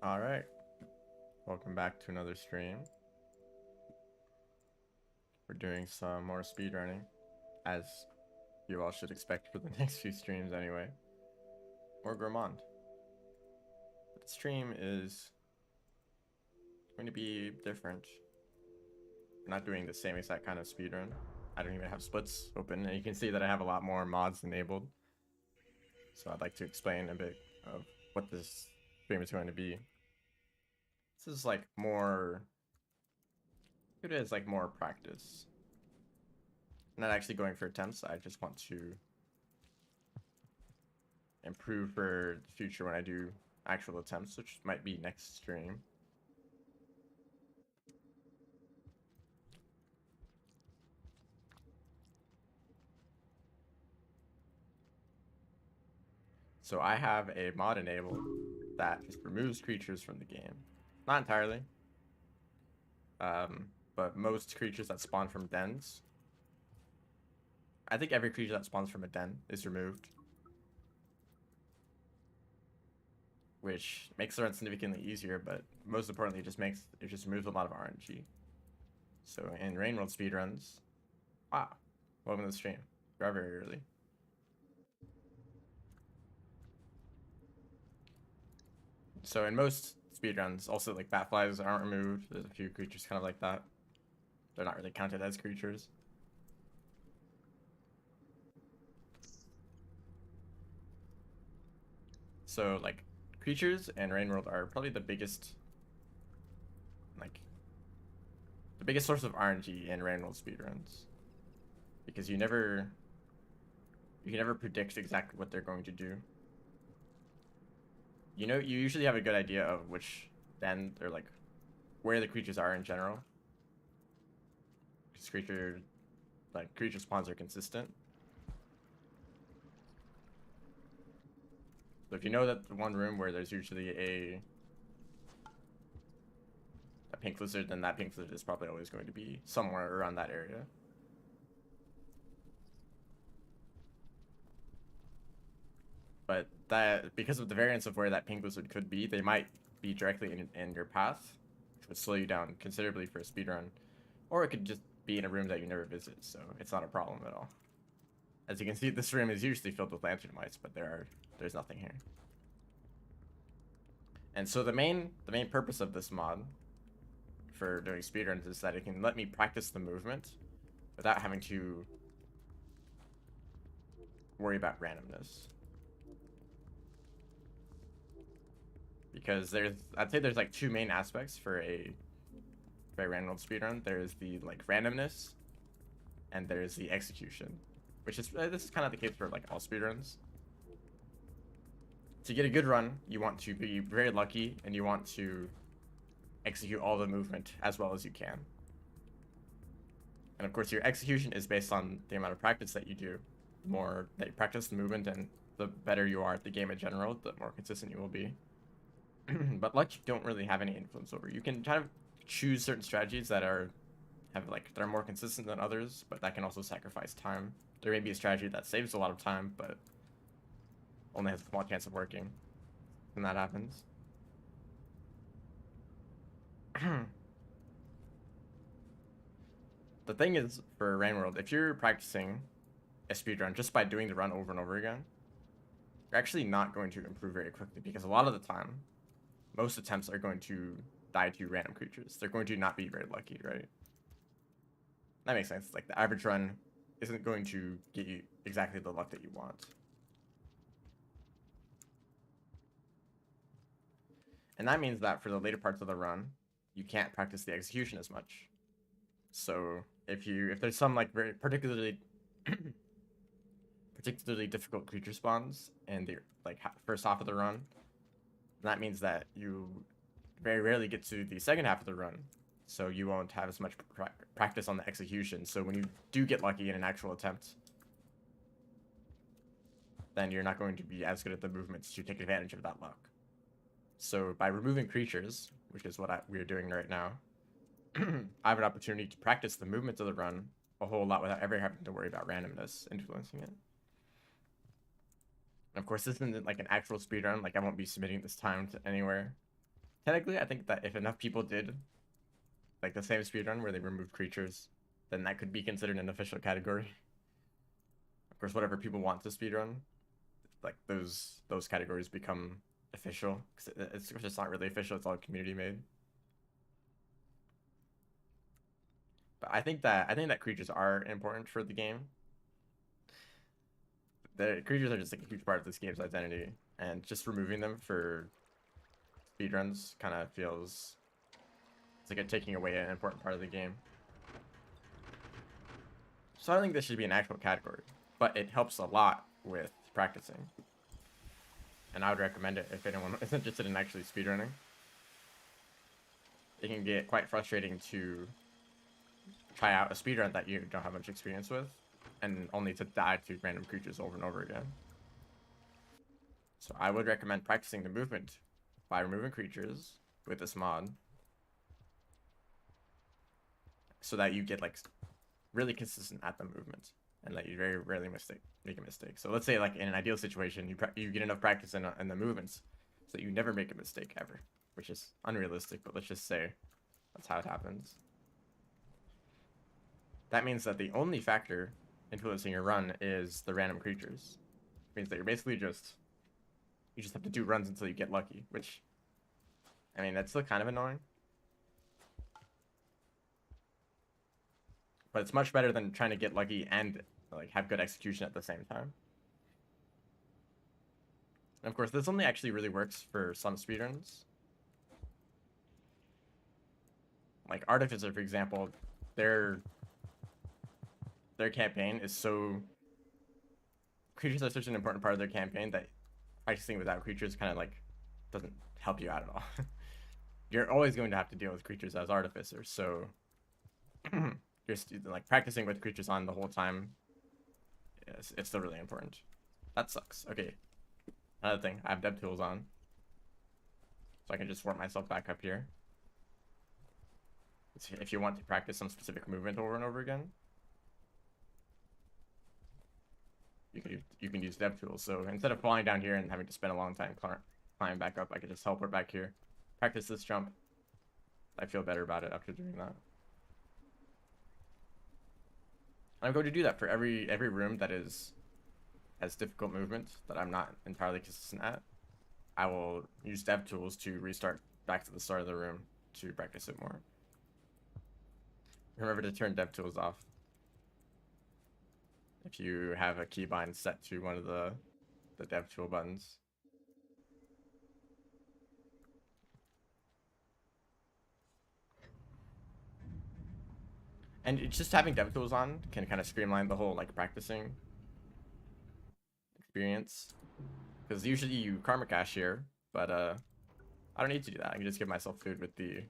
Alright, welcome back to another stream. We're doing some more speedrunning, as you all should expect for the next few streams anyway. Or Gourmand. But the stream is going to be different. We're not doing the same exact kind of speedrun. I don't even have splits open, and you can see that I have a lot more mods enabled. So I'd like to explain a bit of what this stream is going to be. This is like more... It is like more practice. I'm not actually going for attempts, I just want to improve for the future when I do actual attempts, which might be next stream. So I have a mod enabled that just removes creatures from the game. Not entirely. But most creatures that spawn from dens. I think every creature that spawns from a den is removed. Which makes the run significantly easier, but most importantly, it just removes a lot of RNG. So in Rain World speedruns, wow, welcome to the stream. We are very early. So in most speedruns, also like batflies aren't removed. There's a few creatures kind of like that. They're not really counted as creatures. So like creatures and Rain World are probably the biggest source of RNG in Rain World speedruns. Because you can never predict exactly what they're going to do. You know, you usually have a good idea of which den or like where the creatures are in general. Because creature spawns are consistent. So if you know that the one room where there's usually a pink lizard, then that pink lizard is probably always going to be somewhere around that area. But that, because of the variance of where that pink lizard could be, they might be directly in your path, which would slow you down considerably for a speedrun. Or it could just be in a room that you never visit, so it's not a problem at all. As you can see, this room is usually filled with lantern mice, but there's nothing here. And so the main purpose of this mod for doing speedruns is that it can let me practice the movement without having to worry about randomness. Because I'd say there's like two main aspects for a random speedrun. There's the like randomness, and there's the execution, which is this is kind of the case for like all speedruns. To get a good run, you want to be very lucky, and you want to execute all the movement as well as you can. And of course, your execution is based on the amount of practice that you do. The more that you practice the movement, and the better you are at the game in general, the more consistent you will be. But luck you don't really have any influence over. You can kind of choose certain strategies that are more consistent than others, but that can also sacrifice time. There may be a strategy that saves a lot of time, but only has a small chance of working when that happens. The thing is, for Rain World, if you're practicing a speedrun just by doing the run over and over again, you're actually not going to improve very quickly, because a lot of the time, most attempts are going to die to random creatures. They're going to not be very lucky, right? That makes sense. Like, the average run isn't going to get you exactly the luck that you want. And that means that for the later parts of the run, you can't practice the execution as much. So if there's some like very particularly difficult creature spawns in the first half of the run, that means that you very rarely get to the second half of the run, so you won't have as much practice on the execution. So when you do get lucky in an actual attempt, then you're not going to be as good at the movements to take advantage of that luck. So by removing creatures, which is what we are doing right now, I have an opportunity to practice the movement of the run a whole lot without ever having to worry about randomness influencing it. And of course, this isn't like an actual speedrun. Like, I won't be submitting this time to anywhere. technically, I think that if enough people did like the same speedrun where they removed creatures, then that could be considered an official category. Of course, whatever people want to speedrun, like those categories become official. Cause it's just not really official. It's all community made. But I think that creatures are important for the game. The creatures are just like a huge part of this game's identity, and just removing them for speedruns kind of feels it's like taking away an important part of the game. So I don't think this should be an actual category, but it helps a lot with practicing. And I would recommend it if anyone is interested in actually speedrunning. It can get quite frustrating to try out a speedrun that you don't have much experience with, and only to die to random creatures over and over again. So I would recommend practicing the movement by removing creatures with this mod, so that you get like really consistent at the movement, and that you very rarely make a mistake. So let's say like in an ideal situation, you get enough practice in the movements so that you never make a mistake ever, which is unrealistic, but let's just say that's how it happens. That means that the only factor influencing your run is the random creatures. It means that you're basically you just have to do runs until you get lucky, which, I mean, that's still kind of annoying. But it's much better than trying to get lucky and like have good execution at the same time. And of course, this only actually really works for some speedruns. Like Artificer, for example, their campaign is so... Creatures are such an important part of their campaign that practicing without creatures kind of like doesn't help you out at all. You're always going to have to deal with creatures as Artificer, so you're like practicing with creatures on the whole time. It's still really important. That sucks. Okay, another thing, I have dev tools on, so I can just warp myself back up here. If you want to practice some specific movement over and over again, you can use dev tools. So instead of falling down here and having to spend a long time climbing back up, I could just teleport back here, practice this jump. I feel better about it after doing that. I'm going to do that for every room that has difficult movement that I'm not entirely consistent at. I will use dev tools to restart back to the start of the room to practice it more. Remember to turn dev tools off if you have a keybind set to one of the dev tool buttons. And just having dev tools on can kind of streamline the whole like practicing experience, because usually you karma cache here, but I don't need to do that. I can just give myself food with the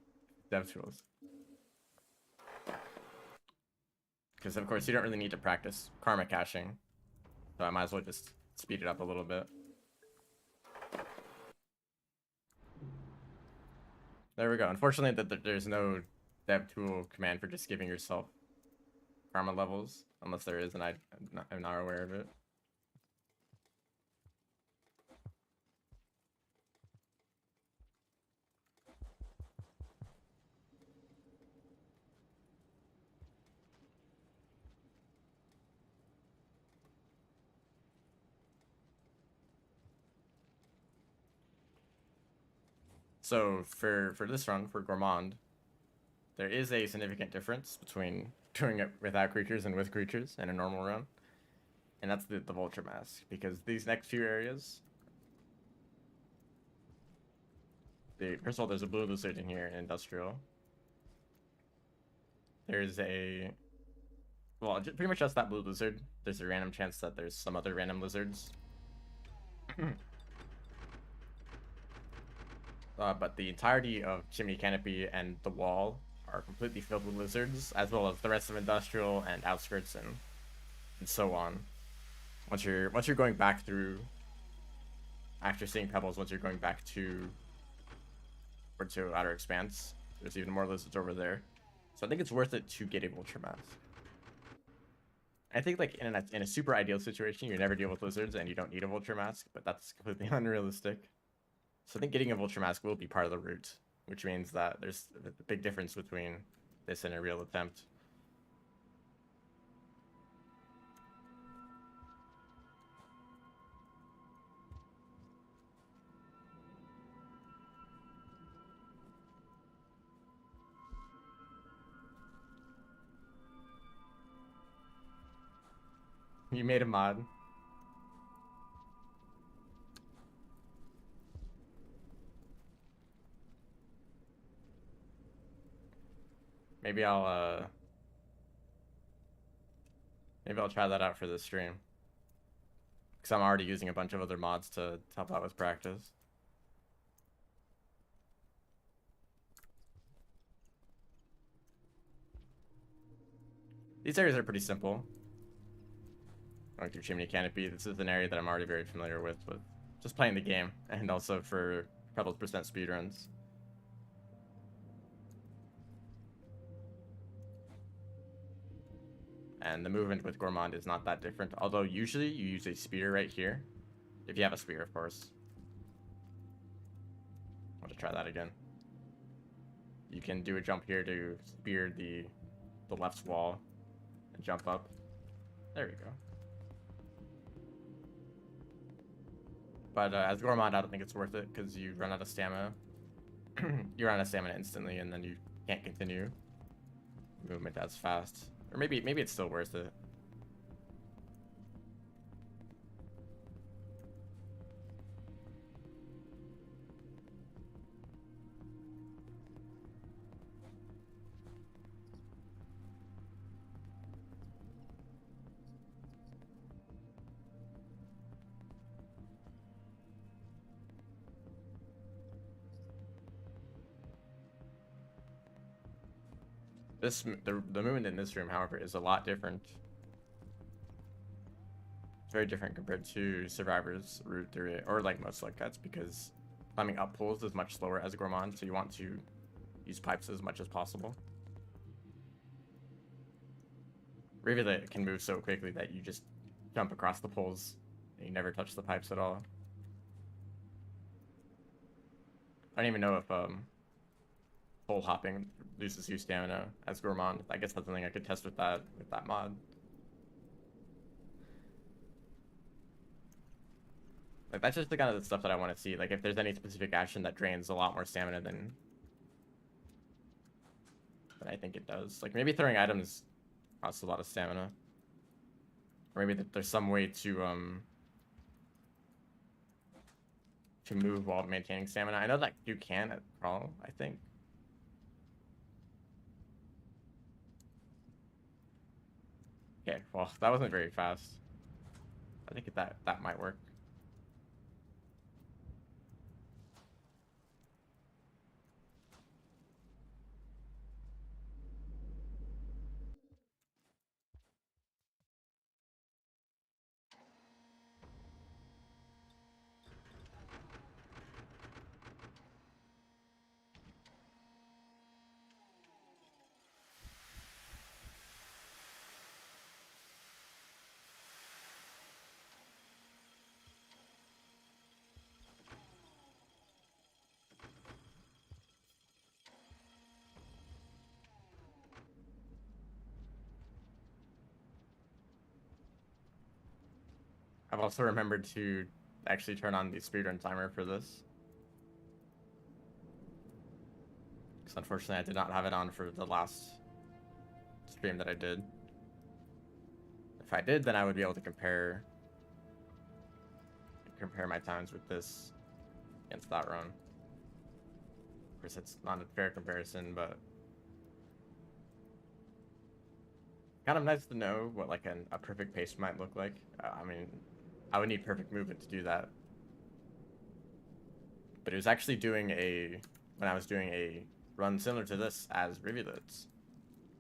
dev tools, because of course you don't really need to practice karma caching, so I might as well just speed it up a little bit. There we go. Unfortunately, there's no dev tool command for just giving yourself karma levels, unless there is, and I'm not aware of it. So for this run, for Gourmand, there is a significant difference between doing it without creatures and with creatures in a normal run. And that's the Vulture Mask, because these next few areas... First of all, there's a blue lizard in here in Industrial. There's a... Well, pretty much just that blue lizard. There's a random chance that there's some other random lizards. But the entirety of Chimney Canopy and the wall are completely filled with lizards, as well as the rest of Industrial and Outskirts and so on. Once you're going back through, after seeing Pebbles, once you're going back to Outer Expanse, there's even more lizards over there. So I think it's worth it to get a Vulture Mask. I think like in a super ideal situation, you never deal with lizards and you don't need a Vulture Mask, but that's completely unrealistic. So I think getting a Vulture Mask will be part of the route, which means that there's a big difference between this and a real attempt. You made a mod. Maybe I'll try that out for this stream. Because I'm already using a bunch of other mods to help out with practice. These areas are pretty simple. Going through Chimney Canopy, this is an area that I'm already very familiar with just playing the game, and also for a couple of percent speedruns. And the movement with Gourmand is not that different, although usually you use a spear right here. If you have a spear, of course. I want to try that again. You can do a jump here to spear the left wall and jump up. There we go. But as Gourmand, I don't think it's worth it because you run out of stamina. You run out of stamina instantly, and then you can't continue movement as fast. Or maybe it's still worth it. The movement in this room, however, is a lot different. It's very different compared to Survivor's route through it, or like most slug cuts, because climbing up pulls is much slower as Gourmand, so you want to use pipes as much as possible. Rivulet can move so quickly that you just jump across the poles and you never touch the pipes at all. I don't even know if pole hopping loses you stamina as Gourmand. I guess that's something I could test with that mod. Like, that's just the kind of stuff that I want to see. Like, if there's any specific action that drains a lot more stamina than I think it does. Like, maybe throwing items costs a lot of stamina. Or maybe there's some way to move while maintaining stamina. I know that you can at crawl, I think. Okay, well, that wasn't very fast. I think that might work. I've also remembered to actually turn on the speedrun timer for this. Because unfortunately I did not have it on for the last stream that I did. If I did, then I would be able to compare my times with this against that run. Of course, it's not a fair comparison, but kind of nice to know what like a perfect pace might look like. I mean, I would need perfect movement to do that. But it was actually when I was doing a run similar to this as Rivulets,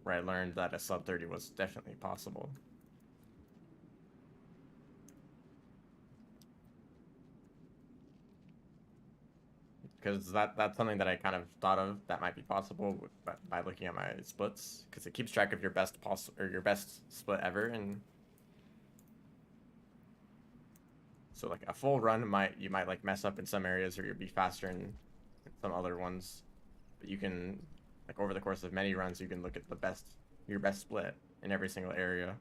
where I learned that a sub 30 was definitely possible. Because that's something that I kind of thought of that might be possible by looking at my splits, because it keeps track of your best split ever, and So like a full run you might like mess up in some areas, or you'll be faster in some other ones. But you can, like, over the course of many runs, you can look at your best split in every single area.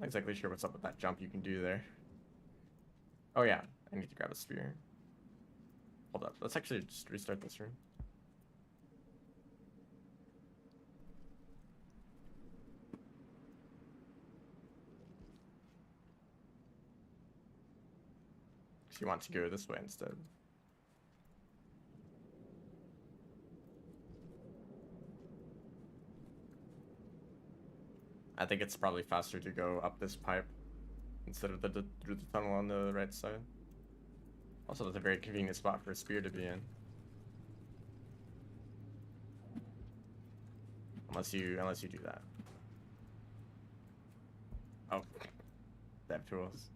Not exactly sure what's up with that jump you can do there. Oh yeah, I need to grab a spear. Hold up, let's actually just restart this room. Because you want to go this way instead. I think it's probably faster to go up this pipe instead of through the tunnel on the right side. Also, it's a very convenient spot for a spear to be in. Unless you do that. Oh, dev tools.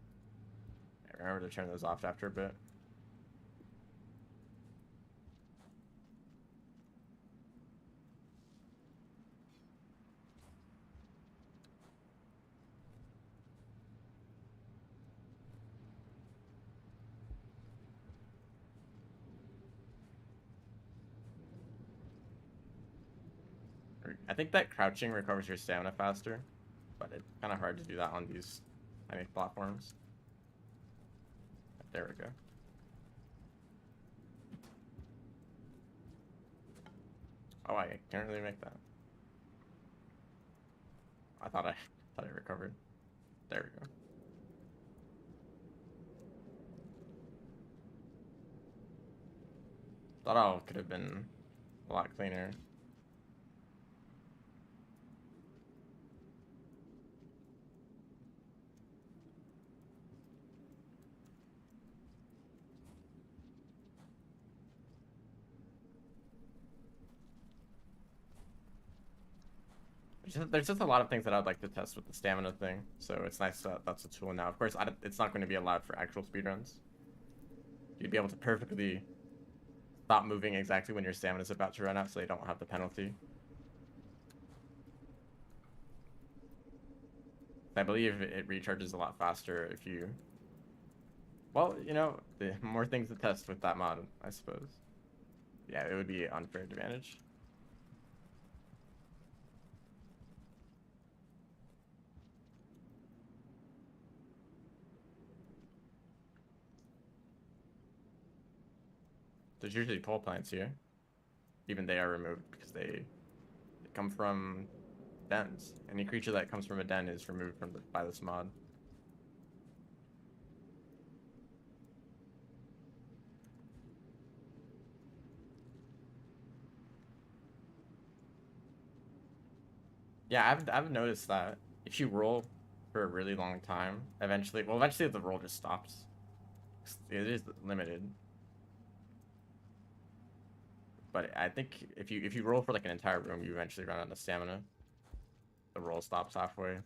I remember to turn those off after a bit. I think that crouching recovers your stamina faster, but it's kind of hard to do that on these tiny platforms. There we go. Oh, I can't really make that. I thought I recovered. There we go. Thought all could have been a lot cleaner. There's just a lot of things that I'd like to test with the stamina thing, so it's nice that that's a tool now. Of course, it's not going to be allowed for actual speedruns. You'd be able to perfectly stop moving exactly when your stamina is about to run out, so they don't have the penalty. I believe it recharges a lot faster if you... Well, you know, the more things to test with that mod, I suppose. Yeah, it would be an unfair advantage. There's usually pole plants here. Even they are removed because they come from dens. Any creature that comes from a den is removed by this mod. Yeah, I've noticed that if you roll for a really long time, eventually the roll just stops. It is limited. But I think if you roll for like an entire room, you eventually run out of stamina. The roll stops halfway.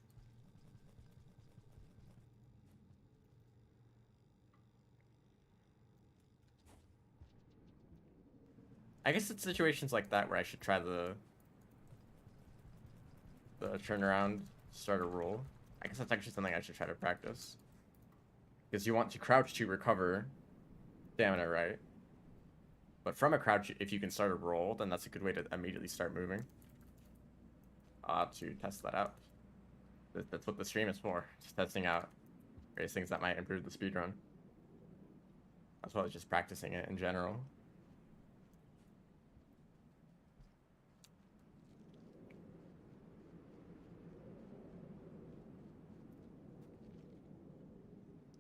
I guess it's situations like that where I should try the turnaround start a roll. I guess that's actually something I should try to practice. Because you want to crouch to recover stamina, right? But from a crouch, if you can start a roll, then that's a good way to immediately start moving. To test that out. That's what the stream is for. Just testing out various things that might improve the speedrun. As well as just practicing it in general.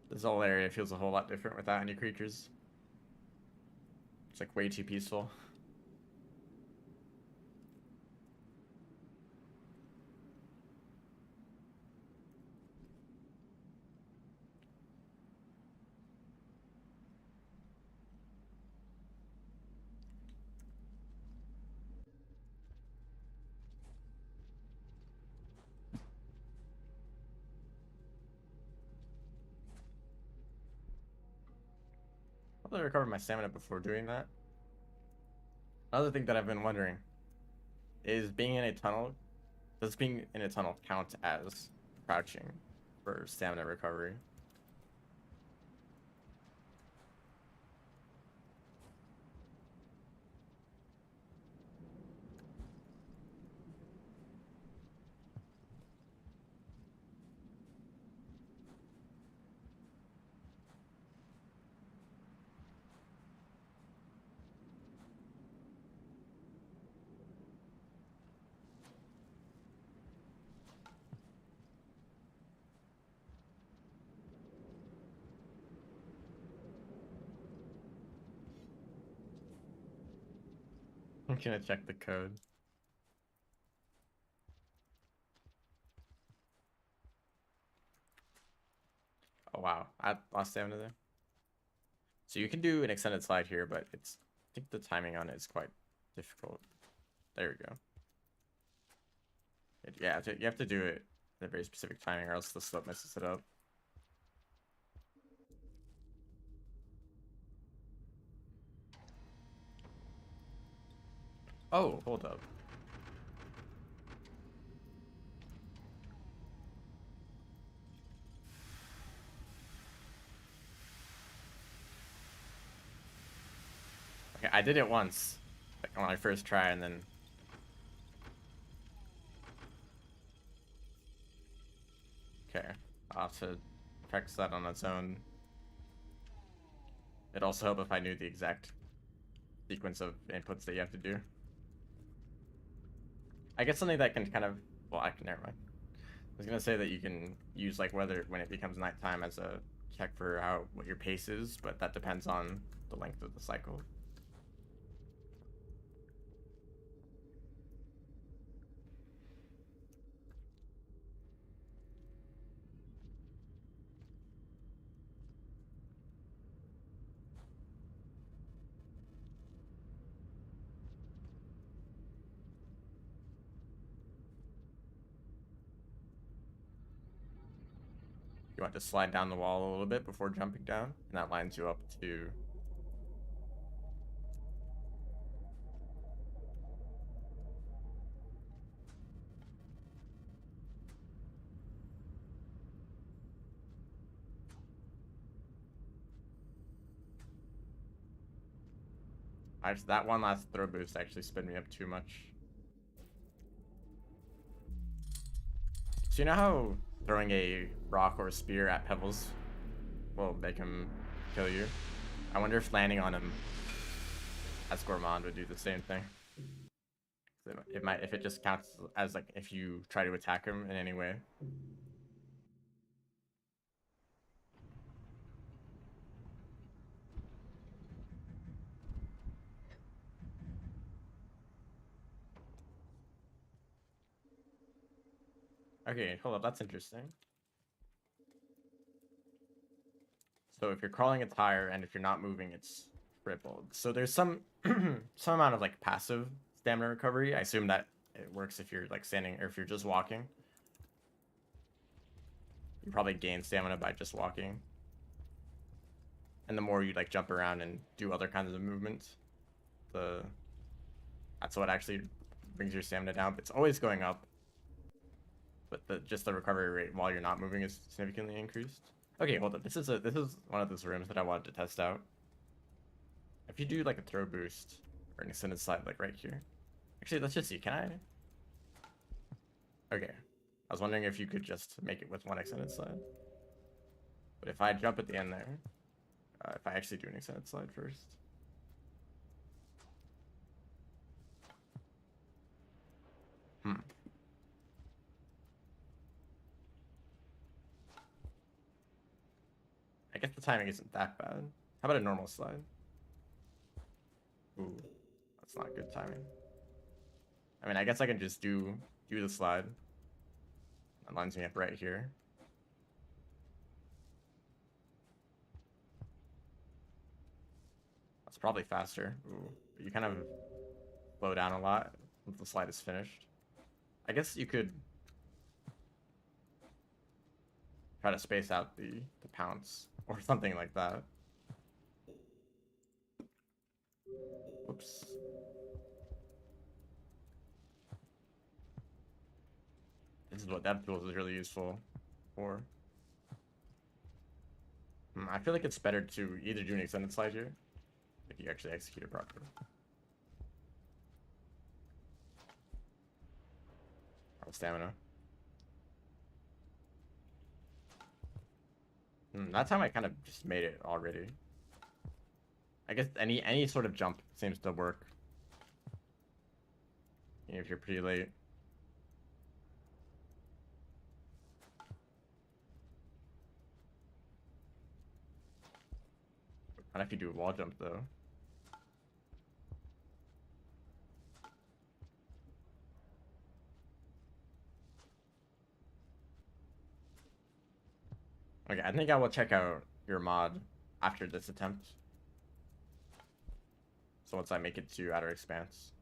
This whole area feels a whole lot different without any creatures. It's like way too peaceful. I'll recover my stamina before doing that. Another thing that I've been wondering is being in a tunnel. Does being in a tunnel count as crouching for stamina recovery? I'm gonna check the code. Oh wow, I lost stamina there. So you can do an extended slide here, but I think the timing on it is quite difficult. There we go. Yeah, you have to do it at a very specific timing, or else the slope messes it up. Oh, hold up. Okay, I did it once, like on my first try, and then... Okay, I'll have to practice that on its own. It'd also help if I knew the exact sequence of inputs that you have to do. I guess something that can kind of... Well, never mind. I was gonna say that you can use like whether when it becomes nighttime as a check for what your pace is, but that depends on the length of the cycle. You want to slide down the wall a little bit before jumping down, and that lines you up to... that one last throw boost actually sped me up too much. So you know how throwing a rock or a spear at pebbles will make him kill you? I wonder if landing on him as Gourmand would do the same thing. If it just counts as like if you try to attack him in any way. Okay, hold up, that's interesting. So if you're crawling, it's higher, and if you're not moving, it's crippled. So there's some some amount of like passive stamina recovery. I assume that it works if you're like standing or if you're just walking. You probably gain stamina by just walking. And the more you like jump around and do other kinds of movements, that's what actually brings your stamina down. It's always going up, but just the recovery rate while you're not moving is significantly increased. Okay, hold up. This is one of those rooms that I wanted to test out. If you do like a throw boost or an extended slide like right here. Actually, let's just see. Can I? Okay. I was wondering if you could just make it with one extended slide. But if I jump at the end there, if I actually do an extended slide first. I guess the timing isn't that bad. How about a normal slide? Ooh, that's not good timing. I mean, I guess I can just do the slide. That lines me up right here. That's probably faster. Ooh, but you kind of slow down a lot once the slide is finished. I guess you could try to space out the pounce or something like that. Whoops. This is what DevTools is really useful for. I feel like it's better to either do an extended slide here, if you actually execute it properly. Or stamina. That time I kind of just made it already. I guess any sort of jump seems to work. Even if you're pretty late. Not if you do a wall jump though. Okay, I think I will check out your mod after this attempt. So once I make it to Outer Expanse.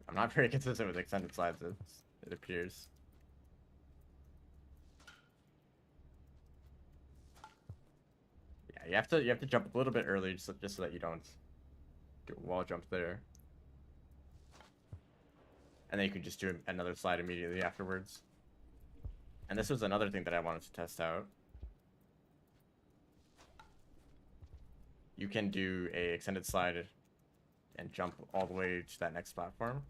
I'm not very consistent with extended slides, it appears. Yeah, you have to jump a little bit early just so that you don't do a wall jump there. And then you can just do another slide immediately afterwards. And this was another thing that I wanted to test out. You can do a extended slide and jump all the way to that next platform.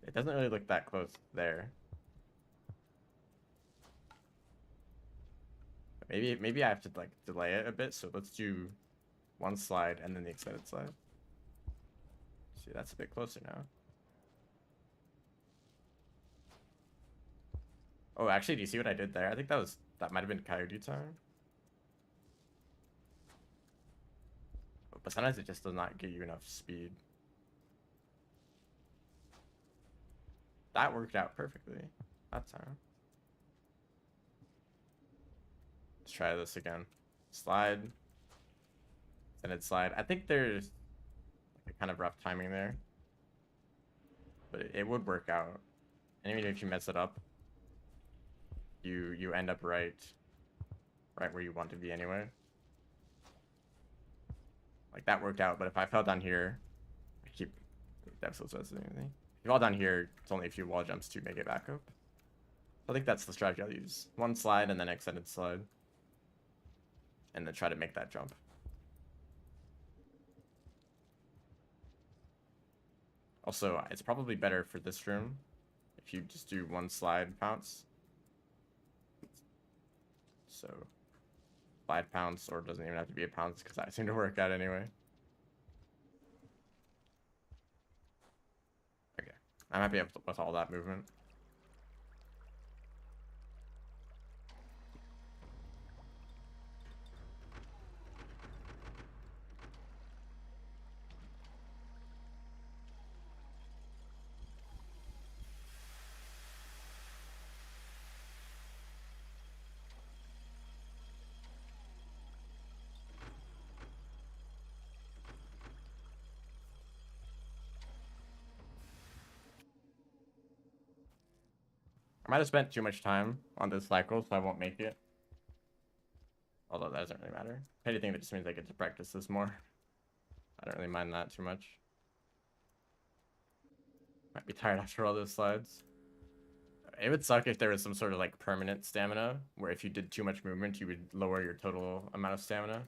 It doesn't really look that close there. Maybe I have to like delay it a bit, so let's do one slide and then the extended slide. See, that's a bit closer now. Oh, actually, do you see what I did there? I think that might have been coyote time. But sometimes it just does not give you enough speed. That worked out perfectly that time. Let's try this again. Slide. Extended slide. I think there's like a kind of rough timing there. But it would work out. And even if you mess it up, you end up right where you want to be anyway. Like that worked out, but if I fell down here, I keep depth so anything. If you fall down here, it's only a few wall jumps to make it back up. I think that's the strategy I'll use. One slide and then extended slide. And then try to make that jump. Also, it's probably better for this room if you just do one slide pounce. So 5 pounds, or it doesn't even have to be a pounce because that seemed to work out anyway. Okay, I'm happy with all that movement. I might have spent too much time on this cycle, so I won't make it. Although that doesn't really matter. If anything, that just means I get to practice this more. I don't really mind that too much. Might be tired after all those slides. It would suck if there was some sort of like permanent stamina, where if you did too much movement, you would lower your total amount of stamina.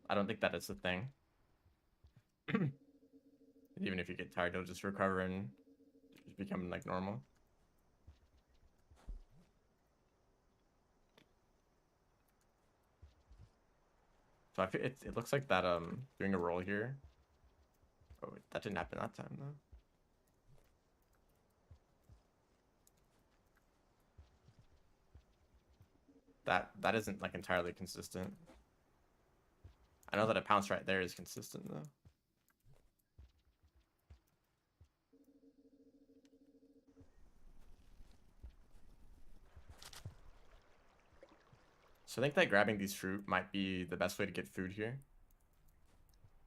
I don't think that is a thing. Even if you get tired, it'll just recover and just become like normal. So I feel it looks like that doing a roll here. Oh, that didn't happen that time though. That isn't like entirely consistent. I know that a pounce right there is consistent though. So I think that grabbing these fruit might be the best way to get food here,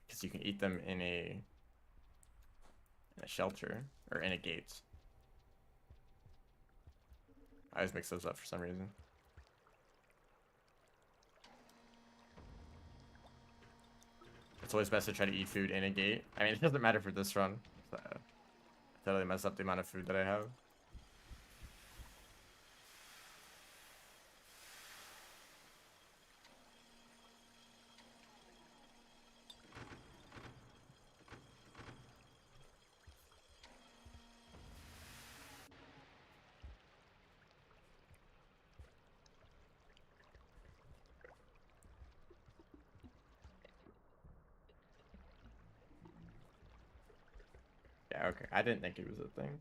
because you can eat them in a shelter or in a gate. I always mix those up for some reason. It's always best to try to eat food in a gate. I mean, it doesn't matter for this run. So I totally mess up the amount of food that I have. Yeah, okay. I didn't think it was a thing.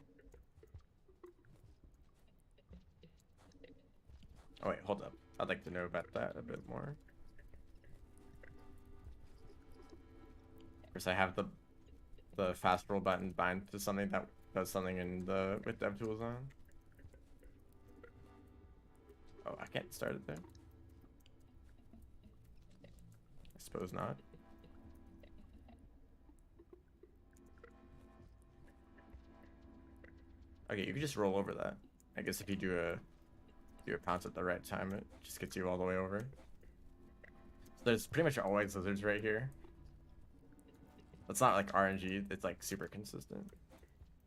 Oh wait, hold up. I'd like to know about that a bit more. Of course, I have the fast roll button bind to something that does something in the with DevTools on. Oh, I can't start it there. I suppose not. Okay, you can just roll over that. I guess if you do a pounce at the right time, it just gets you all the way over. So there's pretty much always lizards right here. It's not like RNG, it's like super consistent.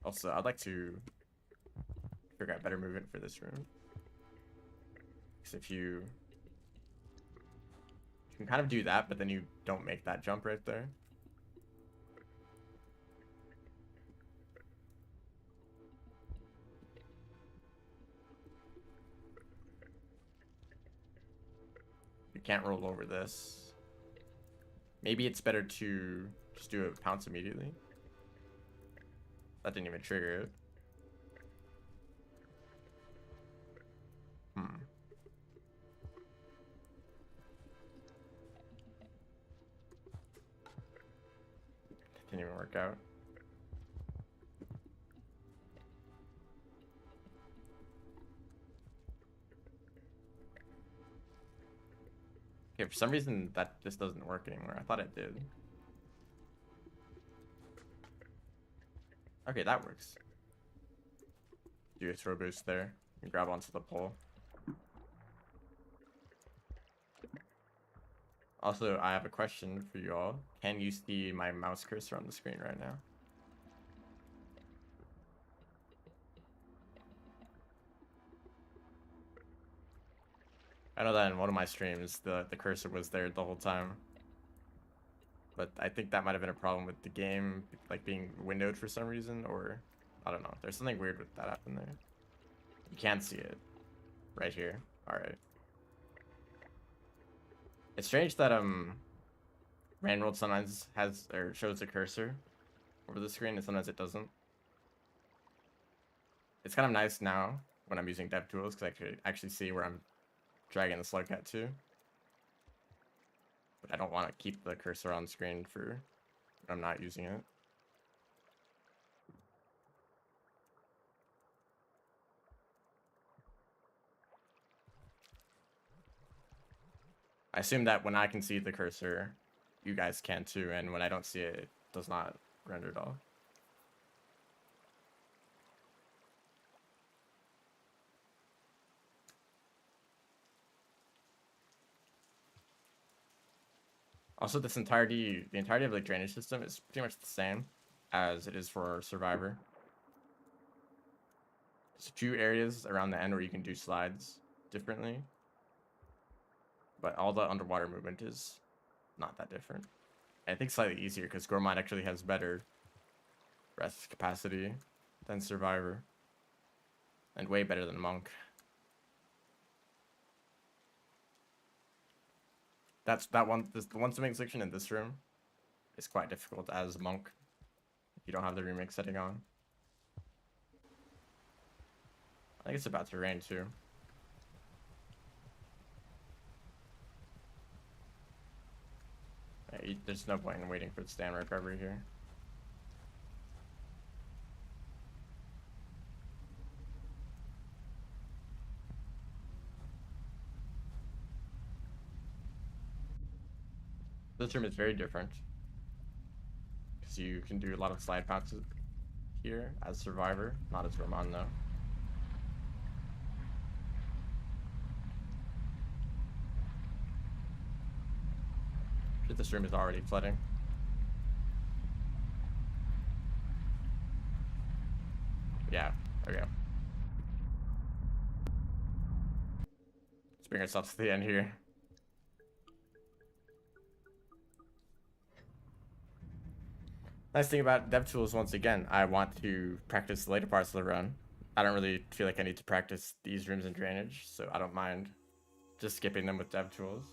Also, I'd like to figure out better movement for this room. Because if you can kind of do that, but then you don't make that jump right there. You can't roll over this. Maybe it's better to just do a pounce immediately. That didn't even trigger it. Didn't even work out. Okay, for some reason that just doesn't work anymore. I thought it did. Okay, that works. Do a throw boost there and grab onto the pole. Also, I have a question for you all. Can you see my mouse cursor on the screen right now? I know that in one of my streams, the cursor was there the whole time. But I think that might have been a problem with the game, like being windowed for some reason, or I don't know. There's something weird with that happened there. You can see it right here. All right. It's strange that Randworld sometimes has or shows a cursor over the screen and sometimes it doesn't. It's kind of nice now when I'm using DevTools because I can actually see where I'm dragging the slug cat to. But I don't want to keep the cursor on screen for when I'm not using it. I assume that when I can see the cursor, you guys can too, and when I don't see it, it does not render at all. Also, the entirety of the drainage system is pretty much the same as it is for Survivor. There's a few areas around the end where you can do slides differently, but all the underwater movement is not that different. I think slightly easier because Gourmand actually has better rest capacity than Survivor, and way better than Monk. The one swimming section in this room is quite difficult as Monk if you don't have the remake setting on. I think it's about to rain too. Yeah, there's no point in waiting for the stamina recovery here. This room is very different because you can do a lot of slide bounces here as Survivor, not as Gourmand though. This room is already flooding. Yeah, okay. Let's bring ourselves to the end here. Nice thing about DevTools, once again, I want to practice the later parts of the run. I don't really feel like I need to practice these rooms in drainage, so I don't mind just skipping them with DevTools.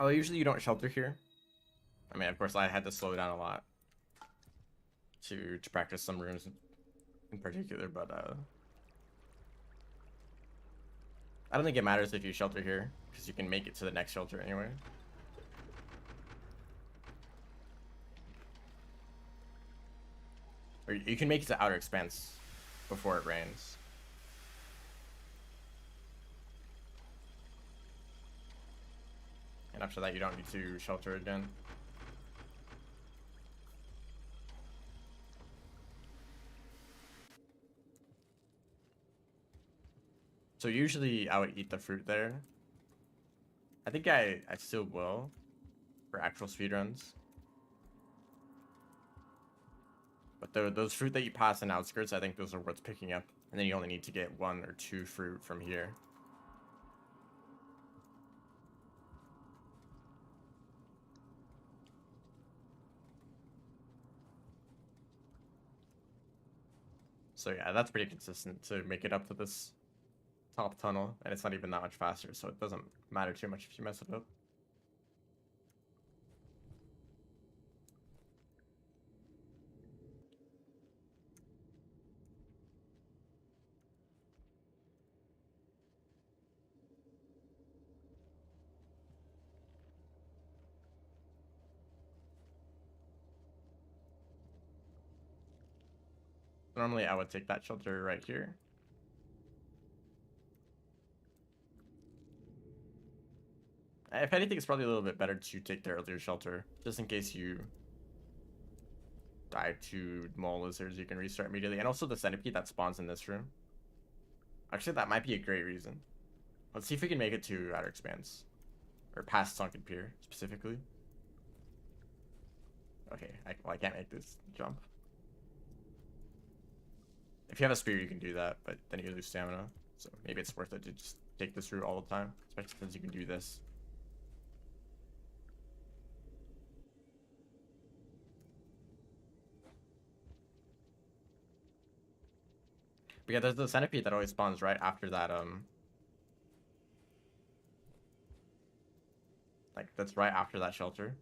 Although usually you don't shelter here. I mean, of course, I had to slow down a lot to practice some rooms in particular, but I don't think it matters if you shelter here because you can make it to the next shelter anyway. Or you can make it to outer expanse before it rains. And after that, you don't need to shelter again. So usually I would eat the fruit there. I think I still will for actual speedruns. But those fruit that you pass in outskirts, I think those are worth picking up. And then you only need to get 1 or 2 fruit from here. So yeah, that's pretty consistent to make it up to this top tunnel. And it's not even that much faster, so it doesn't matter too much if you mess it up. Normally I would take that shelter right here. If anything, it's probably a little bit better to take the earlier shelter, just in case you die to mole lizards, you can restart immediately. And also the centipede that spawns in this room. Actually, that might be a great reason. Let's see if we can make it to outer expanse. Or past Sunken Pier, specifically. Okay, I can't make this jump. If you have a spear, you can do that, but then you lose stamina. So maybe it's worth it to just take this route all the time, especially since you can do this. But yeah, there's the centipede that always spawns right after that, like, that's right after that shelter.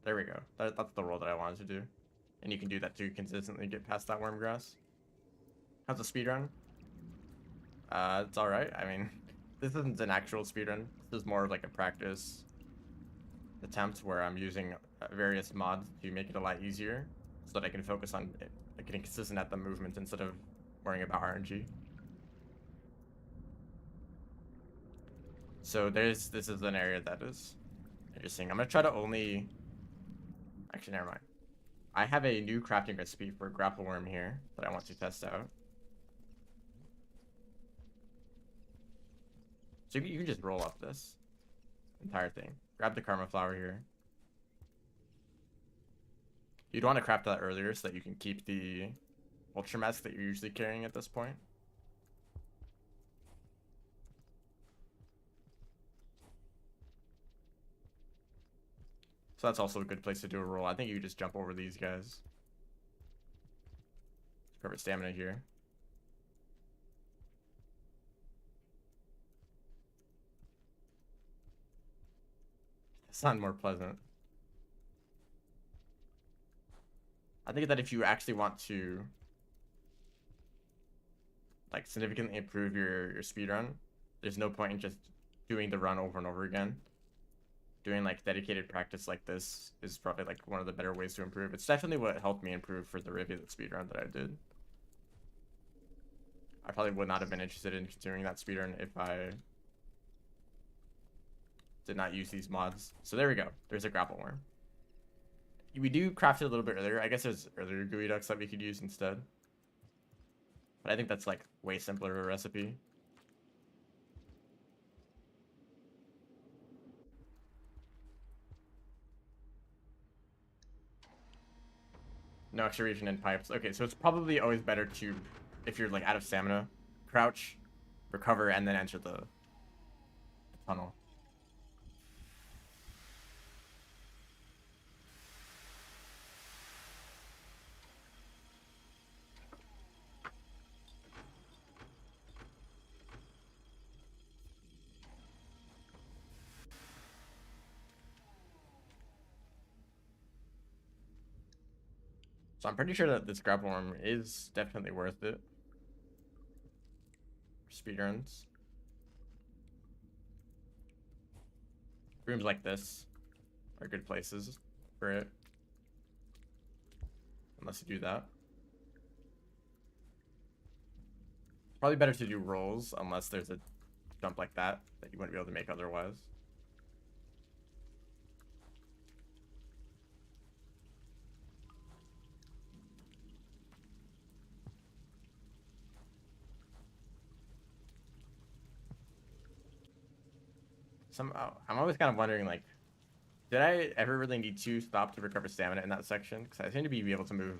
There we go. That's the roll that I wanted to do. And you can do that to consistently get past that worm grass. How's the speedrun? It's alright. I mean, this isn't an actual speedrun. This is more of like a practice attempt where I'm using various mods to make it a lot easier so that I can focus on getting consistent at the movement instead of worrying about RNG. So this is an area that is interesting. I'm gonna try to only... Actually, never mind. I have a new crafting recipe for grapple worm here that I want to test out. So you can just roll up this entire thing. Grab the karma flower here. You'd want to craft that earlier so that you can keep the ultra mask that you're usually carrying at this point. So that's also a good place to do a roll. I think you just jump over these guys. Perfect stamina here. Sound more pleasant. I think that if you actually want to like significantly improve your speed run, there's no point in just doing the run over and over again. Doing like dedicated practice like this is probably like one of the better ways to improve. It's definitely what helped me improve for the Rivulet speedrun that I did. I probably would not have been interested in continuing that speedrun if I did not use these mods. So there we go. There's a grapple worm. We do craft it a little bit earlier. I guess there's earlier gooey ducks that we could use instead. But I think that's like way simpler of a recipe. No extra region in pipes. Okay, so it's probably always better to, if you're like out of stamina, crouch, recover, and then enter the tunnel. So I'm pretty sure that this grapple worm is definitely worth it. speedruns. Rooms like this are good places for it. Unless you do that. Probably better to do rolls unless there's a jump like that you wouldn't be able to make otherwise. I'm always kind of wondering, like, did I ever really need to stop to recover stamina in that section? Because I seem to be able to move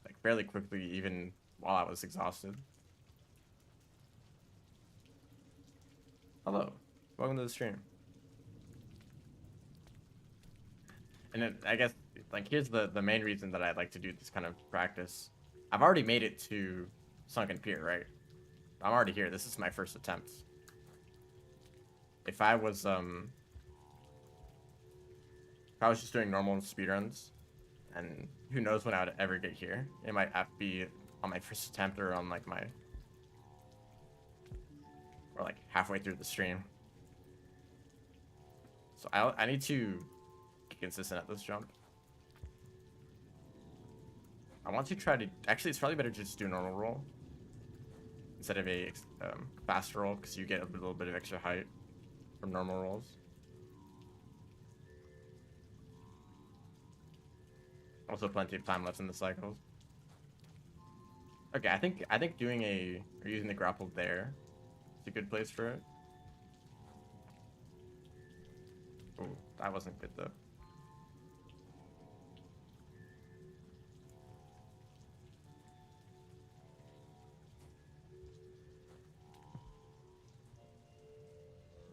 like fairly quickly even while I was exhausted. Hello, welcome to the stream. And then, I guess, like, here's the main reason that I'd like to do this kind of practice. I've already made it to Sunken Pier, right? I'm already here. This is my first attempt. If I was just doing normal speedruns, and who knows when I would ever get here. It might have to be on my first attempt or on like or like halfway through the stream. So I need to get consistent at this jump. I want to try to, actually it's probably better to just do a normal roll instead of a fast roll, because you get a little bit of extra height from normal rolls. Also plenty of time left in the cycles. Okay, I think doing or using the grapple there is a good place for it. Oh, that wasn't good though.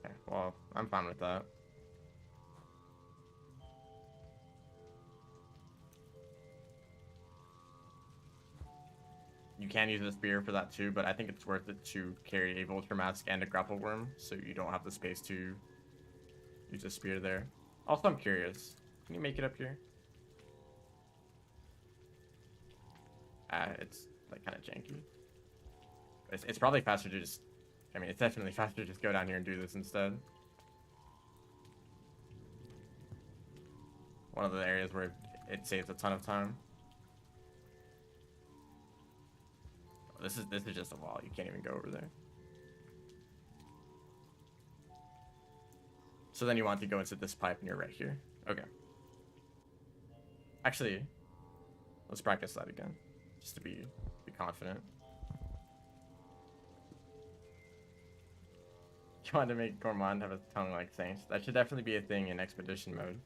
Okay, well, I'm fine with that. You can use a spear for that too, but I think it's worth it to carry a vulture mask and a grapple worm, so you don't have the space to use a spear there. Also, I'm curious. Can you make it up here? It's like kind of janky. It's probably faster to just, I mean, it's definitely faster to just go down here and do this instead. One of the areas where it saves a ton of time. This is just a wall. You can't even go over there. So then you want to go into this pipe and you're right here. Okay. Actually, let's practice that again, just to be confident. You want to make Gourmand have a tongue like Saints? That should definitely be a thing in expedition mode.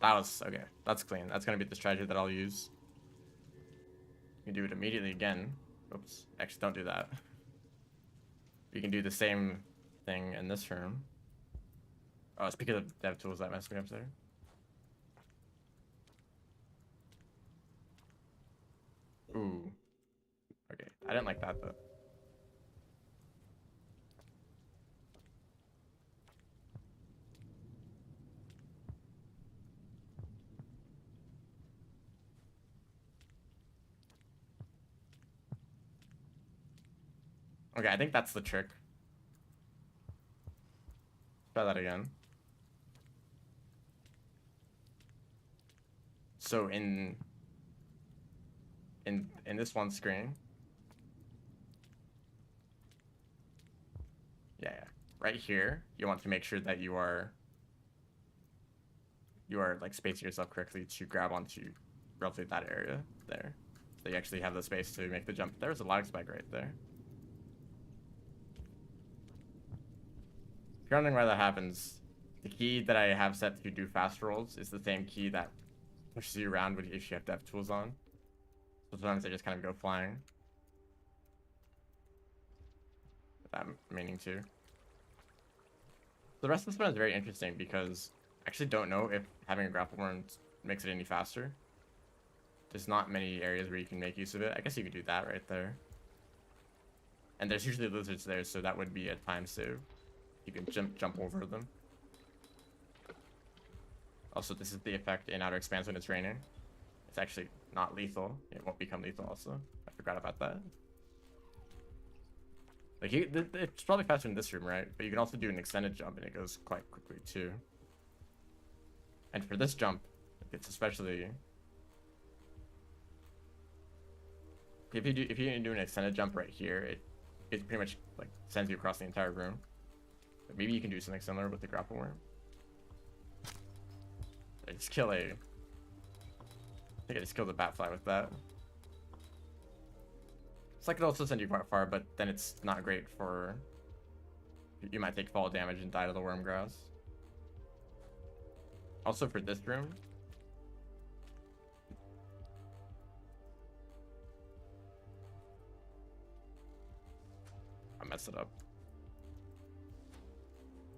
That was, okay, that's clean. That's gonna be the strategy that I'll use. You can do it immediately again. Oops, actually don't do that. You can do the same thing in this room. Oh, it's because of dev tools that messed me up there. Ooh. Okay, I didn't like that though. Okay, I think that's the trick. Try that again. So in this one screen. Yeah, right here, you want to make sure that you are like spacing yourself correctly to grab onto roughly that area there. So you actually have the space to make the jump. There's a lag spike right there. If you're wondering why that happens, the key that I have set to do fast rolls is the same key that pushes you around if you have dev tools on. So sometimes they just kind of go flying. Without meaning to. The rest of this one is very interesting because I actually don't know if having a grapple worm makes it any faster. There's not many areas where you can make use of it. I guess you could do that right there. And there's usually lizards there, so that would be a time save. You can jump over them. Also, this is the effect in Outer Expanse when it's raining. It's actually not lethal. It won't become lethal also. I forgot about that. Like, it's probably faster in this room, right? But you can also do an extended jump and it goes quite quickly too. And for this jump, it's especially... If you do an extended jump right here, it pretty much like sends you across the entire room. But maybe you can do something similar with the grapple worm. I just kill a... I think I just killed a batfly with that. So I could also send you quite far, but then it's not great for... You might take fall damage and die to the worm grass. Also for this room... I messed it up.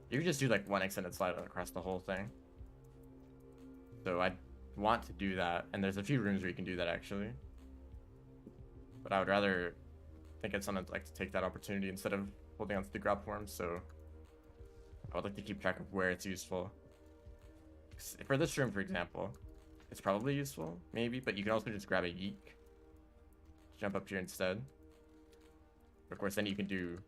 You could just do like one extended slide across the whole thing. So I want to do that, and there's a few rooms where you can do that actually. But I would rather think it's something like to take that opportunity instead of holding onto the grapple worm. So I would like to keep track of where it's useful. For this room, for example, it's probably useful, maybe, but you can also just grab a yeek, jump up here instead. Of course, then you can do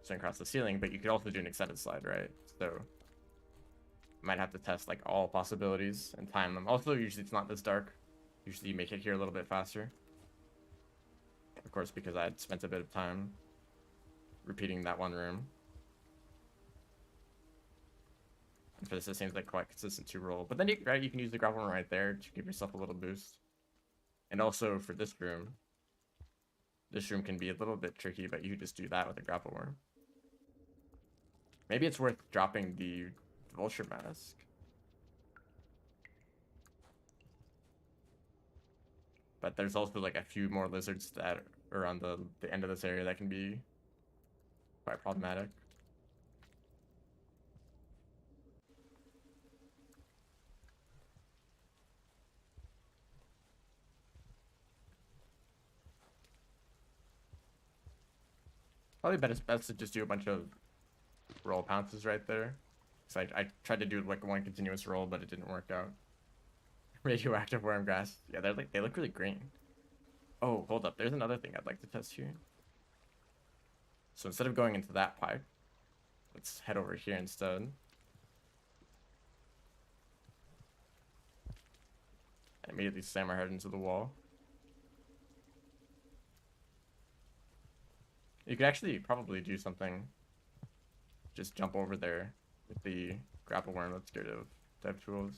something across the ceiling, but you could also do an extended slide, right? So might have to test like all possibilities and time them. Also, usually it's not this dark. Usually you make it here a little bit faster. Of course, because I had spent a bit of time repeating that one room. And for this, it seems like quite consistent to roll. But then you can use the grapple worm right there to give yourself a little boost. And also for this room can be a little bit tricky, but you could just do that with a grapple worm. Maybe it's worth dropping the vulture mask. But there's also like a few more lizards that are on the end of this area that can be quite problematic. Probably best to just do a bunch of roll pounces right there. So I tried to do like one continuous roll, but it didn't work out. Radioactive worm grass. Yeah, they look really green. Oh, hold up. There's another thing I'd like to test here. So instead of going into that pipe, let's head over here instead. And immediately slam our head into the wall. You could actually probably do something. Just jump over there with the grapple worm. Let's get rid of dev tools.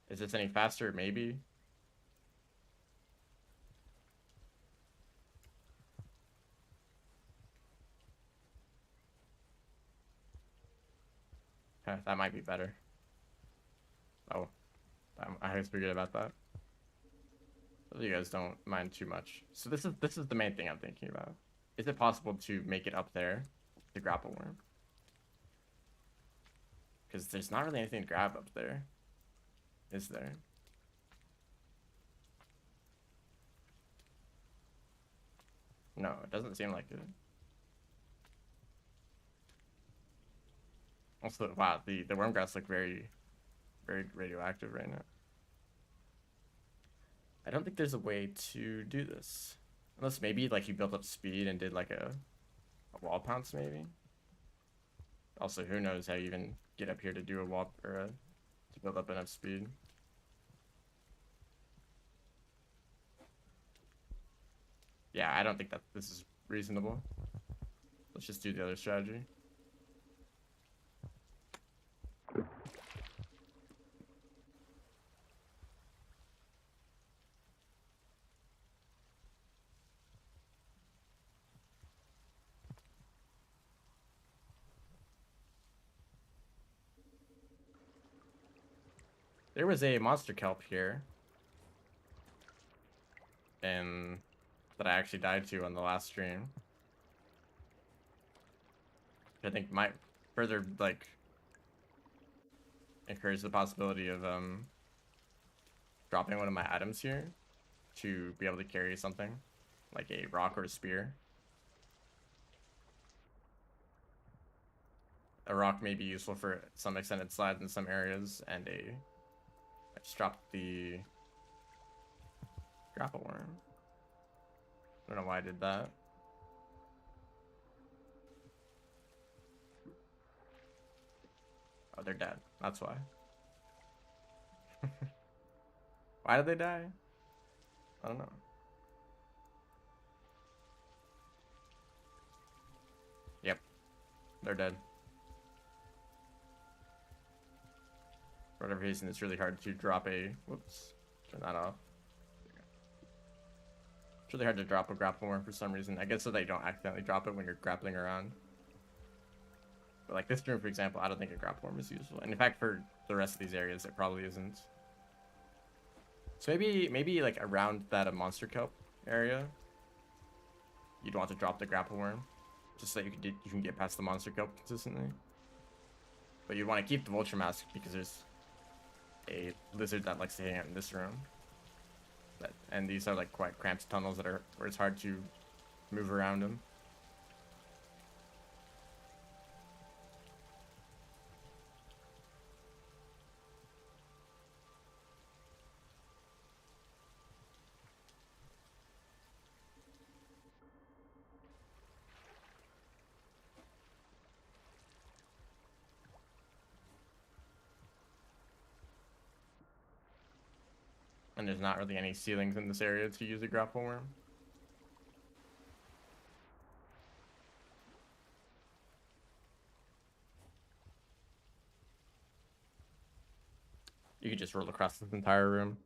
Is this any faster? Maybe. That might be better. Oh, I always forget about that. So you guys don't mind too much. So this is the main thing I'm thinking about. Is it possible to make it up there, the grapple worm? Because there's not really anything to grab up there, is there? No, it doesn't seem like it. Also, wow, the worm grass look very radioactive right now. I don't think there's a way to do this. Unless maybe like you built up speed and did like a wall pounce maybe. Also, who knows how you even get up here to do a wall or to build up enough speed. Yeah, I don't think that this is reasonable. Let's just do the other strategy. There was a monster kelp here, and that I actually died to on the last stream. I think might further like encourage the possibility of dropping one of my items here to be able to carry something, like a rock or a spear. A rock may be useful for some extended slides in some areas, and I just dropped the grapple worm. I don't know why I did that. Oh, they're dead. That's why. Why did they die? I don't know. Yep. They're dead. For whatever reason, it's really hard to drop a... Whoops. Turn that off. It's really hard to drop a grapple worm for some reason. I guess so that you don't accidentally drop it when you're grappling around. But like this room, for example, I don't think a grapple worm is useful. And in fact, for the rest of these areas, it probably isn't. So maybe like around that monster kelp area, you'd want to drop the grapple worm, just so that you can get past the monster kelp consistently. But you want to keep the vulture mask because there's a lizard that likes to hang out in this room. And these are like quite cramped tunnels that are where it's hard to move around them. And there's not really any ceilings in this area to use a grapple worm. You could just roll across this entire room.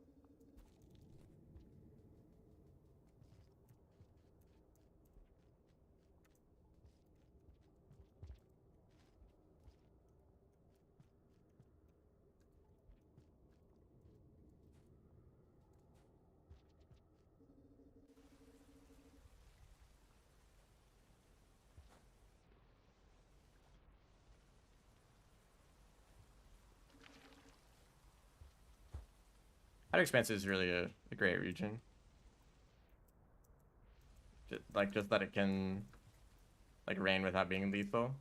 Outer Expanse is really a great region. Just that it can like rain without being lethal.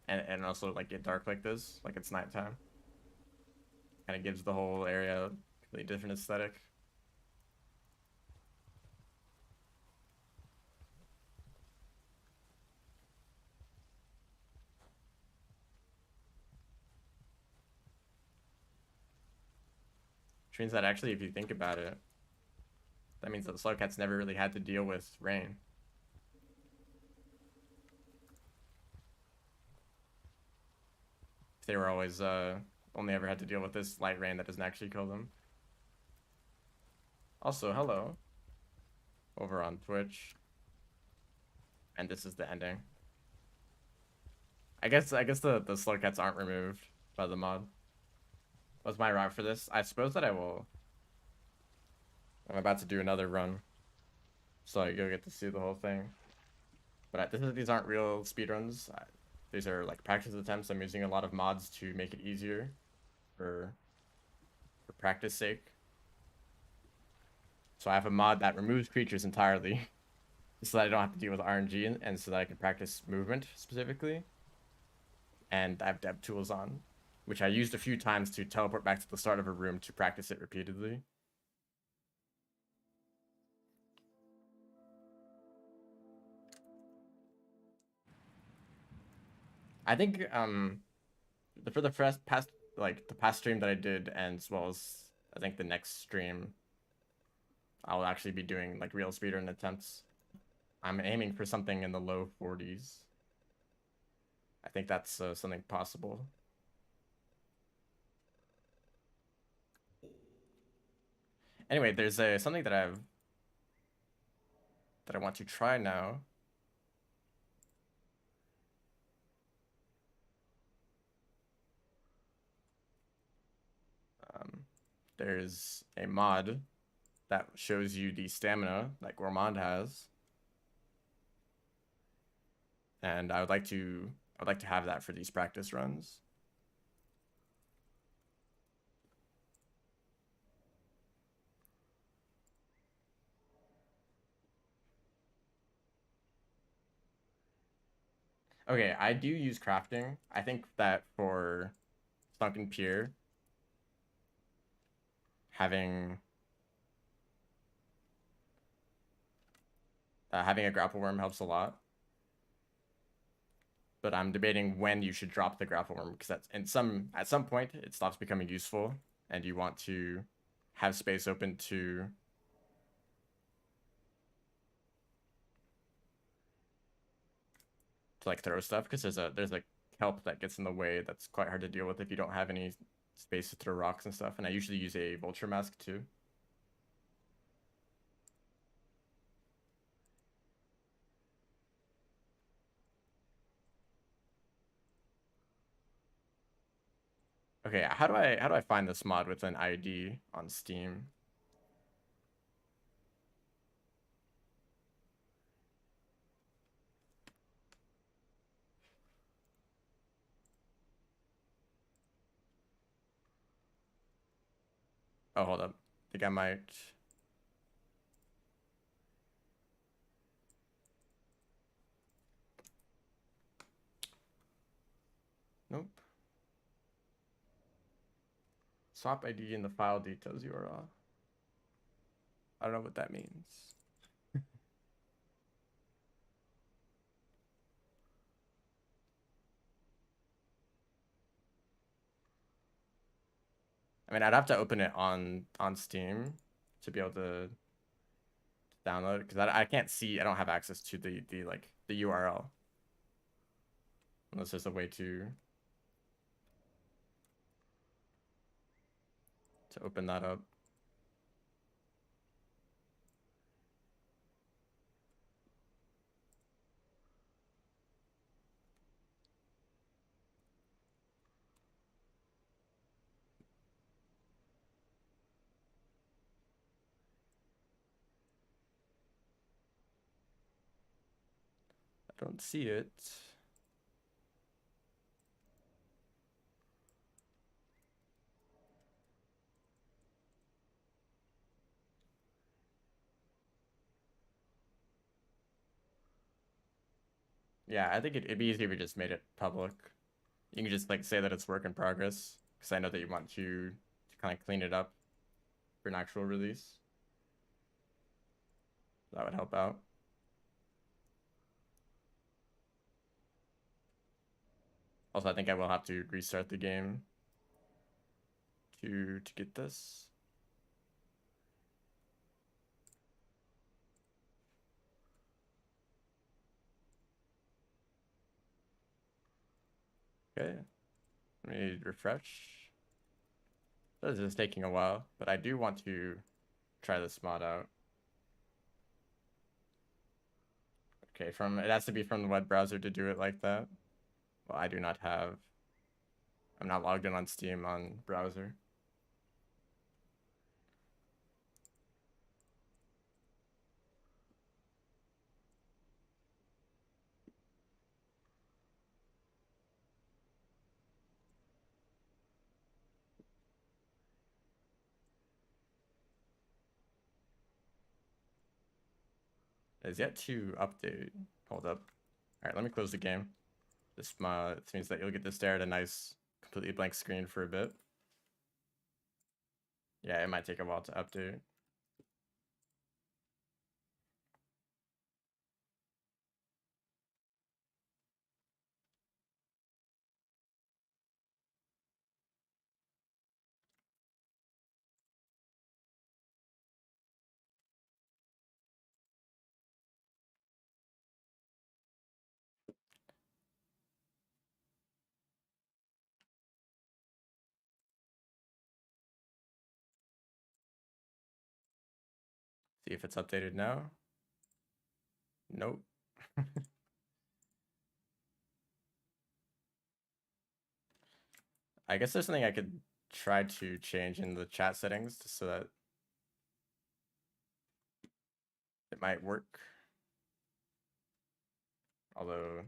And also like get dark like this, like it's nighttime. Kind of gives the whole area a really different aesthetic. Which means that actually, if you think about it, that means that the Slugcats never really had to deal with rain. They were always only ever had to deal with this light rain that doesn't actually kill them. Also, hello. Over on Twitch. And this is the ending. I guess the Slugcats aren't removed by the mod. What's my route for this? I suppose that I will. I'm about to do another run, so you'll get to see the whole thing. But these aren't real speedruns. These are like practice attempts. I'm using a lot of mods to make it easier for practice sake. So I have a mod that removes creatures entirely so that I don't have to deal with RNG and so that I can practice movement specifically. And I have dev tools on, which I used a few times to teleport back to the start of a room to practice it repeatedly. I think for the past stream that I did, and as well as I think the next stream, I'll actually be doing like real speedrun attempts. I'm aiming for something in the low 40s. I think that's something possible. Anyway, there's something that I want to try now. There's a mod that shows you the stamina that Gourmand has, and I'd like to have that for these practice runs. Okay, I do use crafting. I think that for Sunken Pier, having having a grapple worm helps a lot. But I'm debating when you should drop the grapple worm because that's at some point it stops becoming useful, and you want to have space open to like throw stuff because there's a kelp that gets in the way that's quite hard to deal with if you don't have any space to throw rocks and stuff. And I usually use a vulture mask too. Okay, how do I find this mod with an ID on Steam? Oh, hold up. I think I might. Nope. Swap ID in the file details URL. I don't know what that means. I mean, I'd have to open it on Steam to be able to download it because I can't see. I don't have access to the like the URL unless there's a way to open that up. I don't see it. Yeah, I think it'd be easier if we just made it public. You can just like say that it's work in progress because I know that you want to kind of clean it up for an actual release. That would help out. Also, I think I will have to restart the game to get this. Okay, let me refresh. This is taking a while, but I do want to try this mod out. Okay, it has to be from the web browser to do it like that. Well, I do not have. I'm not logged in on Steam on browser. It is yet to update. Hold up. All right, let me close the game. This means that you'll get to stare at a nice, completely blank screen for a bit. Yeah, it might take a while to update. See if it's updated now. Nope. I guess there's something I could try to change in the chat settings so that it might work. Although,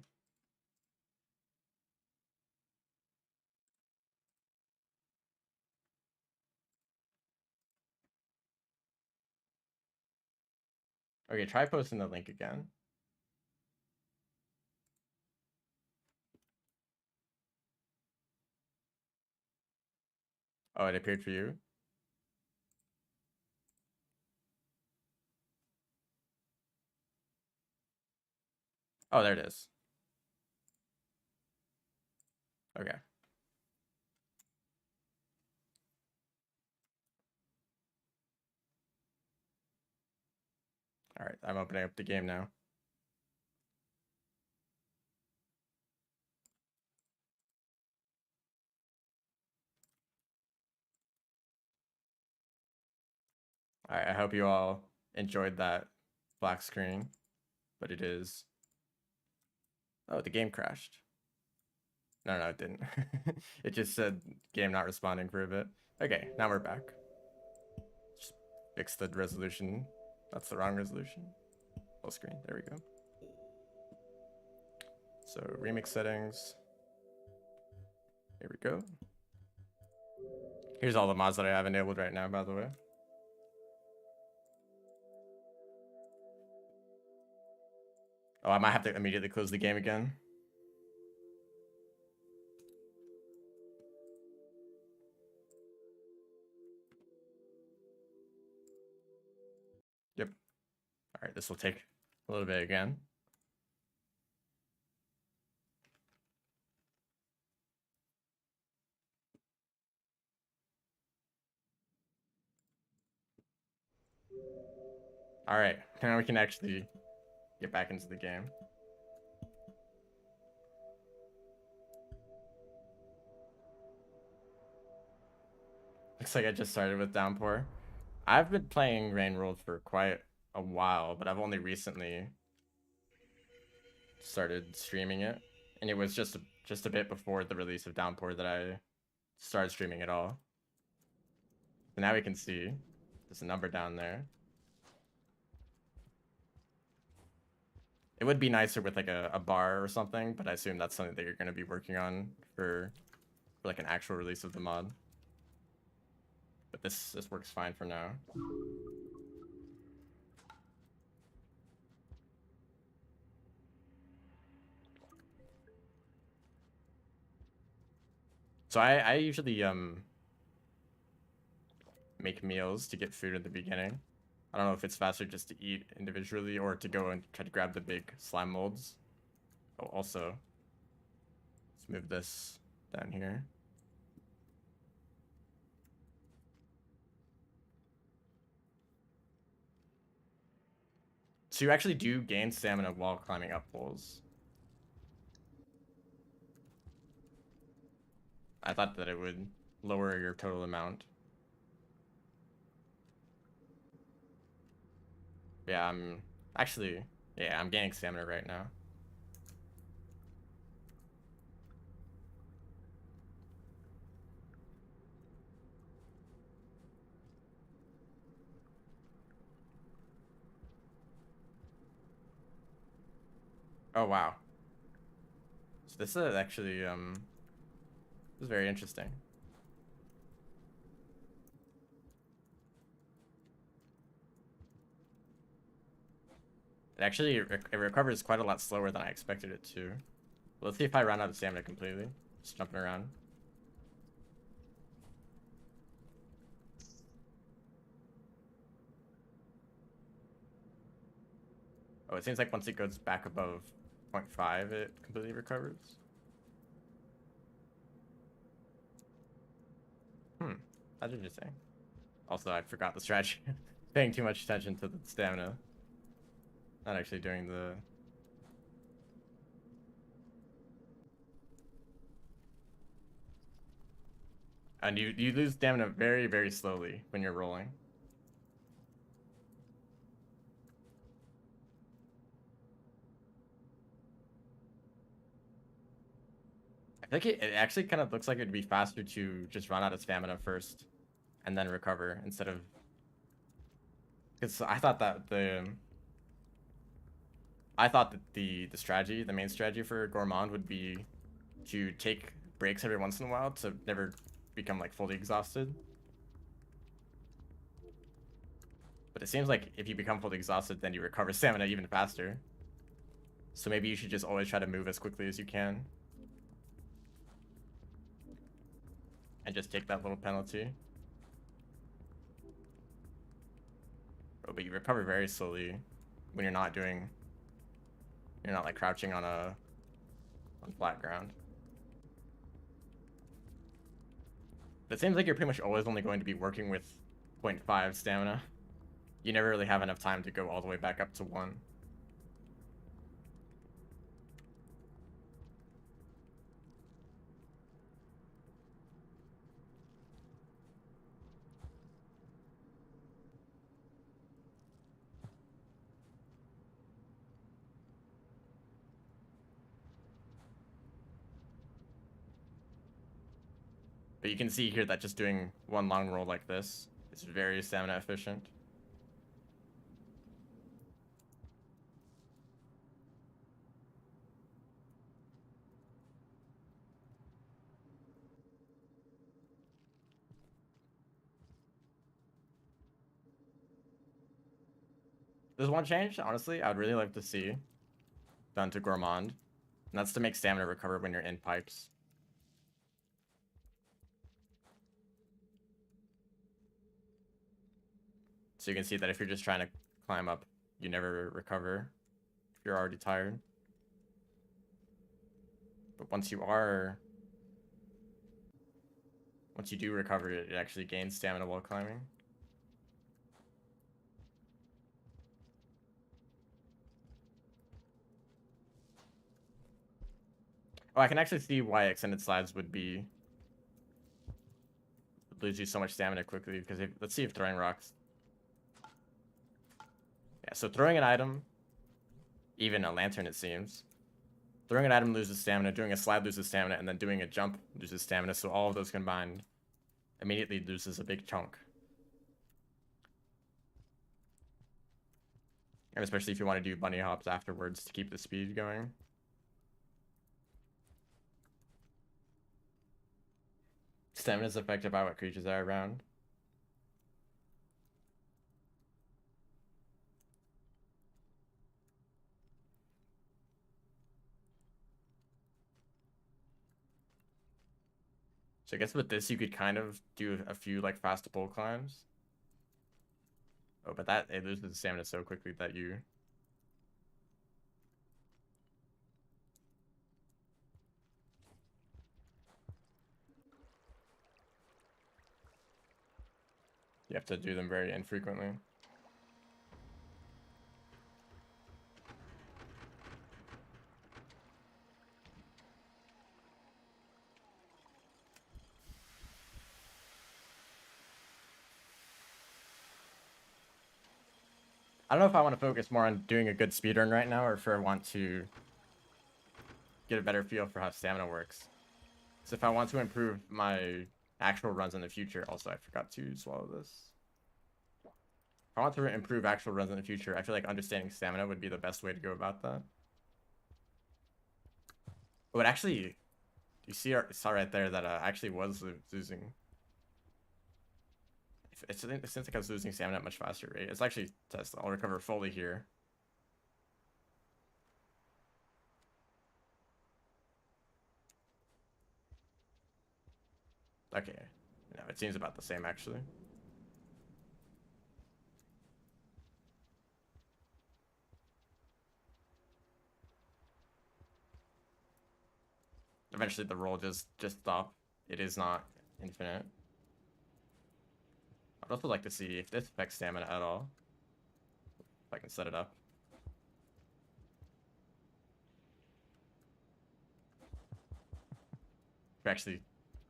okay, try posting the link again. Oh, it appeared for you? Oh, there it is. Okay. All right, I'm opening up the game now. All right, I hope you all enjoyed that black screen, but it is... Oh, the game crashed. No, it didn't. It just said game not responding for a bit. Okay, now we're back. Just fix the resolution. That's the wrong resolution. Full screen, there we go. So remix settings. Here we go. Here's all the mods that I have enabled right now, by the way. Oh, I might have to immediately close the game again. Yep. All right, this will take a little bit again. All right, now we can actually get back into the game. Looks like I just started with Downpour. I've been playing Rain World for quite a while, but I've only recently started streaming it, and it was just a bit before the release of Downpour that I started streaming at all. So now we can see there's a number down there. It would be nicer with like a bar or something, but I assume that's something that you're going to be working on for like an actual release of the mod. But this works fine for now. So I usually make meals to get food at the beginning. I don't know if it's faster just to eat individually or to go and try to grab the big slime molds. Oh, also, let's move this down here. So you actually do gain stamina while climbing up poles. I thought that it would lower your total amount. Yeah, I'm gaining stamina right now. Oh wow. So this is actually this is very interesting. It actually it recovers quite a lot slower than I expected it to. Well, let's see if I run out of stamina completely. Just jumping around. Oh, it seems like once it goes back above 0.5, it completely recovers. That's interesting. Also, I forgot the strategy. Paying too much attention to the stamina. Not actually doing the... And you lose stamina very, very slowly when you're rolling. I think it actually kind of looks like it'd be faster to just run out of stamina first and then recover instead of... Because I thought that the strategy, the main strategy for Gourmand would be to take breaks every once in a while to never become like fully exhausted. But it seems like if you become fully exhausted, then you recover stamina even faster. So maybe you should just always try to move as quickly as you can. and just take that little penalty. Oh, but you recover very slowly when you're not like crouching on flat ground. But it seems like you're pretty much always only going to be working with 0.5 stamina. You never really have enough time to go all the way back up to 1. But you can see here that just doing one long roll like this is very stamina efficient. There's one change, honestly, I'd really like to see done to Gourmand, and that's to make stamina recover when you're in pipes. So you can see that if you're just trying to climb up, you never recover if you're already tired. But once you do recover, it actually gains stamina while climbing. Oh, I can actually see why extended slides would lose you so much stamina quickly, because let's see if throwing rocks. Yeah, so throwing an item, even a lantern it seems, throwing an item loses stamina, doing a slide loses stamina, and then doing a jump loses stamina, so all of those combined immediately loses a big chunk. And especially if you want to do bunny hops afterwards to keep the speed going. Stamina is affected by what creatures are around. So I guess with this you could kind of do a few like fast pole climbs. Oh, but it loses the stamina so quickly that you... You have to do them very infrequently. I don't know if I want to focus more on doing a good speedrun right now, or if I want to get a better feel for how stamina works. So if I want to improve my actual runs in the future... Also, I forgot to swallow this. If I want to improve actual runs in the future, I feel like understanding stamina would be the best way to go about that. Oh, it actually... You saw right there that I actually was losing... It seems like I was losing stamina at a much faster rate. It's actually test. I'll recover fully here. Okay. No, it seems about the same, actually. Eventually the roll just stop. It is not infinite. I'd also like to see if this affects stamina at all. If I can set it up. Actually,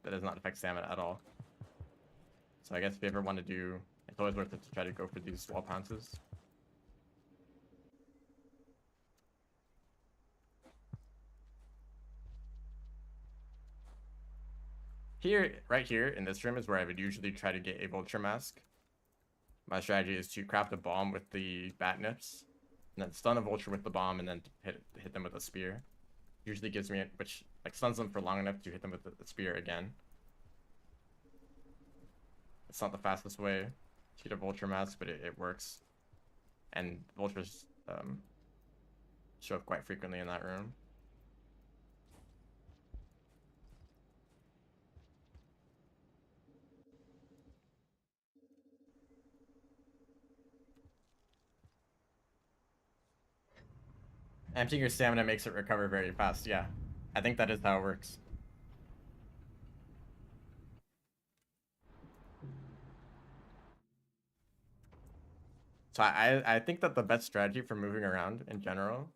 that does not affect stamina at all. So I guess if you ever want to do... It's always worth it to try to go for these wall pounces. Here, right here, in this room is where I would usually try to get a vulture mask. My strategy is to craft a bomb with the bat nips, and then stun a vulture with the bomb, and then hit them with a spear. Usually gives me which like stuns them for long enough to hit them with the spear again. It's not the fastest way to get a vulture mask, but it works. And vultures show up quite frequently in that room. Emptying your stamina makes it recover very fast, yeah. I think that is how it works. So I think that the best strategy for moving around in general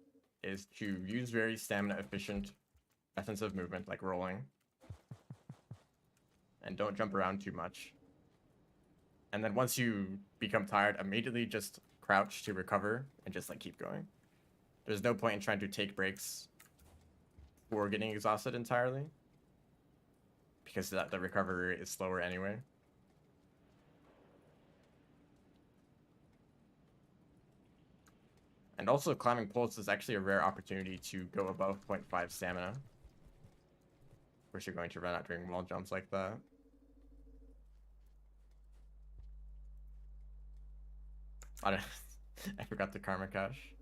is to use very stamina efficient methods of movement, like rolling. And don't jump around too much. And then once you become tired, immediately just crouch to recover and just like keep going. There's no point in trying to take breaks or getting exhausted entirely, because the recovery is slower anyway. And also climbing poles is actually a rare opportunity to go above 0.5 stamina. Of course, you're going to run out during wall jumps like that. I forgot the karma cache.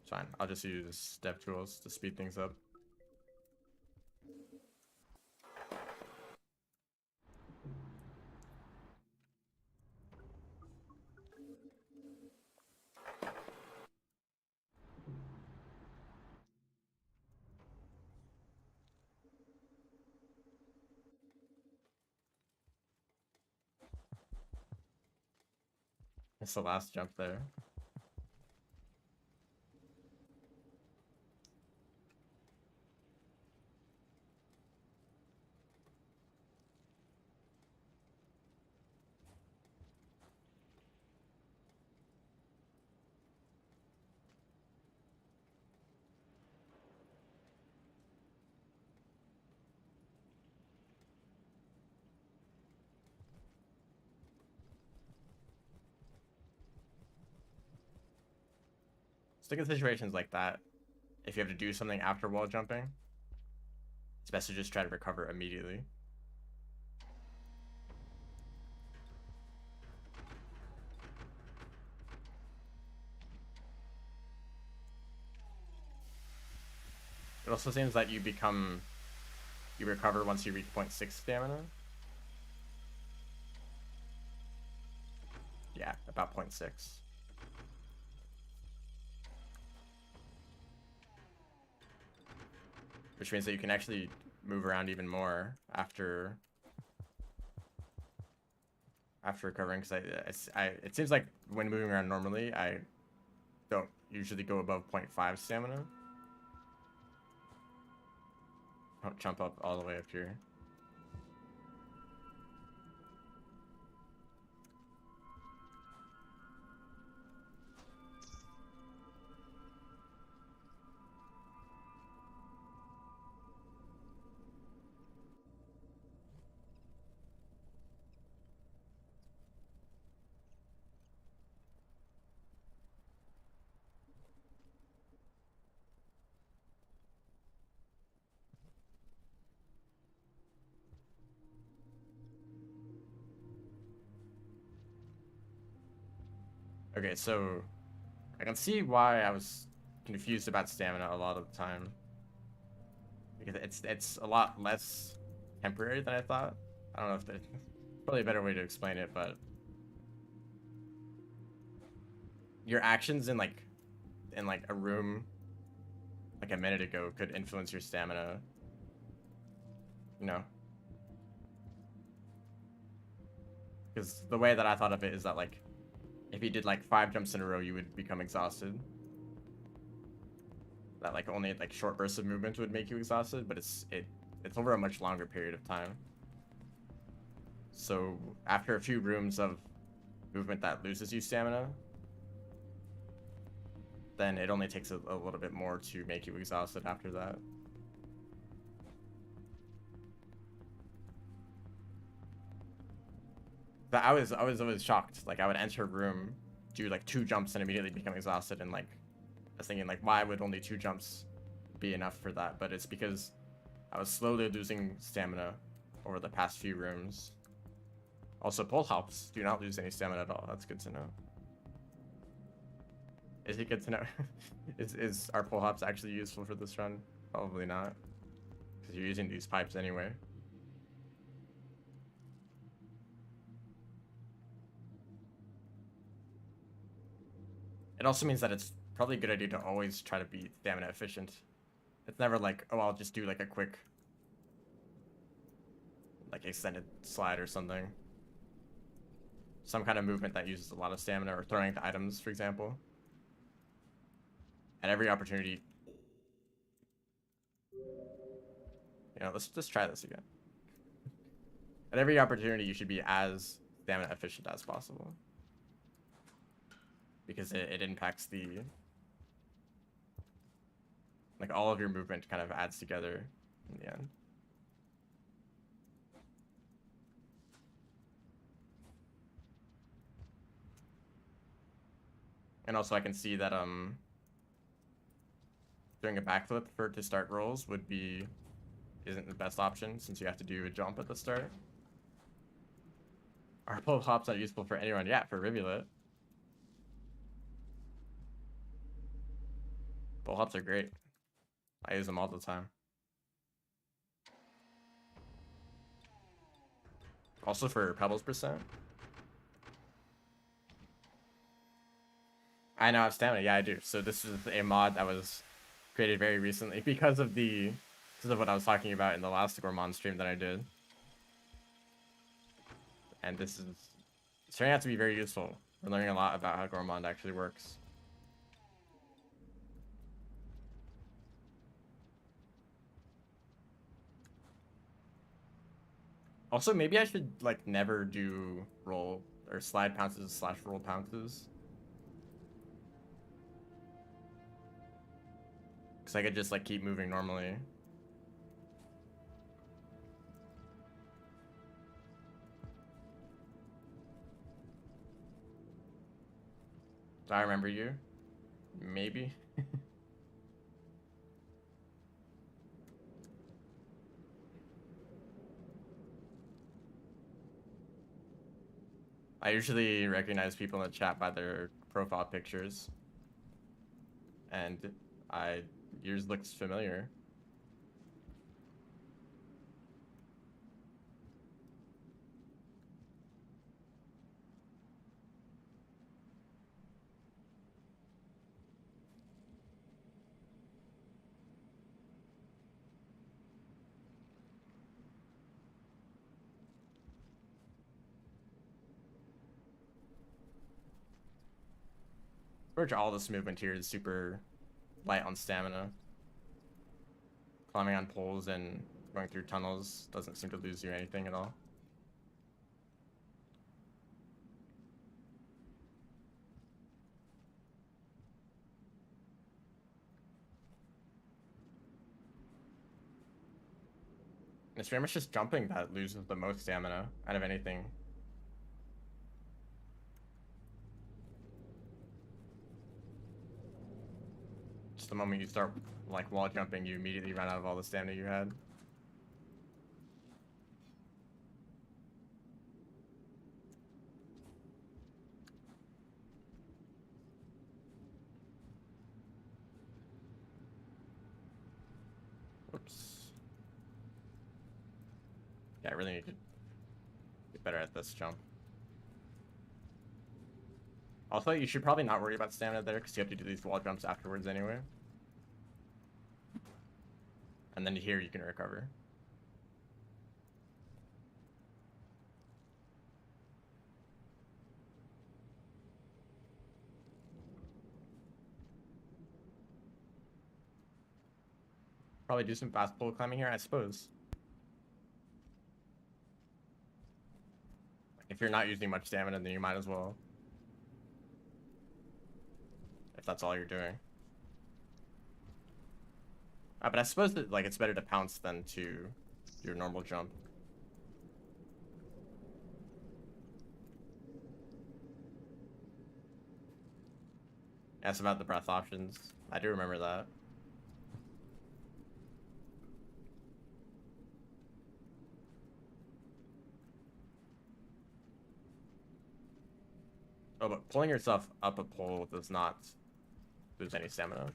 It's fine. I'll just use dev tools to speed things up. It's the last jump there. Stick in situations like that, if you have to do something after wall jumping, it's best to just try to recover immediately. It also seems that you recover once you reach 0.6 stamina. Yeah, about 0.6. Which means that you can actually move around even more after recovering, because it seems like when moving around normally, I don't usually go above 0.5 stamina. Don't jump up all the way up here. Okay, so I can see why I was confused about stamina a lot of the time, because it's a lot less temporary than I thought. I don't know if there's probably a better way to explain it, but your actions in like a room like a minute ago could influence your stamina, you know? Because the way that I thought of it is that like if you did like 5 jumps in a row, you would become exhausted. That like only like short bursts of movement would make you exhausted, but it's over a much longer period of time. So after a few rooms of movement that loses you stamina, then it only takes a little bit more to make you exhausted after that. But I was always shocked. Like I would enter a room, do like 2 jumps, and immediately become exhausted, and like I was thinking like, why would only 2 jumps be enough for that? But it's because I was slowly losing stamina over the past few rooms. Also, pole hops do not lose any stamina at all. That's good to know. Is it good to know? Is our pole hops actually useful for this run? Probably not, because you're using these pipes anyway. It also means that it's probably a good idea to always try to be stamina efficient. It's never like, oh, I'll just do like a quick, like extended slide or something. Some kind of movement that uses a lot of stamina, or throwing the items, for example. At every opportunity, you know, let's just try this again. At every opportunity, you should be as stamina efficient as possible, because it impacts the, like, all of your movement kind of adds together in the end. And also I can see that doing a backflip to start rolls isn't the best option, since you have to do a jump at the start. Are pull hops not useful for anyone? Yeah, for Rivulet. Pull hops are great. I use them all the time. Also for Pebbles percent. I now have stamina. Yeah, I do. So this is a mod that was created very recently because of what I was talking about in the last Gourmand stream that I did. And it's turning out to be very useful. We're learning a lot about how Gourmand actually works. Also, maybe I should like never do roll or slide pounces / roll pounces. Because I could just like keep moving normally. Do I remember you? Maybe. I usually recognize people in the chat by their profile pictures. And yours looks familiar. Pretty much all this movement here is super light on stamina. Climbing on poles and going through tunnels doesn't seem to lose you anything at all. It's very much just jumping that loses the most stamina out of anything. Just the moment you start like wall jumping, you immediately run out of all the stamina you had. Whoops. Yeah, I really need to get better at this jump. Also, you should probably not worry about stamina there, because you have to do these wall jumps afterwards anyway. And then here you can recover. Probably do some fast pole climbing here, I suppose. If you're not using much stamina, then you might as well. If that's all you're doing. But I suppose that like it's better to pounce than to do your normal jump. That's about the breath options. I do remember that. Oh, but pulling yourself up a pole does not lose any stamina.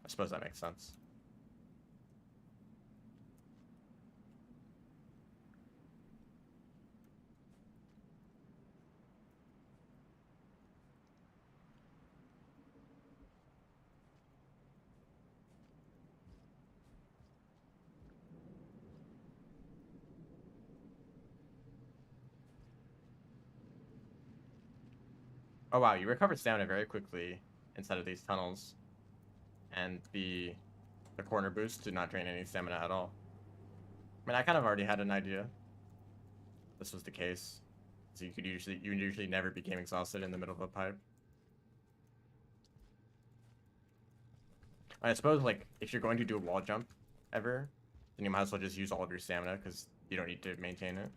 I suppose that makes sense. Oh wow, you recovered stamina very quickly inside of these tunnels. And the corner boost did not drain any stamina at all. I mean, I kind of already had an idea this was the case. So you usually never became exhausted in the middle of a pipe. I suppose, like, if you're going to do a wall jump ever, then you might as well just use all of your stamina because you don't need to maintain it.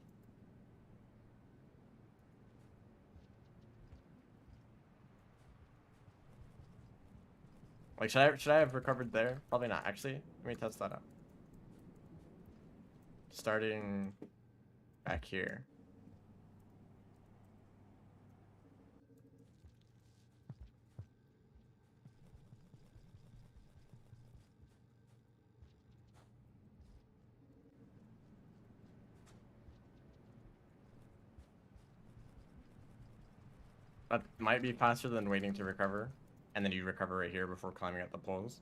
Like, should I have recovered there? Probably not. Actually, let me test that out. Starting back here. That might be faster than waiting to recover. And then you recover right here before climbing up the poles.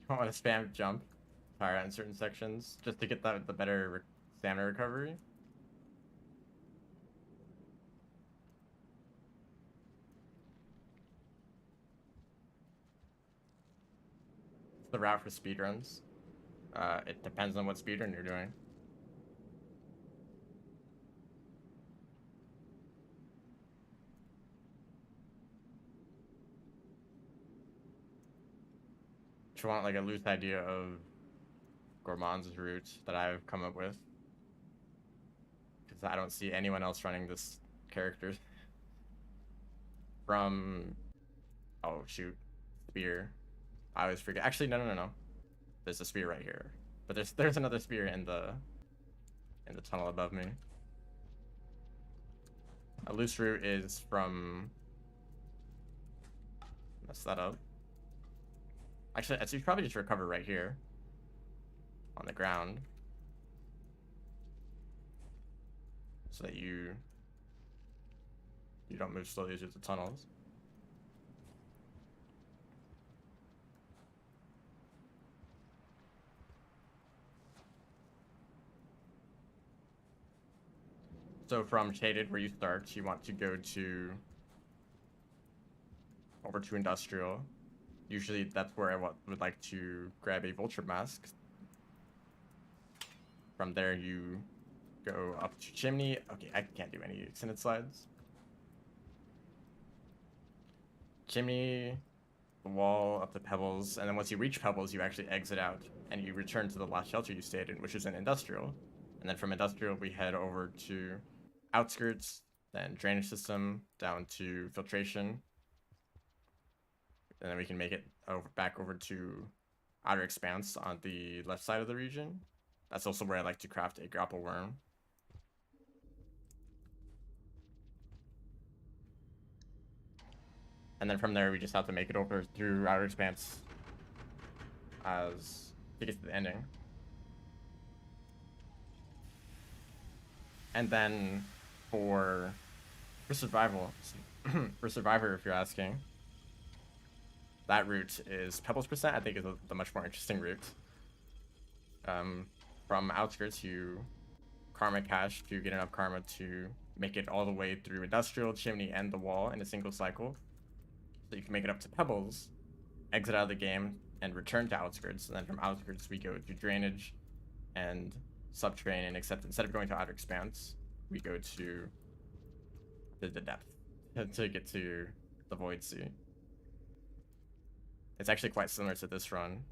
You want to spam jump fire in certain sections just to get the better stamina recovery. It's the route for speedruns. It depends on what speedrun you're doing. If you want like a loose idea of Gourmand's route that I've come up with, because I don't see anyone else running this character. From, oh shoot, spear. I always forget. Actually, no. There's a spear right here, but there's another spear in the tunnel above me. A loose route is from. Mess that up. Actually, you should probably just recover right here on the ground, so that you don't move slowly through the tunnels. So from shaded where you start, you want to go over to industrial. Usually that's where I would like to grab a vulture mask. From there you go up to chimney. Okay, I can't do any extended slides. Chimney, the wall, up to pebbles, and then once you reach pebbles, you actually exit out and you return to the last shelter you stayed in, which is an industrial. And then from industrial, we head over to outskirts, then drainage system, down to filtration. And then we can make it back over to outer expanse on the left side of the region. That's also where I like to craft a grapple worm. And then from there, we just have to make it over through outer expanse to get to the ending. And then for survival, for survivor, if you're asking, that route is pebbles percent. I think is the much more interesting route. From outskirts, you karma cache to get enough karma to make it all the way through industrial, chimney, and the wall in a single cycle. So you can make it up to pebbles, exit out of the game, and return to outskirts. And then from outskirts, we go to drainage and subterranean, and except instead of going to outer expanse, we go to the depth to get to the void sea. It's actually quite similar to this run.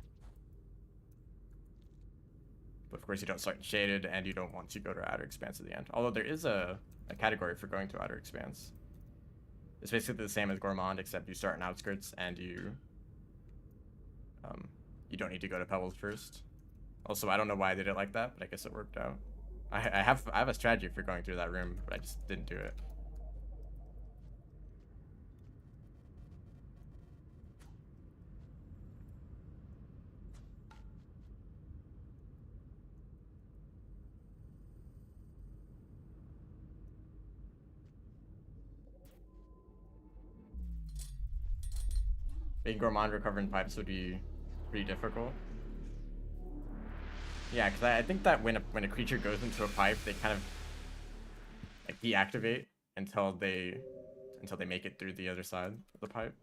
But of course you don't start shaded and you don't want to go to outer expanse at the end. Although there is a category for going to outer expanse. It's basically the same as Gourmand, except you start in outskirts and you don't need to go to pebbles first. Also, I don't know why I did it like that, but I guess it worked out. I have a strategy for going through that room, but I just didn't do it. Making Gourmand recover in pipes would be pretty difficult. Yeah, because I think that when a creature goes into a pipe, they kind of like deactivate until they make it through the other side of the pipe.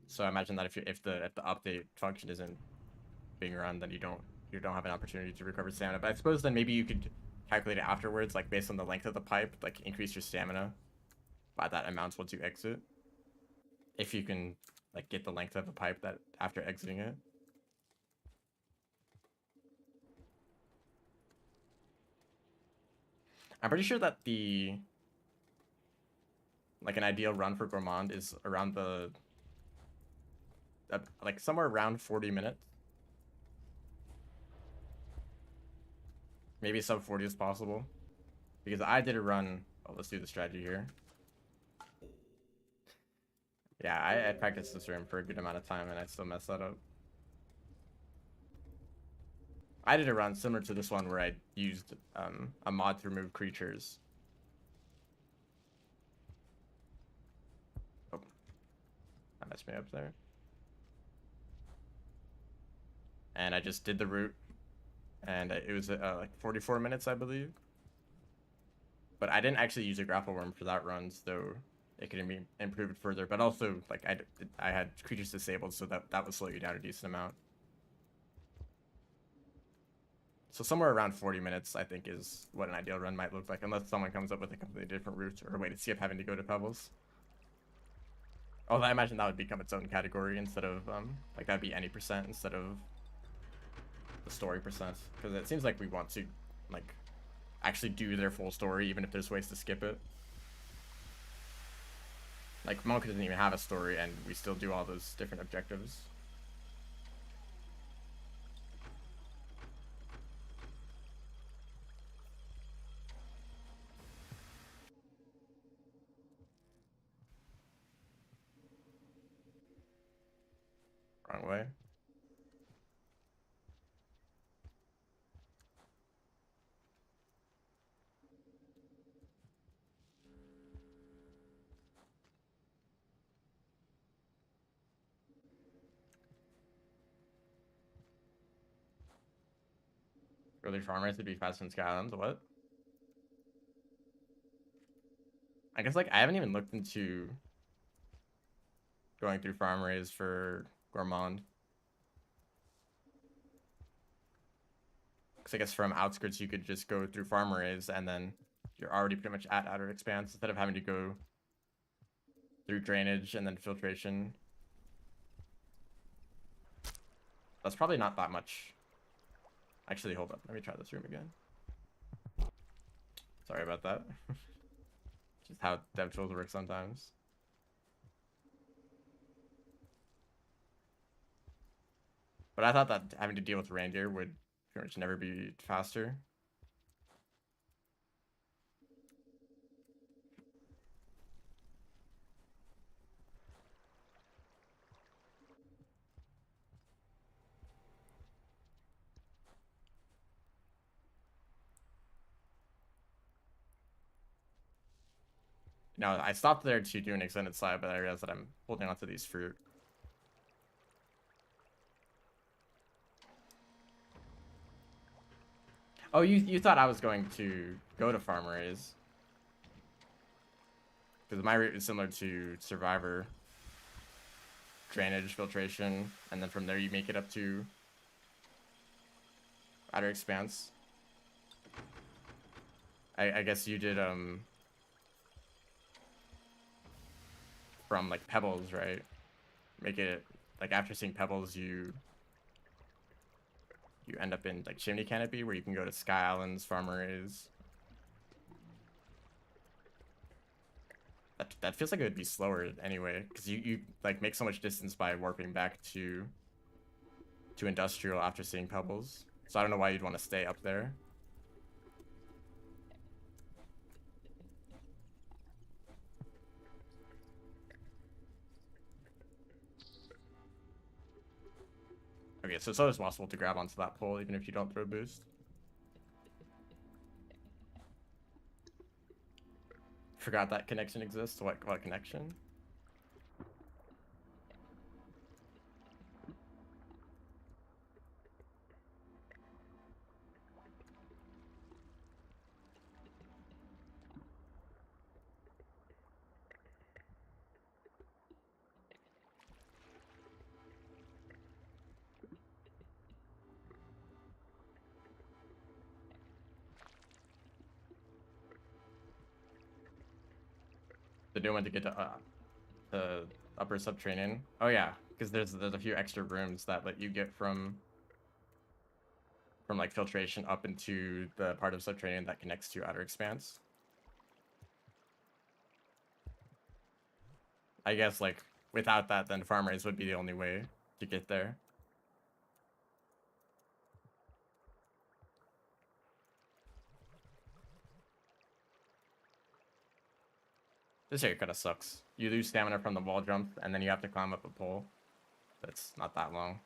So I imagine that if the update function isn't being run, then you don't have an opportunity to recover stamina. But I suppose then maybe you could calculate it afterwards, like based on the length of the pipe, like increase your stamina by that amount once you exit. If you can like get the length of the pipe that after exiting it. I'm pretty sure that the like an ideal run for Gourmand is around the like somewhere around 40 minutes. Maybe sub 40 is possible. Because I did a run. Oh, let's do the strategy here. Yeah, I practiced this room for a good amount of time and I still messed that up. I did a run similar to this one where I used a mod to remove creatures. Oh, that messed me up there. And I just did the route, and it was like 44 minutes, I believe. But I didn't actually use a grapple worm for that run, so it could be improved further. But also, like I had creatures disabled, so that would slow you down a decent amount. So somewhere around 40 minutes, I think, is what an ideal run might look like, unless someone comes up with a completely different route or a way to skip having to go to Pebbles. Although I imagine that would become its own category instead of like that'd be any percent instead of the story percent, because it seems like we want to like actually do their full story even if there's ways to skip it. Like Monk doesn't even have a story and we still do all those different objectives. Wrong way. Early farmers would be faster than Skylands. What? I guess like I haven't even looked into going through farm rays for Gourmand. Because I guess from outskirts you could just go through farm rays and then you're already pretty much at outer expanse instead of having to go through drainage and then filtration. That's probably not that much. Actually, hold up. Let me try this room again. Sorry about that. Just how dev tools work sometimes. But I thought that having to deal with reindeer would pretty much never be faster. No, I stopped there to do an extended slide, but I realized that I'm holding onto these fruit. Oh, you thought I was going to go to farm rays. Because my route is similar to Survivor. Drainage, filtration, and then from there you make it up to Outer Expanse. I guess you did from like Pebbles, right? Make it like after seeing Pebbles you end up in like Chimney Canopy where you can go to Sky Islands, Farmer Rays. That feels like it would be slower anyway, because you like make so much distance by warping back to Industrial after seeing Pebbles. So I don't know why you'd want to stay up there. Okay, so it's always possible to grab onto that pole even if you don't throw boost. Forgot that connection exists. What connection? do want to get to the upper subterranean. Oh yeah, because there's a few extra rooms that let you get from like filtration up into the part of subterranean that connects to outer expanse. I guess like without that, then farm raise would be the only way to get there. This area kind of sucks. You lose stamina from the wall jump, and then you have to climb up a pole. That's not that long.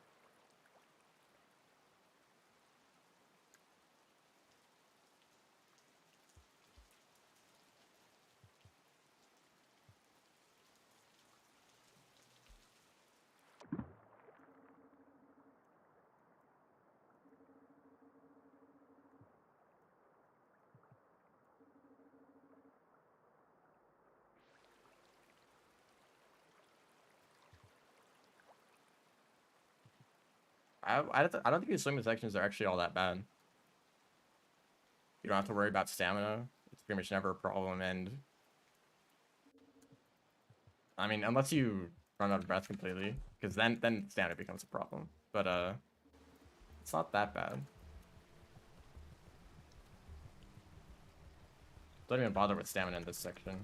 I don't think the swimming sections are actually all that bad. You don't have to worry about stamina. It's pretty much never a problem, and I mean, unless you run out of breath completely, because then stamina becomes a problem. But it's not that bad. Don't even bother with stamina in this section.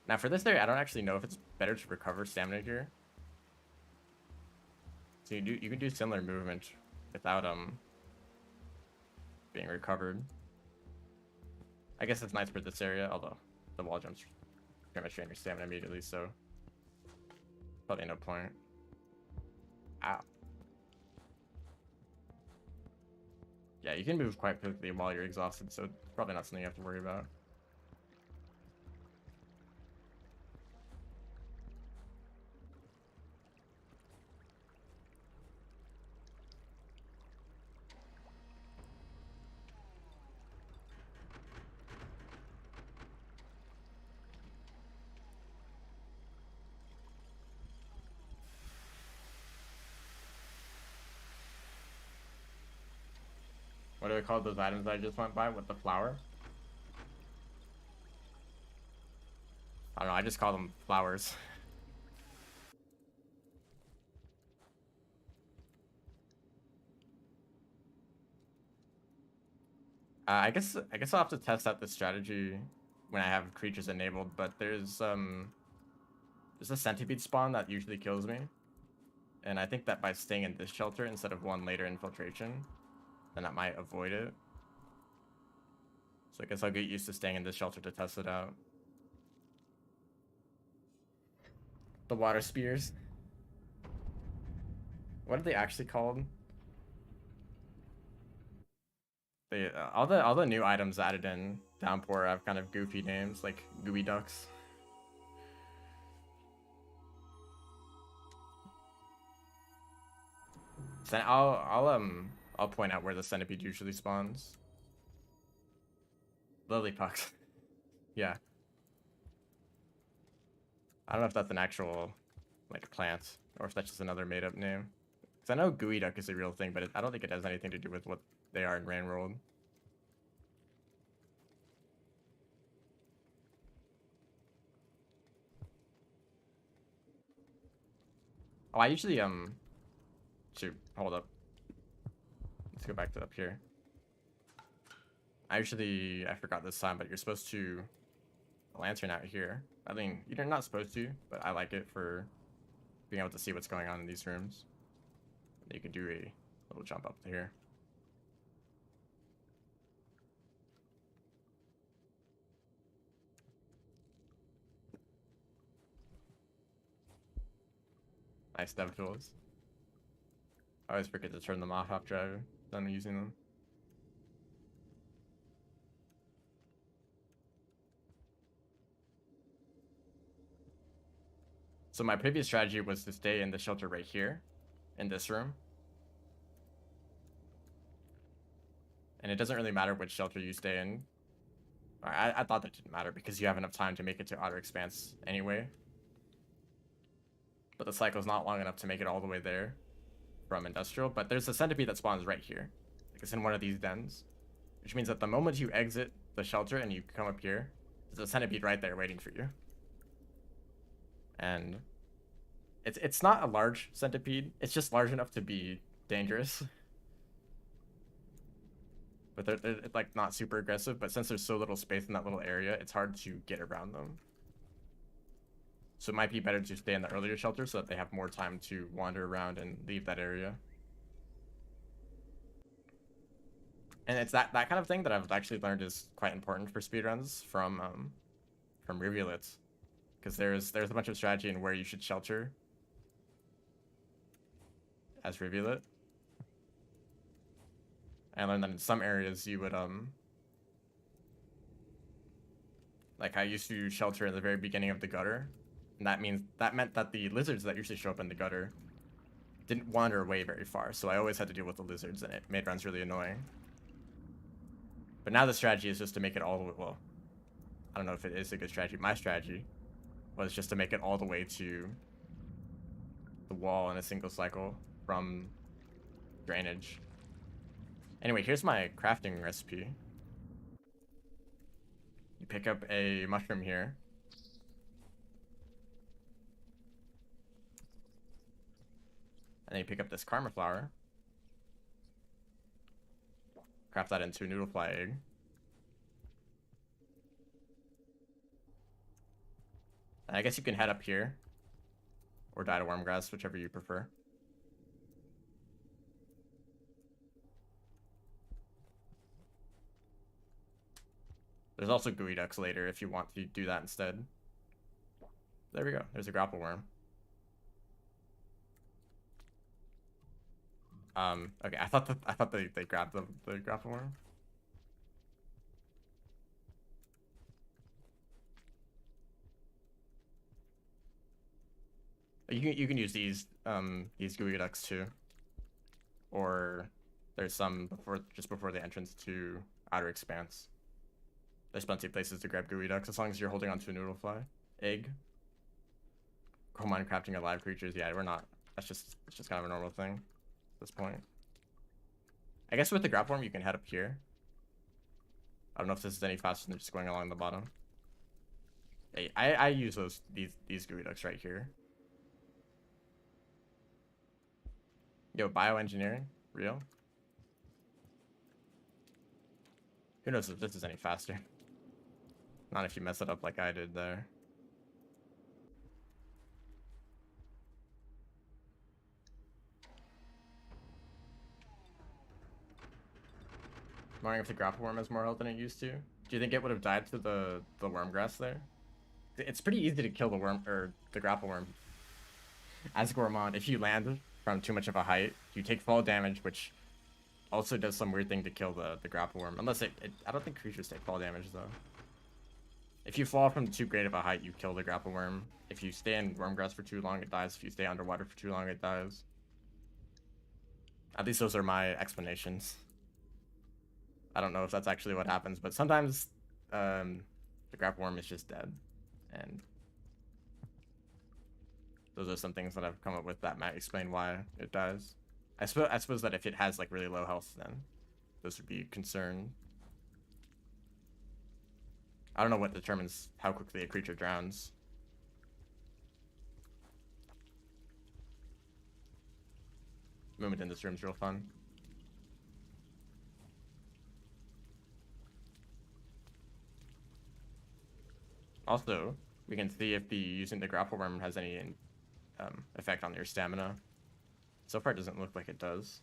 Now for this area, I don't actually know if it's better to recover stamina here. So you can do similar movement without being recovered. I guess it's nice for this area, although the wall jumps pretty much drain your stamina immediately, so probably no point. Ow. Yeah, you can move quite quickly while you're exhausted, so it's probably not something you have to worry about. What do we call those items that I just went by with the flower? I don't know, I just call them flowers. I guess I'll have to test out this strategy when I have creatures enabled, but there's a centipede spawn that usually kills me. And I think that by staying in this shelter instead of one later infiltration, then that might avoid it. So I guess I'll get used to staying in this shelter to test it out. The water spears. What are they actually called? They all the new items added in Downpour have kind of goofy names like gooey ducks. So I'll point out where the centipede usually spawns. Lilypucks. Yeah. I don't know if that's an actual like plant or if that's just another made up name. Cause I know gooey duck is a real thing, but I don't think it has anything to do with what they are in Rain World. Oh, I usually shoot, hold up. Let's go back to up here. I forgot this time, but you're supposed to lantern out here. I mean, you're not supposed to, but I like it for being able to see what's going on in these rooms. You can do a little jump up to here. Nice dev tools. I always forget to turn them off after I'm done using them. So my previous strategy was to stay in the shelter right here, in this room. And it doesn't really matter which shelter you stay in. I thought that didn't matter because you have enough time to make it to Outer Expanse anyway. But the cycle's not long enough to make it all the way there from Industrial. But there's a centipede that spawns right here. Like it's in one of these dens, which means that the moment you exit the shelter and you come up here, there's a centipede right there waiting for you. And it's not a large centipede. It's just large enough to be dangerous. But they're like not super aggressive. But since there's so little space in that little area, it's hard to get around them. So it might be better to stay in the earlier shelter so that they have more time to wander around and leave that area. And it's that kind of thing that I've actually learned is quite important for speedruns from rivulets. Because there's a bunch of strategy in where you should shelter as rivulet. I learned that in some areas you would like I used to shelter in the very beginning of the gutter, and that meant that the lizards that usually show up in the gutter didn't wander away very far, so I always had to deal with the lizards, and it made runs really annoying. But now the strategy is just to make it all the way, well, I don't know if it is a good strategy. My strategy was just to make it all the way to the wall in a single cycle from drainage. Anyway, here's my crafting recipe. You pick up a mushroom here. And then you pick up this karma flower. Craft that into a noodle fly egg. And I guess you can head up here. Or die to worm grass, whichever you prefer. There's also gooey ducks later if you want to do that instead. There we go. There's a grapple worm. Okay, I thought they grabbed the grapple worm. You can use these gooey ducks too. Or there's some just before the entrance to Outer Expanse. There's plenty of places to grab gooey ducks as long as you're holding onto a noodle fly egg. Gourmand crafting of live creatures. Yeah, we're not. It's just kind of a normal thing at this point. I guess with the grapple worm you can head up here. I don't know if this is any faster than just going along the bottom. Hey, I use these gooey ducks right here. Yo, bioengineering? Real? Who knows if this is any faster? Not if you mess it up like I did there. I'm wondering if the grapple worm has more health than it used to. Do you think it would have died to the worm grass there? It's pretty easy to kill the worm or the grapple worm as Gourmand. If you land from too much of a height, you take fall damage, which also does some weird thing to kill the grapple worm. Unless I don't think creatures take fall damage though. If you fall from too great of a height, you kill the grapple worm. If you stay in worm grass for too long, it dies. If you stay underwater for too long, it dies. At least those are my explanations. I don't know if that's actually what happens, but sometimes the grapple worm is just dead. And those are some things that I've come up with that might explain why it dies. I suppose that if it has like really low health, then those would be a concern. I don't know what determines how quickly a creature drowns. Movement in this room is real fun. Also, we can see if using the grapple worm has any effect on your stamina. So far, it doesn't look like it does.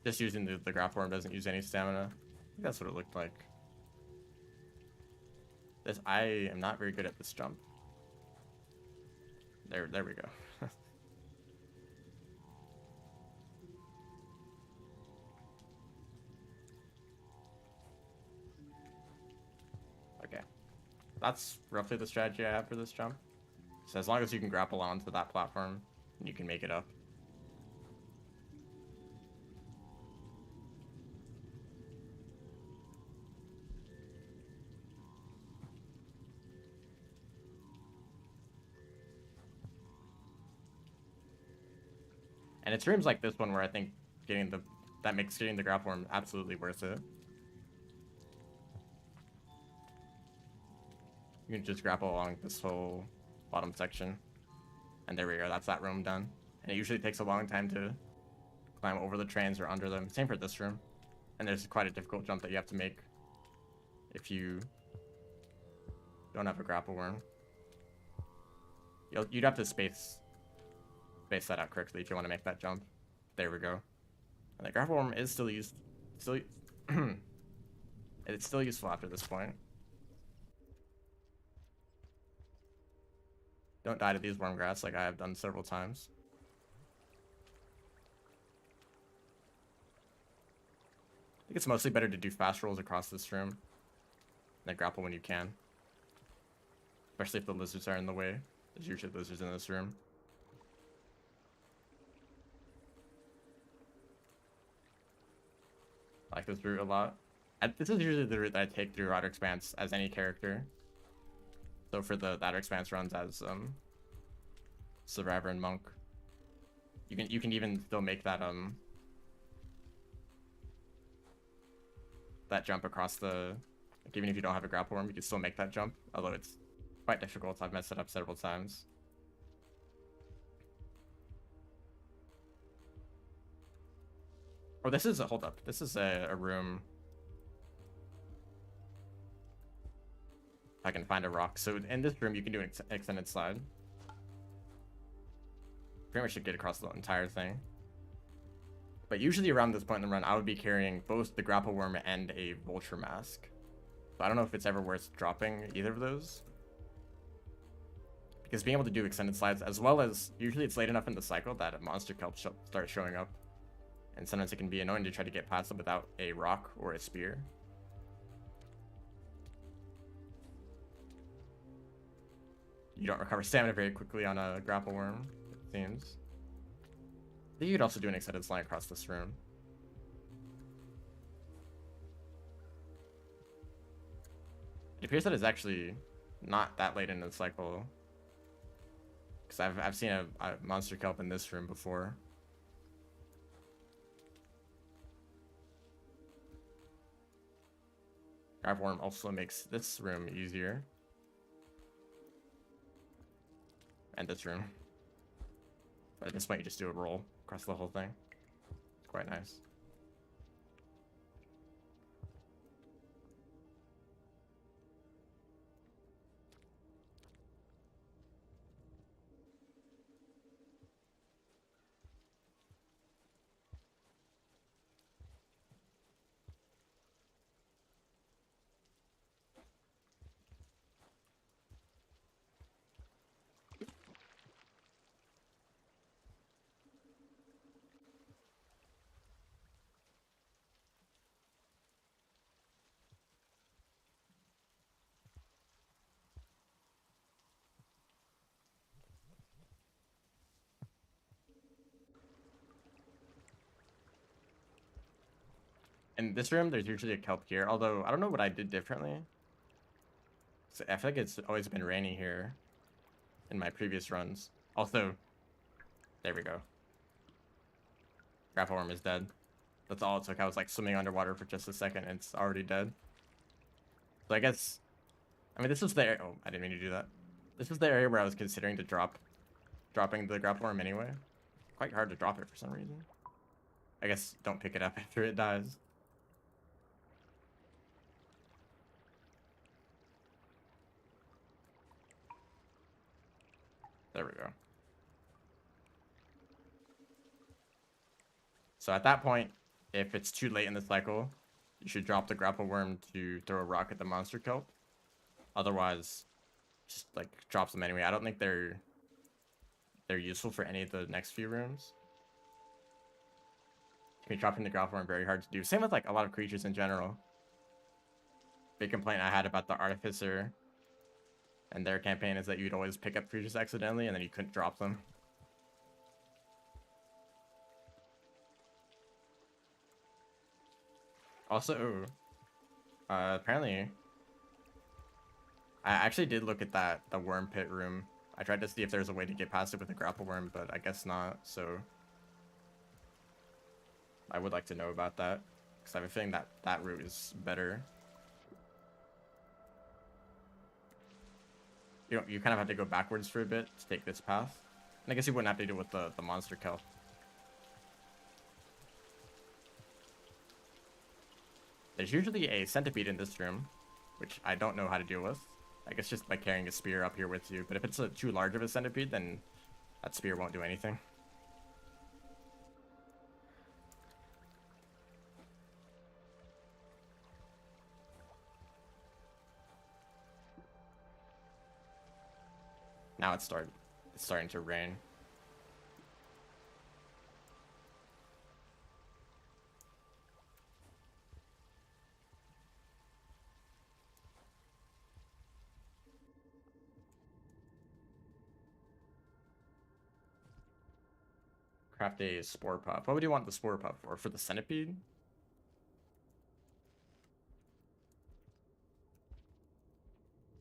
Just using the grapple worm doesn't use any stamina. I think that's what it looked like. I am not very good at this jump. There we go. Okay. That's roughly the strategy I have for this jump. So as long as you can grapple onto that platform, you can make it up. And it's rooms like this one where I think that makes getting the grapple worm absolutely worth it. You can just grapple along this whole bottom section. And there we go, that's that room done. And it usually takes a long time to climb over the trains or under them. Same for this room. And there's quite a difficult jump that you have to make if you don't have a grapple worm. You'd have to space that out correctly if you want to make that jump. There we go. And the grapple worm is still used. It's still useful after this point. Don't die to these worm grass like I have done several times. I think it's mostly better to do fast rolls across this room than grapple when you can. Especially if the lizards are in the way. There's usually lizards in this room. I like this route a lot. This is usually the route that I take through Outer Expanse as any character. So for the Outer Expanse runs as Survivor and Monk, you can even still make that that jump across the, like, even if you don't have a grapple worm, you can still make that jump, although it's quite difficult. I've messed it up several times. Oh, this is a hold up. This is a room. If I can find a rock. So in this room, you can do an extended slide. Pretty much should get across the entire thing. But usually around this point in the run, I would be carrying both the grapple worm and a vulture mask. So I don't know if it's ever worth dropping either of those. Because being able to do extended slides, as well as usually it's late enough in the cycle that a monster kelp starts showing up. And sometimes it can be annoying to try to get past them without a rock or a spear. You don't recover stamina very quickly on a grapple worm, it seems. I think you could also do an extended slide across this room. It appears that it's actually not that late in the cycle. Because I've seen a monster kelp in this room before. Grapple worm also makes this room easier. And this room. But at this point, you just do a roll across the whole thing. It's quite nice. In this room, there's usually a kelp here, although I don't know what I did differently. So I feel like it's always been rainy here in my previous runs. Also, there we go. Grapple worm is dead. That's all it took. I was like swimming underwater for just a second and it's already dead. So I guess, I mean, this was the area. Oh, I didn't mean to do that. This was the area where I was considering to dropping the grapple worm anyway. Quite hard to drop it for some reason. I guess don't pick it up after it dies. There we go. So at that point, if it's too late in the cycle, you should drop the grapple worm to throw a rock at the monster kelp. Otherwise, just like drops them anyway. I don't think they're useful for any of the next few rooms. Dropping the grapple worm very hard to do. Same with like a lot of creatures in general. Big complaint I had about the Artificer and their campaign is that you'd always pick up creatures accidentally and then you couldn't drop them. Also, apparently, I actually did look at the worm pit room. I tried to see if there's a way to get past it with a grapple worm, but I guess not, so I would like to know about that, because I have a feeling that that route is better. You kind of have to go backwards for a bit to take this path. And I guess you wouldn't have to deal with the monster kelp. There's usually a centipede in this room, which I don't know how to deal with. I guess just by carrying a spear up here with you. But if it's too large of a centipede, then that spear won't do anything. Now it's starting to rain. Craft a spore puff. What would you want the spore puff for? For the centipede?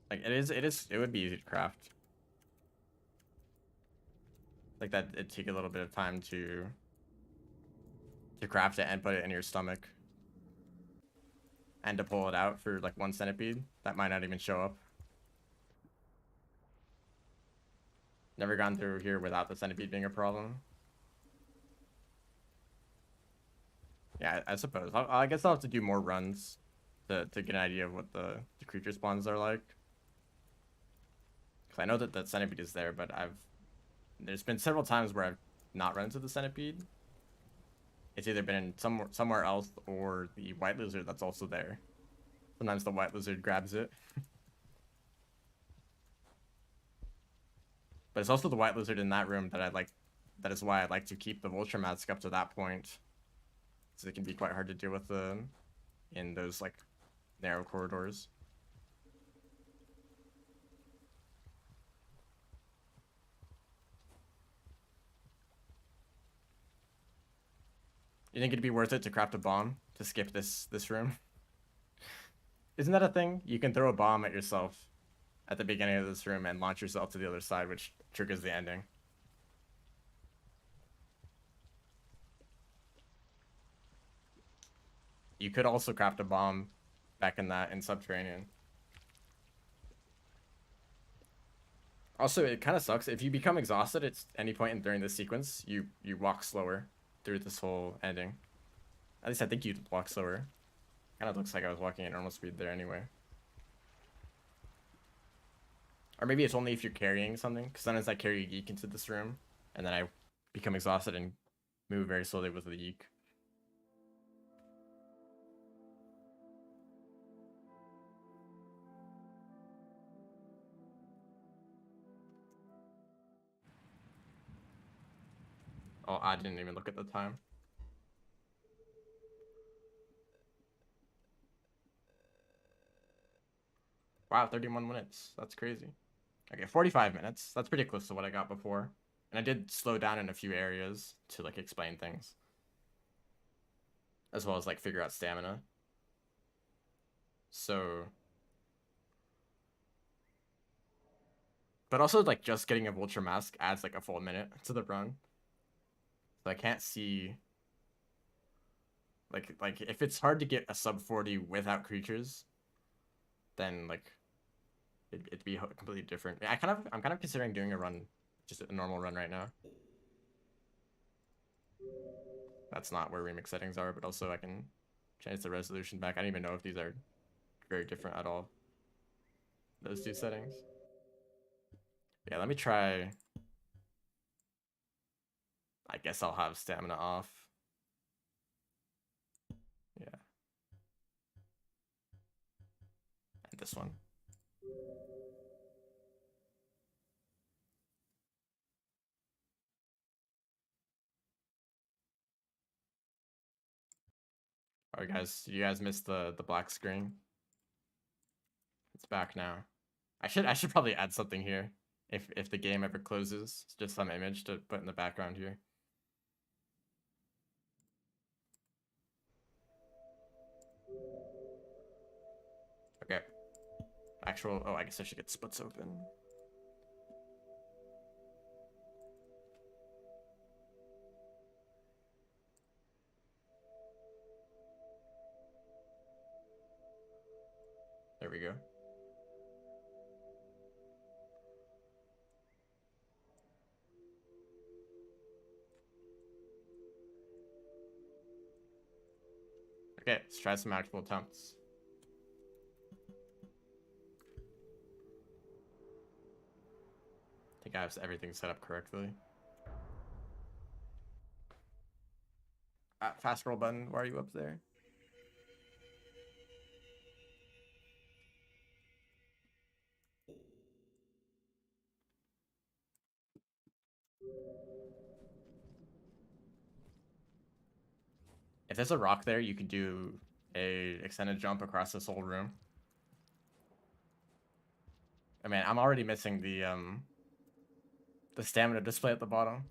Like it would be easy to craft. Like that it'd take a little bit of time to craft it and put it in your stomach. And to pull it out for like one centipede. That might not even show up. Never gone through here without the centipede being a problem. Yeah, I suppose. I guess I'll have to do more runs to get an idea of what the creature spawns are like. Because I know that the centipede is there, but there's been several times where I've not run into the centipede. It's either been in somewhere else or the white lizard that's also there. Sometimes the white lizard grabs it. But it's also the white lizard in that room that that is why I like to keep the vulture mask up to that point. So it can be quite hard to deal with them in those like narrow corridors. You think it'd be worth it to craft a bomb to skip this room? Isn't that a thing? You can throw a bomb at yourself at the beginning of this room and launch yourself to the other side, which triggers the ending. You could also craft a bomb back in Subterranean. Also, it kind of sucks. If you become exhausted at any point during this sequence, you walk slower through this whole ending. At least I think you'd walk slower. Kind of looks like I was walking at normal speed there anyway. Or maybe it's only if you're carrying something, because sometimes I carry a geek into this room, and then I become exhausted and move very slowly with the geek. Oh, I didn't even look at the time. Wow, 31 minutes. That's crazy. Okay, 45 minutes. That's pretty close to what I got before. And I did slow down in a few areas to like explain things. As well as like figure out stamina. So... But also like just getting a vulture mask adds like a full minute to the run. So I can't see... Like if it's hard to get a sub 40 without creatures, then like it'd be completely different. I'm kind of considering doing a run, just a normal run right now. That's not where remix settings are, but also I can change the resolution back. I don't even know if these are very different at all. Those two settings. Yeah, let me try. I guess I'll have stamina off. Yeah. And this one. Alright guys, you guys missed the black screen. It's back now. I should probably add something here. If the game ever closes, just some image to put in the background here. Okay. Oh, I guess I should get splits open. There we go. Okay, let's try some actual attempts. I think I have everything set up correctly. Fast roll button, why are you up there? If there's a rock there, you can do a extended jump across this whole room. I mean, I'm already missing the stamina display at the bottom.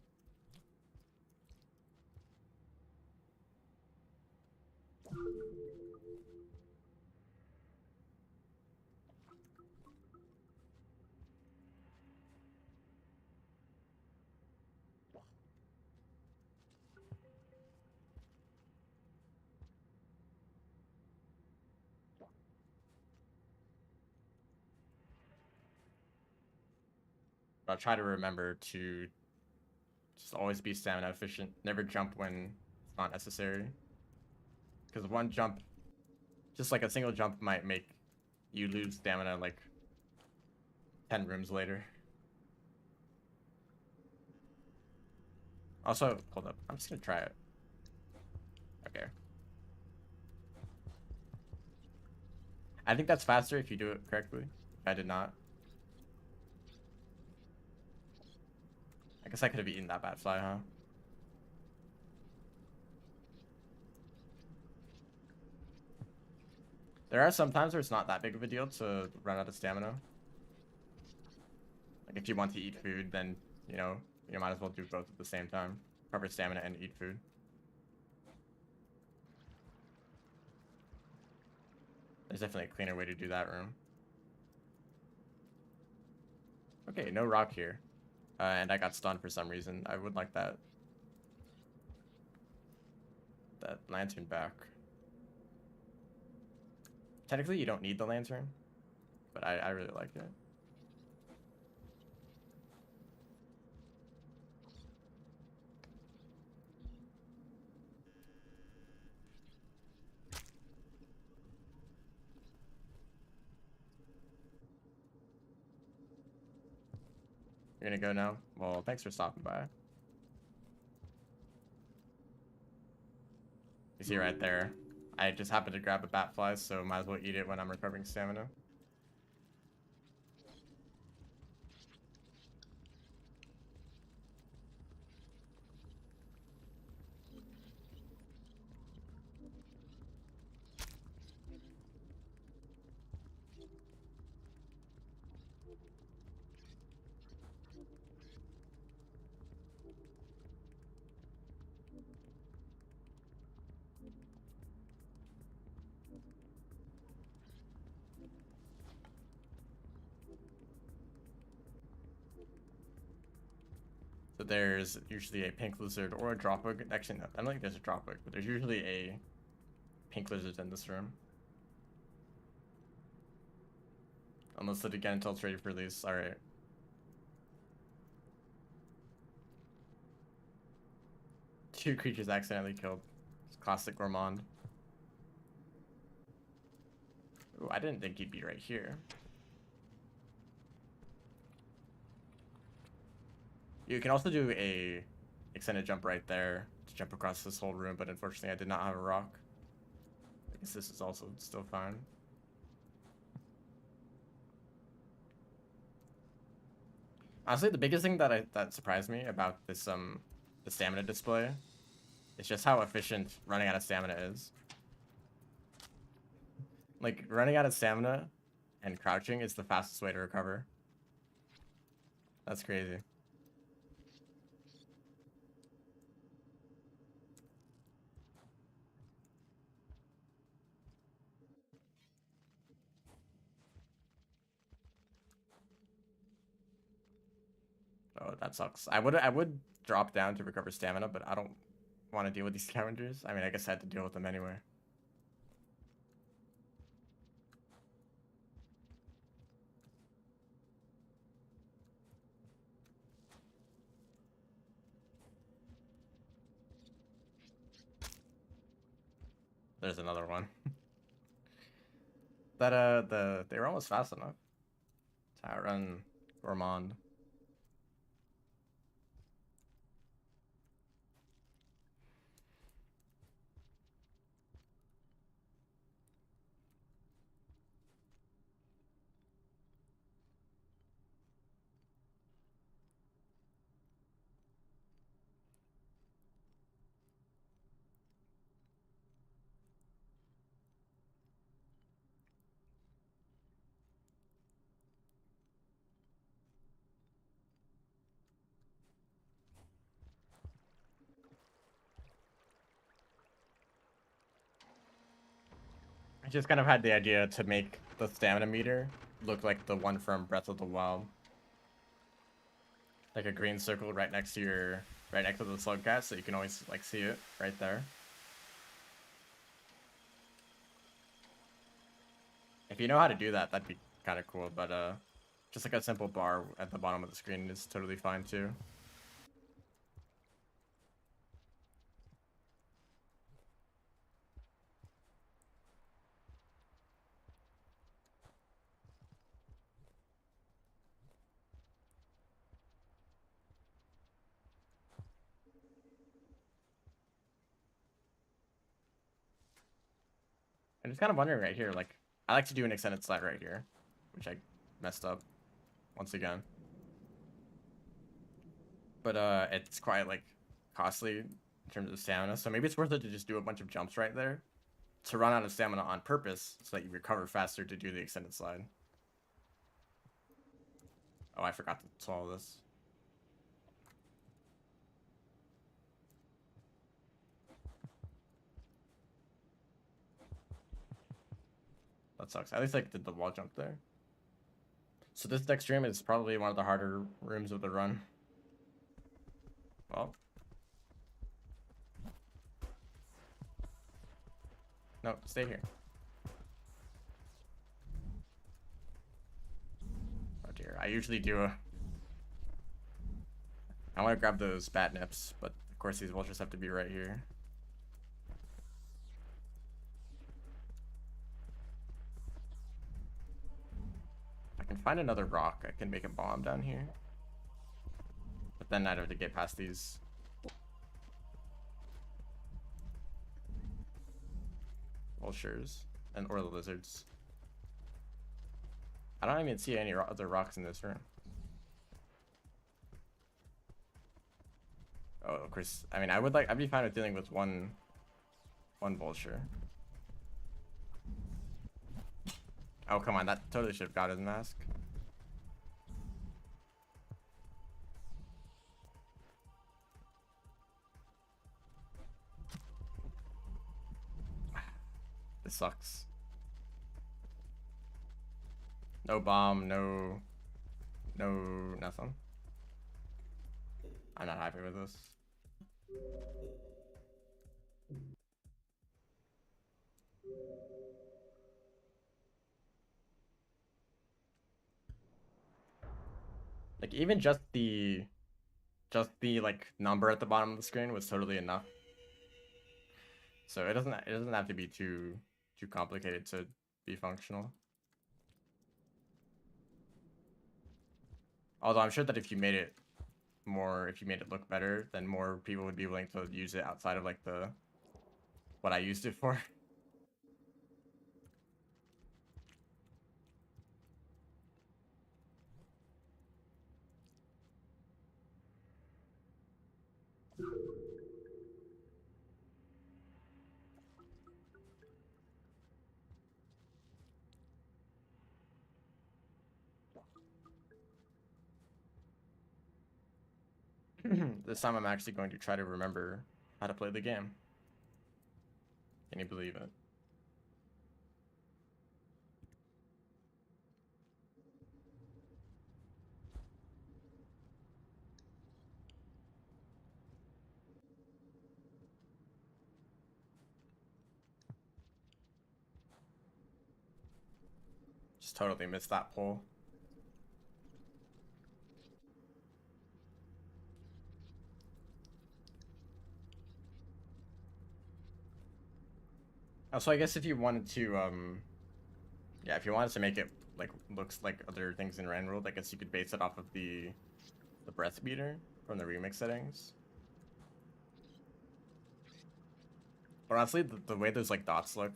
I'll try to remember to just always be stamina efficient. Never jump when it's not necessary. Because one jump, just like a single jump, might make you lose stamina like 10 rooms later. Also, hold up. I'm just gonna try it. Okay. I think that's faster if you do it correctly. I did not. I guess I could have eaten that bat fly, huh? There are some times where it's not that big of a deal to run out of stamina. Like if you want to eat food, then, you know, you might as well do both at the same time. Recover stamina and eat food. There's definitely a cleaner way to do that room. Okay, no rock here. And I got stunned for some reason. I would like that lantern back. Technically, you don't need the lantern, but I really like it. You're gonna go now? Well, thanks for stopping by. You see right there. I just happened to grab a bat fly, so might as well eat it when I'm recovering stamina. So there's usually a pink lizard or a dropwig. Actually, no, I don't think there's a dropwig, but there's usually a pink lizard in this room. Unless it again until it's ready for release. Alright. Two creatures accidentally killed. It's classic Gourmand. Ooh, I didn't think he'd be right here. You can also do a extended jump right there to jump across this whole room, but unfortunately I did not have a rock. I guess this is also still fine. Honestly, the biggest thing that surprised me about this the stamina display is just how efficient running out of stamina is. Like running out of stamina and crouching is the fastest way to recover. That's crazy. Oh, that sucks. I would drop down to recover stamina, but I don't want to deal with these scavengers. I mean, I guess I had to deal with them anyway. There's another one. They were almost fast enough to outrun Gourmand. I just kind of had the idea to make the stamina meter look like the one from Breath of the Wild. Like a green circle right next to the slug cat, so you can always like see it right there. If you know how to do that, that'd be kind of cool, but just like a simple bar at the bottom of the screen is totally fine too. I'm just kind of wondering right here, like, I like to do an extended slide right here, which I messed up once again. But it's quite like costly in terms of stamina, so maybe it's worth it to just do a bunch of jumps right there to run out of stamina on purpose so that you recover faster to do the extended slide. Oh, I forgot to swallow this. That sucks. At least I did the wall jump there. So this next room is probably one of the harder rooms of the run. Well. No, stay here. Oh dear, I usually do a... I want to grab those bat nips, but of course these vultures have to be right here. If I can find another rock, I can make a bomb down here. But then I'd have to get past these. Vultures or the lizards. I don't even see any other rocks in this room. Oh, of course. I mean, I'd be fine with dealing with one vulture. Oh, come on, that totally should have got his mask. This sucks. No bomb, no nothing. I'm not happy with this. Like even just the like number at the bottom of the screen was totally enough. So it doesn't have to be too complicated to be functional. Although I'm sure that if you made it look better, then more people would be willing to use it outside of like what I used it for. This time I'm actually going to try to remember how to play the game. Can you believe it? Just totally missed that pull. Also, I guess if you wanted to, yeah, if you wanted to make it like looks like other things in Rand World, I guess you could base it off of the breath beater from the remix settings. But honestly, the way those like dots look,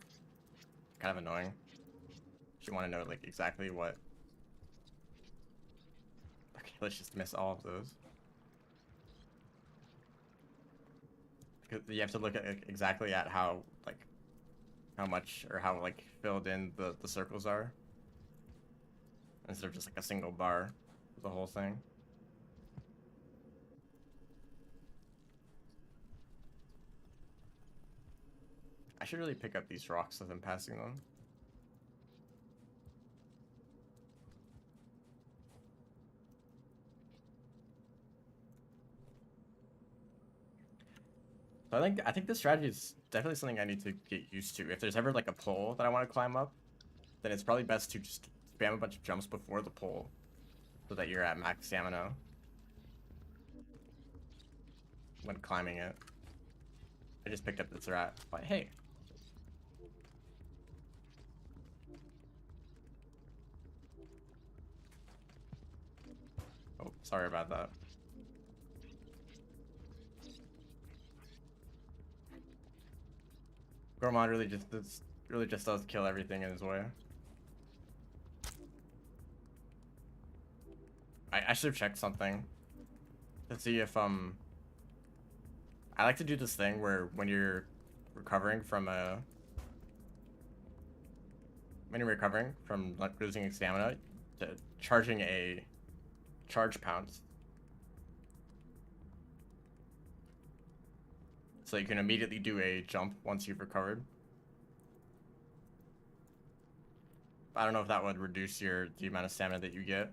kind of annoying. If you want to know like exactly what. Okay, let's just miss all of those. Because you have to look at exactly at how like how much or how like filled in the circles are, instead of just like a single bar for the whole thing. I should really pick up these rocks as I'm passing them. So I think this strategy is definitely something I need to get used to. If there's ever like a pole that I want to climb up, then it's probably best to just spam a bunch of jumps before the pole, so that you're at max stamina when climbing it. I just picked up this rat. But hey. Oh, sorry about that. Gourmand really just does kill everything in his way. I should have checked something to see if I like to do this thing where when you're recovering from like losing stamina, to charging a charge pounce, so you can immediately do a jump once you've recovered. I don't know if that would reduce the amount of stamina that you get,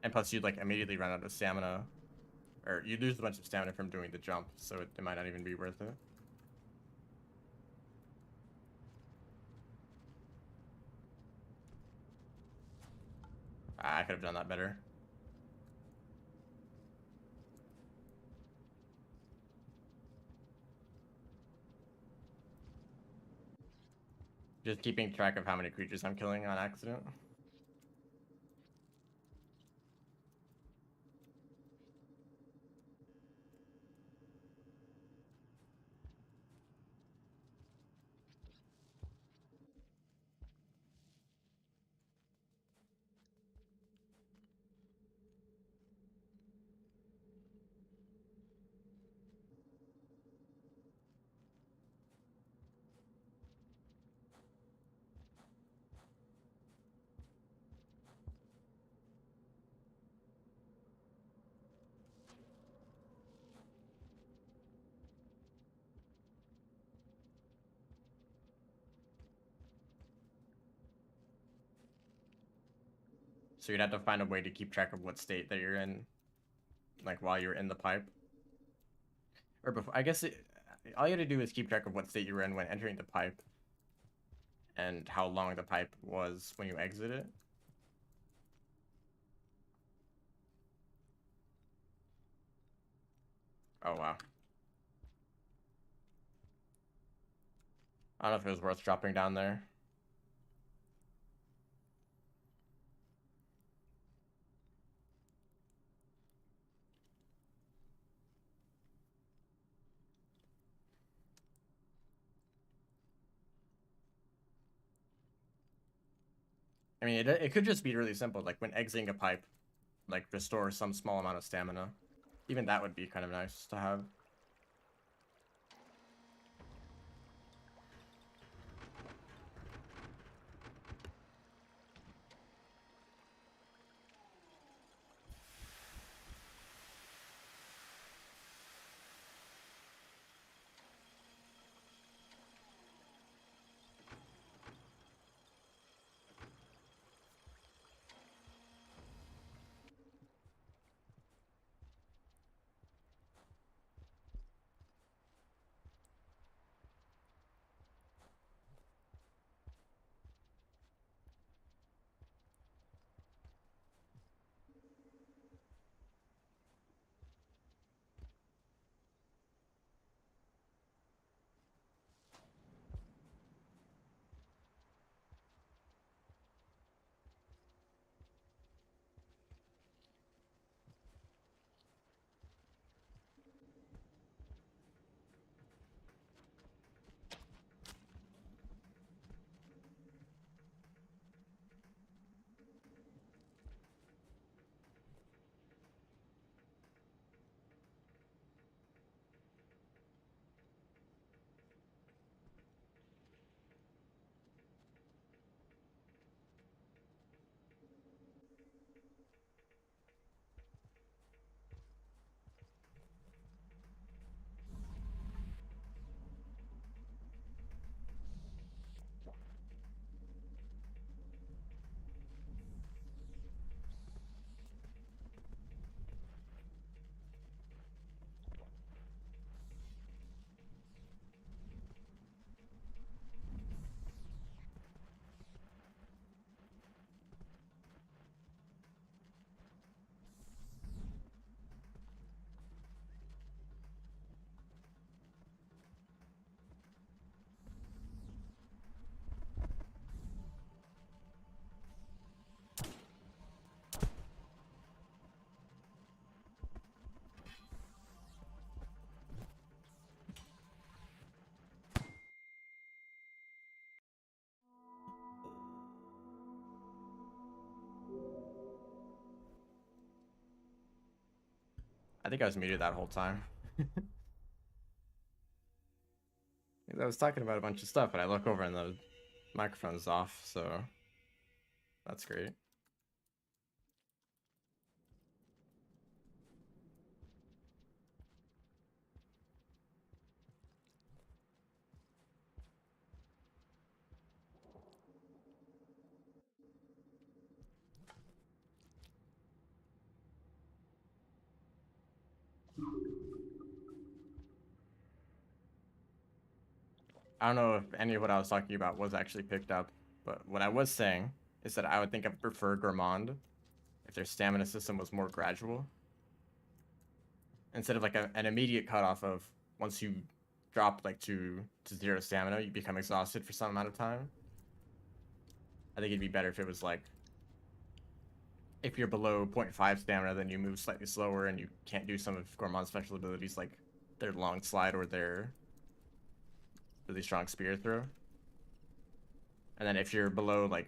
and plus you'd like immediately run out of stamina, or you lose a bunch of stamina from doing the jump, so it might not even be worth it. I could have done that better. Just keeping track of how many creatures I'm killing on accident. So you'd have to find a way to keep track of what state that you're in, like while you're in the pipe. Or before, I guess all you had to do is keep track of what state you were in when entering the pipe, and how long the pipe was when you exit it. Oh wow. I don't know if it was worth dropping down there. I mean, it could just be really simple, like when exiting a pipe, like restore some small amount of stamina. Even that would be kind of nice to have. I think I was muted that whole time. I was talking about a bunch of stuff, but I look over and the microphone's off, so that's great. I don't know if any of what I was talking about was actually picked up, but what I was saying is that I would think I would prefer Gourmand if their stamina system was more gradual. Instead of like an immediate cutoff of once you drop like to 0 stamina, you become exhausted for some amount of time. I think it'd be better if it was like, if you're below 0.5 stamina, then you move slightly slower and you can't do some of Gourmand's special abilities like their long slide or their really strong spear throw. And then if you're below like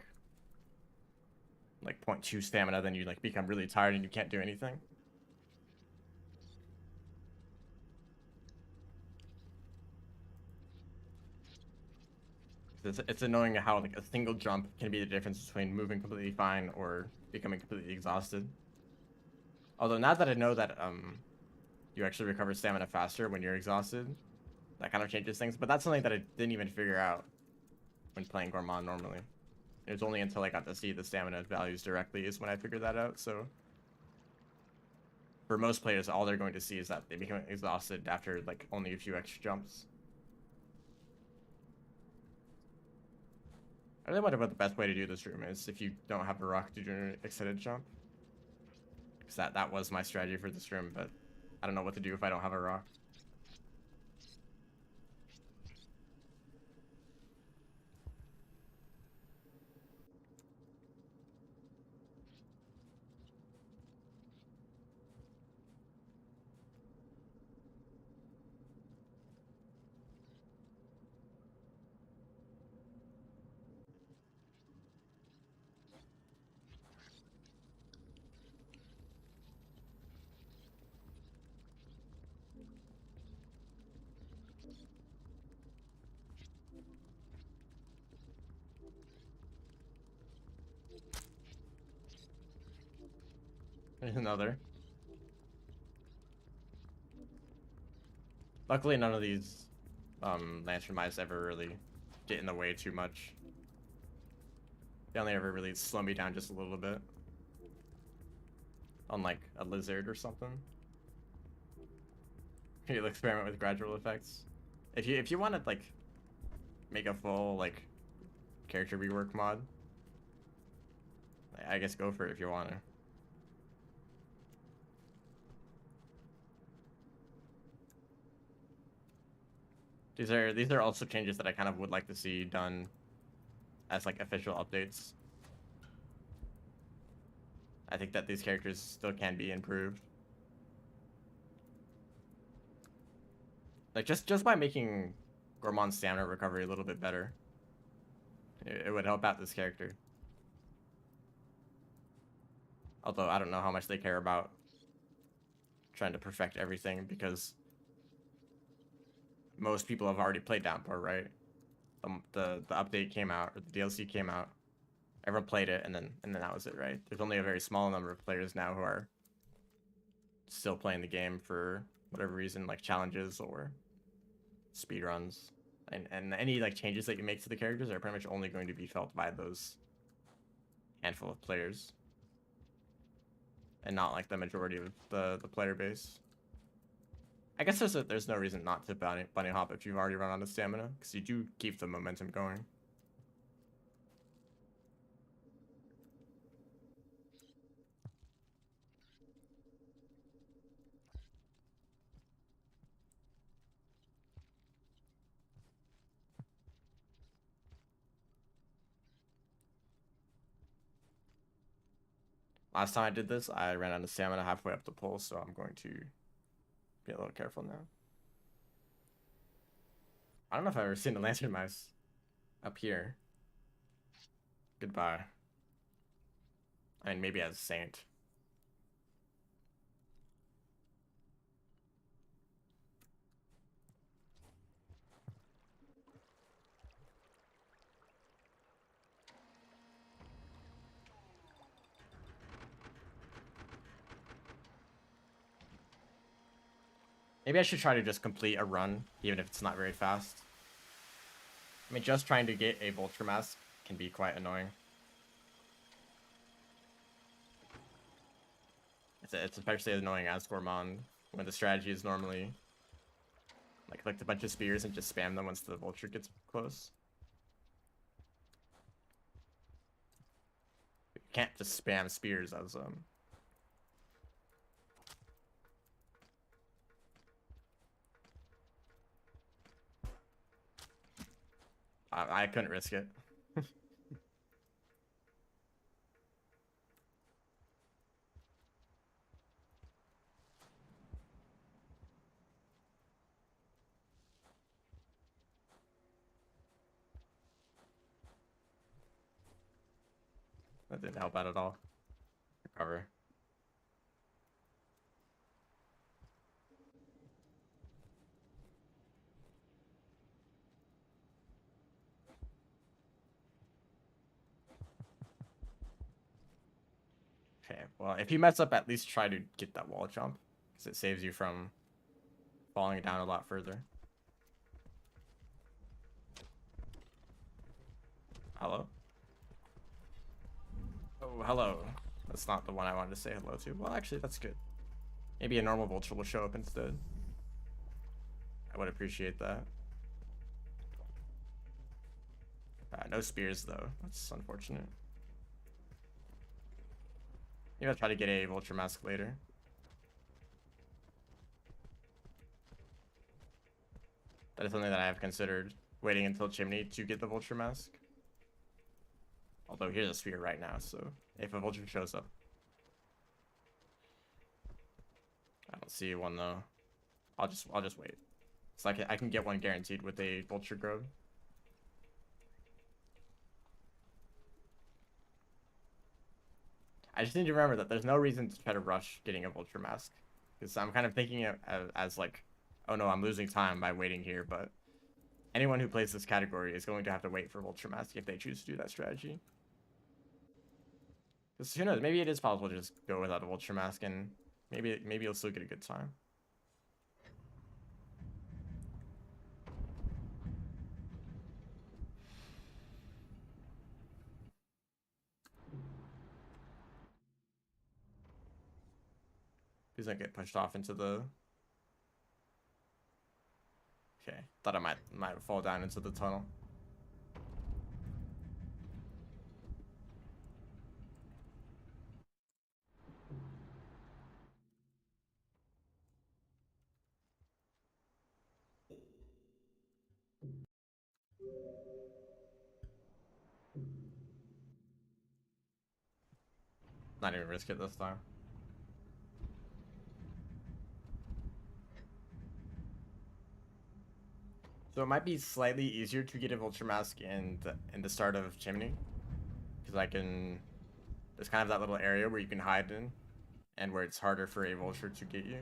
0.2 stamina, then you like become really tired and you can't do anything. It's annoying how like a single jump can be the difference between moving completely fine or becoming completely exhausted. Although now that I know that you actually recover stamina faster when you're exhausted, that kind of changes things. But that's something that I didn't even figure out when playing Gourmand normally. It was only until I got to see the stamina values directly is when I figured that out. So for most players, all they're going to see is that they become exhausted after like only a few extra jumps. I really wonder what the best way to do this room is if you don't have a rock to do an extended jump. Because that was my strategy for this room, but I don't know what to do if I don't have a rock. There's another. Luckily, none of these lantern mice ever really get in the way too much. They only ever really slow me down just a little bit. Unlike a lizard or something. You'll experiment with gradual effects. If you want to like make a full like character rework mod, I guess go for it if you want to. These are also changes that I kind of would like to see done as like official updates. I think that these characters still can be improved. Like just by making Gourmand's stamina recovery a little bit better, it would help out this character. Although I don't know how much they care about trying to perfect everything because most people have already played Downpour, right? The update came out, or the DLC came out. Everyone played it, and then that was it, right? There's only a very small number of players now who are still playing the game for whatever reason, like challenges or speedruns. And any like changes that you make to the characters are pretty much only going to be felt by those handful of players, and not like the majority of the player base. I guess there's no reason not to bunny hop if you've already run out of stamina, because you do keep the momentum going. Last time I did this, I ran out of stamina halfway up the pole, so I'm going to be a little careful now. I don't know if I've ever seen a lantern mouse up here. Goodbye. I mean, maybe as a saint. Maybe I should try to just complete a run, even if it's not very fast. I mean, just trying to get a Vulture Mask can be quite annoying. It's especially annoying as Gourmand, when the strategy is normally like collect a bunch of spears and just spam them once the Vulture gets close. You can't just spam spears as I couldn't risk it. That didn't help out at all. Recover. Okay, well, if you mess up, at least try to get that wall jump, because it saves you from falling down a lot further. Hello? Oh, hello. That's not the one I wanted to say hello to. Well, actually, that's good. Maybe a normal Vulture will show up instead. I would appreciate that. No spears, though. That's unfortunate. Maybe I'll try to get a Vulture Mask later. That is something that I have considered, waiting until Chimney to get the Vulture Mask. Although here's a spear right now, so if a Vulture shows up. I don't see one though. I'll just wait. So I can get one guaranteed with a Vulture Grove. I just need to remember that there's no reason to try to rush getting a Vulture Mask. Because I'm kind of thinking it as like, oh no, I'm losing time by waiting here, but anyone who plays this category is going to have to wait for Vulture Mask if they choose to do that strategy. Because who knows, maybe it is possible to just go without a Vulture Mask and maybe you'll still get a good time. Please don't get pushed off into the... Okay, thought I might fall down into the tunnel. Not even risk it this time. So it might be slightly easier to get a Vulture Mask in the start of Chimney, because there's kind of that little area where you can hide in, and where it's harder for a Vulture to get you.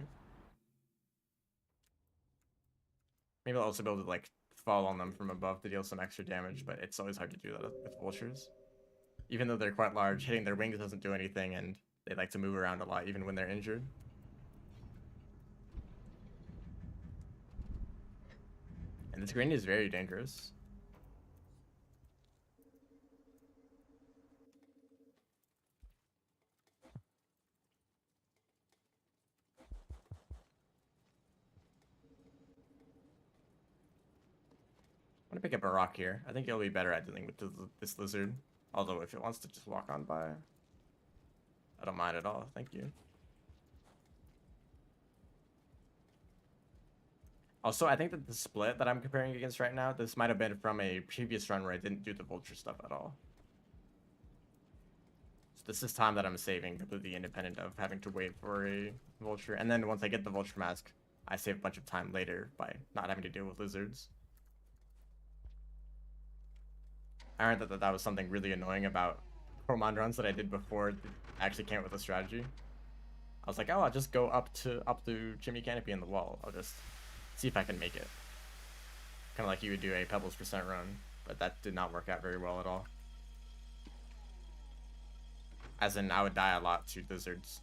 Maybe I'll also be able to like fall on them from above to deal some extra damage, but it's always hard to do that with Vultures. Even though they're quite large, hitting their wings doesn't do anything, and they like to move around a lot even when they're injured. And this green is very dangerous. I'm gonna pick up a rock here. I think it'll be better at dealing with this lizard. Although if it wants to just walk on by, I don't mind at all. Thank you. Also, I think that the split that I'm comparing against right now, this might have been from a previous run where I didn't do the Vulture stuff at all. So this is time that I'm saving, completely independent of having to wait for a Vulture. And then once I get the Vulture Mask, I save a bunch of time later by not having to deal with lizards. I learned that was something really annoying about Gourmand runs that I did before it actually came up with a strategy. I was like, oh, I'll just go up to Chimney Canopy in the wall. I'll just see if I can make it. Kind of like you would do a Pebbles % run, but that did not work out very well at all. As in, I would die a lot to lizards.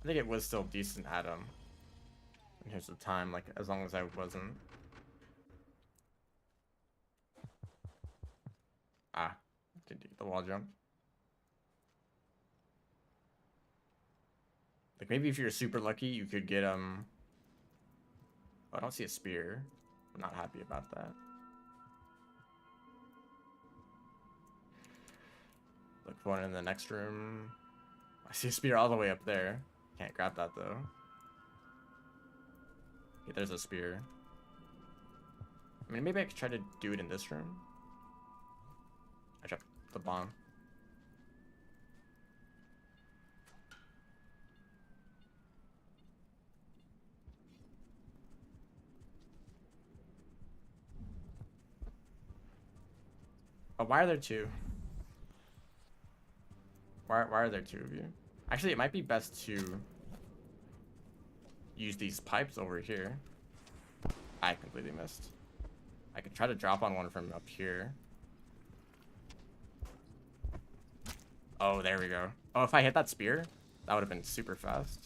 I think it was still decent at Here's the time, like, as long as I wasn't... Ah, didn't get the wall jump. Like, maybe if you're super lucky, you could get, Oh, I don't see a spear. I'm not happy about that. Look for one in the next room. I see a spear all the way up there. Can't grab that, though. Okay, there's a spear. I mean, maybe I could try to do it in this room. I dropped the bomb. Oh, why are there two? Why are there two of you? Actually, it might be best to use these pipes over here. I completely missed. I could try to drop on one from up here. Oh, there we go. Oh, if I hit that spear, that would have been super fast.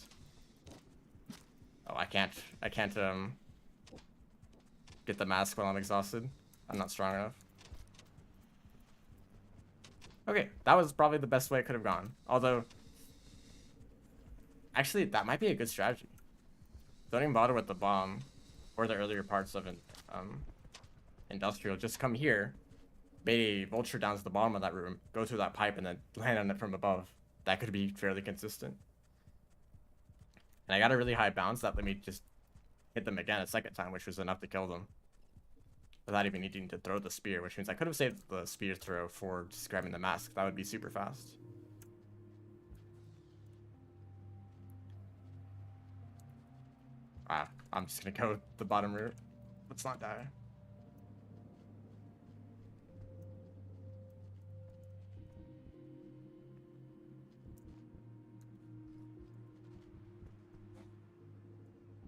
Oh, I can't get the mask while I'm exhausted. I'm not strong enough. Okay, that was probably the best way it could have gone. Although, actually, that might be a good strategy. Don't even bother with the bomb or the earlier parts of an industrial. Just come here, bait a vulture down to the bottom of that room, go through that pipe, and then land on it from above. That could be fairly consistent. And I got a really high bounce that let me just hit them again a second time, which was enough to kill them. Without even needing to throw the spear, which means I could have saved the spear throw for just grabbing the mask. That would be super fast. Ah, I'm just gonna go the bottom route. Let's not die.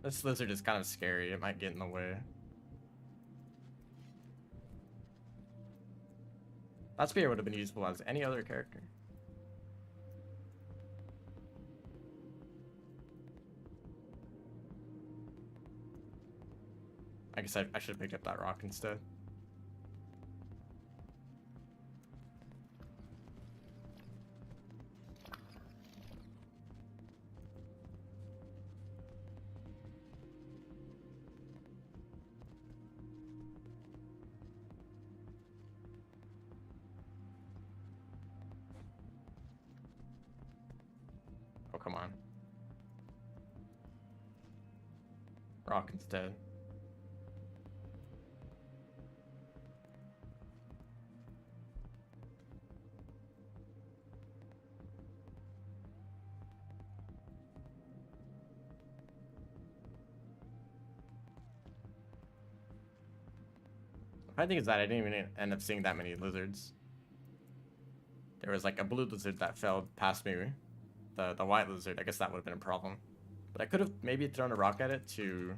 This lizard is kind of scary. It might get in the way. That spear would have been useful as any other character. I guess I should have picked up that rock instead. Oh, come on. Rock instead. I think it's that I didn't even end up seeing that many lizards. There was like a blue lizard that fell past me. The white lizard, I guess that would have been a problem. But I could have maybe thrown a rock at it to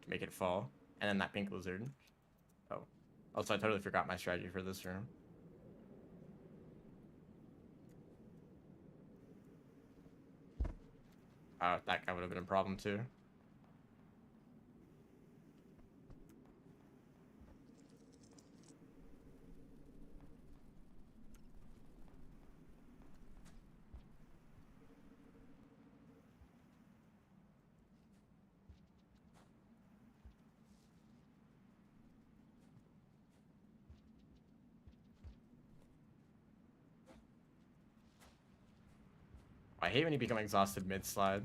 make it fall. And then that pink lizard. Oh. Also, I totally forgot my strategy for this room. Oh, that guy would have been a problem too. I hate when you become exhausted mid-slide.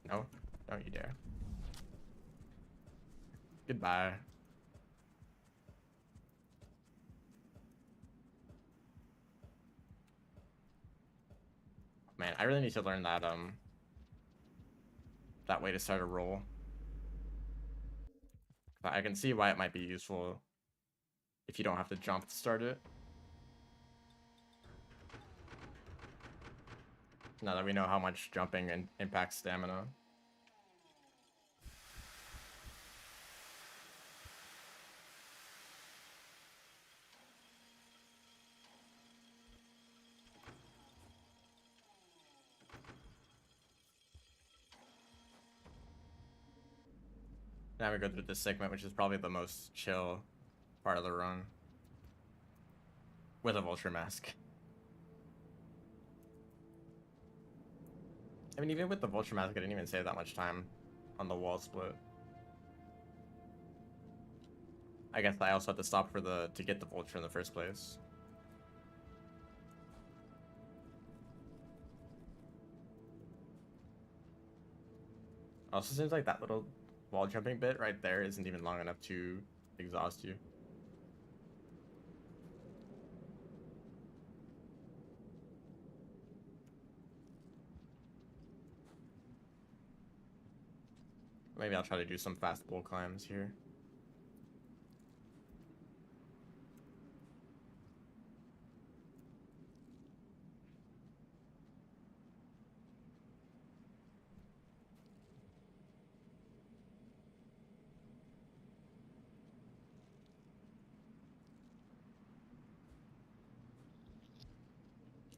No, don't you dare. Goodbye. Man, I really need to learn that that way to start a roll. I can see why it might be useful if you don't have to jump to start it. Now that we know how much jumping impacts stamina. Now we go through this segment, which is probably the most chill part of the run. With a vulture mask. I mean, even with the vulture mask, I didn't even save that much time on the wall split. I guess I also had to stop for to get the vulture in the first place. Also seems like that little wall jumping bit right there isn't even long enough to exhaust you. Maybe I'll try to do some fast bull climbs here.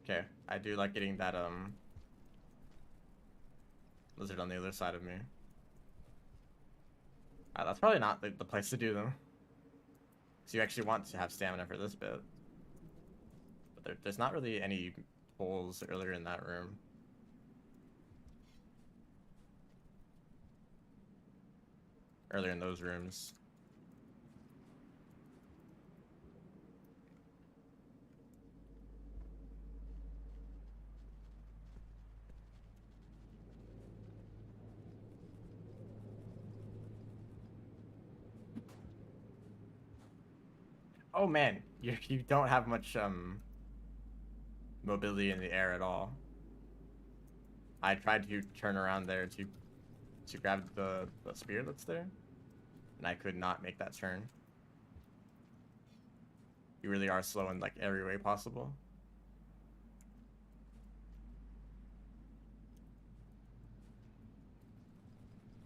Okay, I do like getting that lizard on the other side of me. That's probably not the place to do them. So you actually want to have stamina for this bit. But there's not really any holes earlier in that room. Earlier in those rooms. Oh man, you don't have much mobility in the air at all. I tried to turn around there to grab the spear that's there, and I could not make that turn. You really are slow in like every way possible.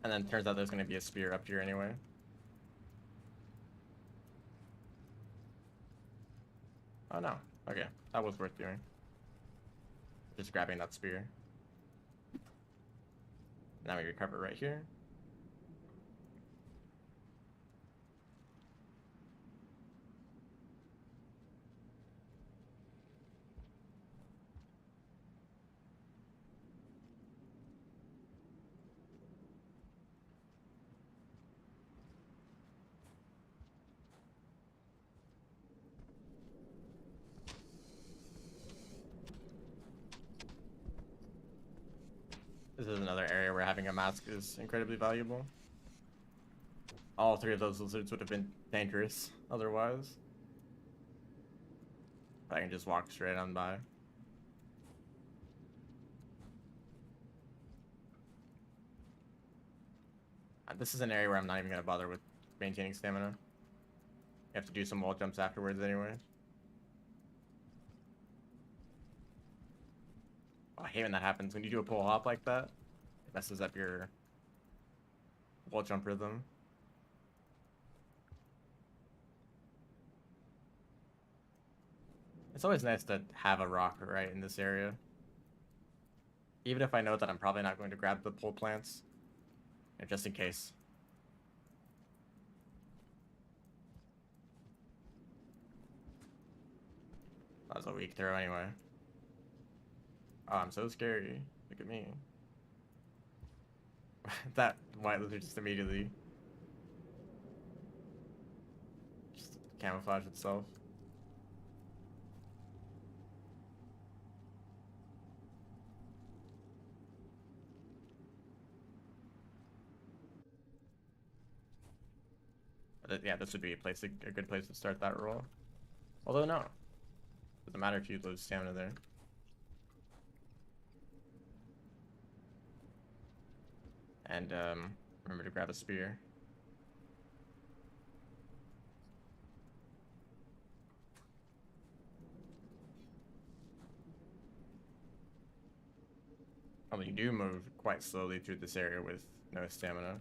And then turns out there's gonna be a spear up here anyway. Oh no. Okay, that was worth doing. Just grabbing that spear. Now we recover right here. This is another area where having a mask is incredibly valuable. All three of those lizards would have been dangerous otherwise. But I can just walk straight on by. This is an area where I'm not even going to bother with maintaining stamina. You have to do some wall jumps afterwards anyway. Oh, I hate when that happens. When you do a pull hop like that, it messes up your wall jump rhythm. It's always nice to have a rock right in this area. Even if I know that I'm probably not going to grab the pole plants. Just in case. That was a weak throw anyway. Oh, I'm so scary. Look at me. That white lizard just immediately just camouflaged itself. But yeah, this would be a good place to start that roll. Although no, doesn't matter if you lose stamina there. And remember to grab a spear. Although you do move quite slowly through this area with no stamina.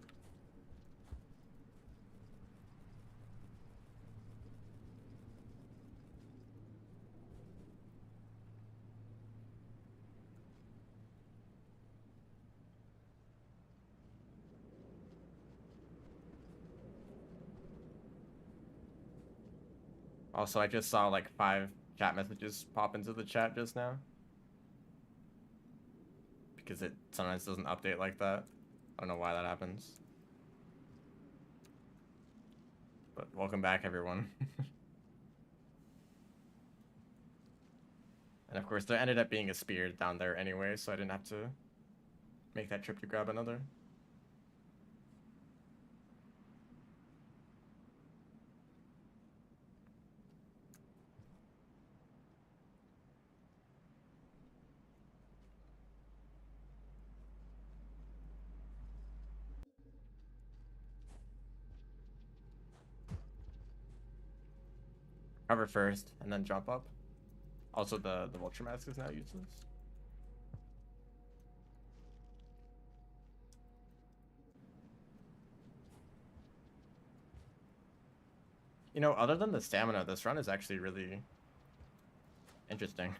Also, I just saw like 5 chat messages pop into the chat just now. Because it sometimes doesn't update like that. I don't know why that happens. But welcome back, everyone. And of course, there ended up being a spear down there anyway, so I didn't have to make that trip to grab another. Cover first, and then jump up. Also, the Vulture Mask is now useless. You know, other than the stamina, this run is actually really interesting.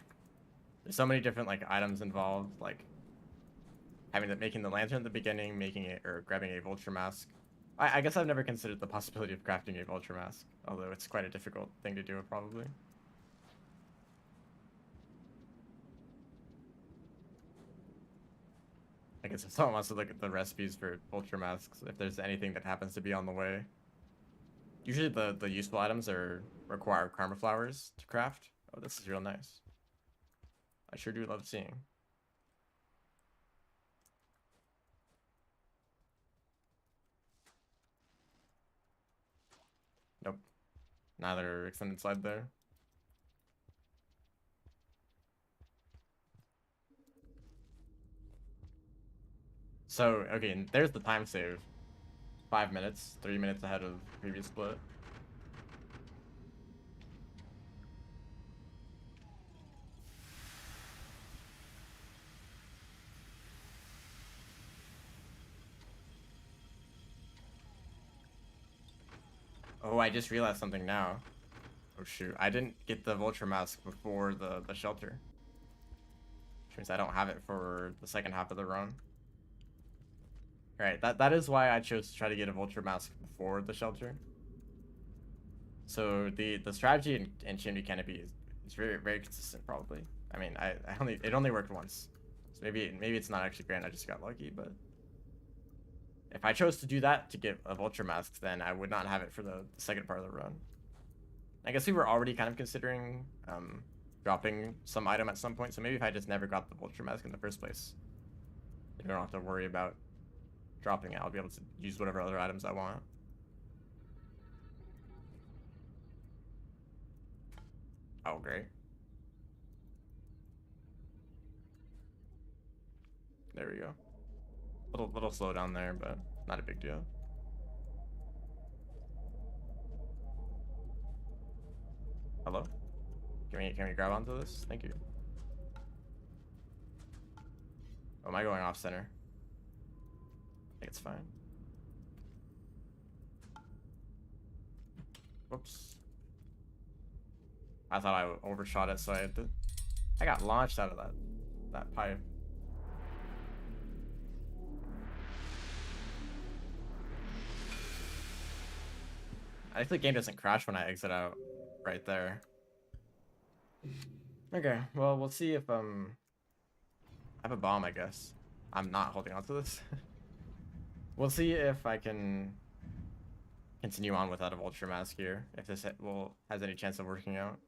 There's so many different like items involved, like making the lantern at the beginning, making it or grabbing a Vulture Mask. I guess I've never considered the possibility of crafting a Vulture Mask, although it's quite a difficult thing to do probably. I guess if someone wants to look at the recipes for Vulture Masks, if there's anything that happens to be on the way. Usually the useful items require karma flowers to craft. Oh, this is real nice. I sure do love seeing. Nope. Neither extended slide there. So, okay, and there's the time save. 5 minutes, 3 minutes ahead of previous split. Oh, I just realized something now. Oh shoot, I didn't get the Vulture Mask before the shelter. Which means I don't have it for the second half of the run. Alright, that is why I chose to try to get a Vulture Mask before the shelter. So the strategy in Chimney Canopy is very, very consistent probably. I mean, it only worked once. So maybe it's not actually grand, I just got lucky, but if I chose to do that to get a Vulture Mask, then I would not have it for the second part of the run. I guess we were already kind of considering dropping some item at some point, so maybe if I just never got the Vulture Mask in the first place, I don't have to worry about dropping it. I'll be able to use whatever other items I want. Oh, great. There we go. Little slow down there, but not a big deal. Hello? Can we grab onto this? Thank you. Oh, am I going off center? I think it's fine. Whoops. I thought I overshot it, so I got launched out of that pipe. I think the game doesn't crash when I exit out right there. Okay, well, we'll see if I have a bomb, I guess. I'm not holding on to this. We'll see if I can continue on without a Vulture Mask here, if this has any chance of working out.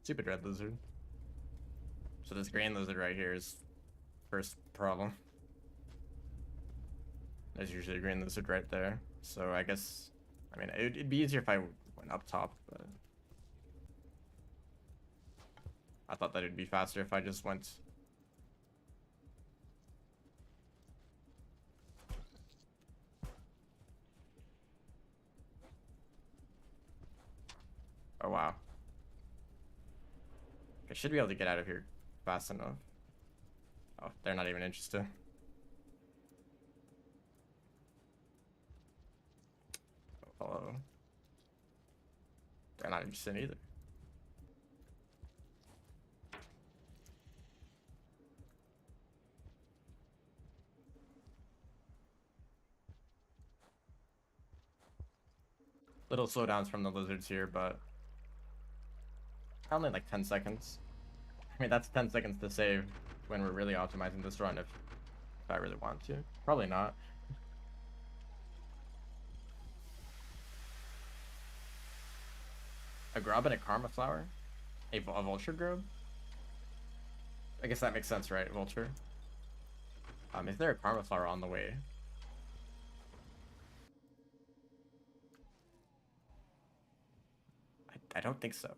Stupid red lizard. So this green lizard right here is first problem. There's usually a green lizard right there. So I guess, I mean, it'd be easier if I went up top, but I thought that it'd be faster if I just went. Oh, wow. I should be able to get out of here fast enough. Oh, they're not even interested. Oh, hello. They're not interested either. Little slowdowns from the lizards here, but only like 10 seconds. I mean, that's 10 seconds to save when we're really optimizing this run if I really want to. Probably not. A grub and a karma flower? A vulture grub? I guess that makes sense, right? Vulture. Is there a karma flower on the way? I don't think so.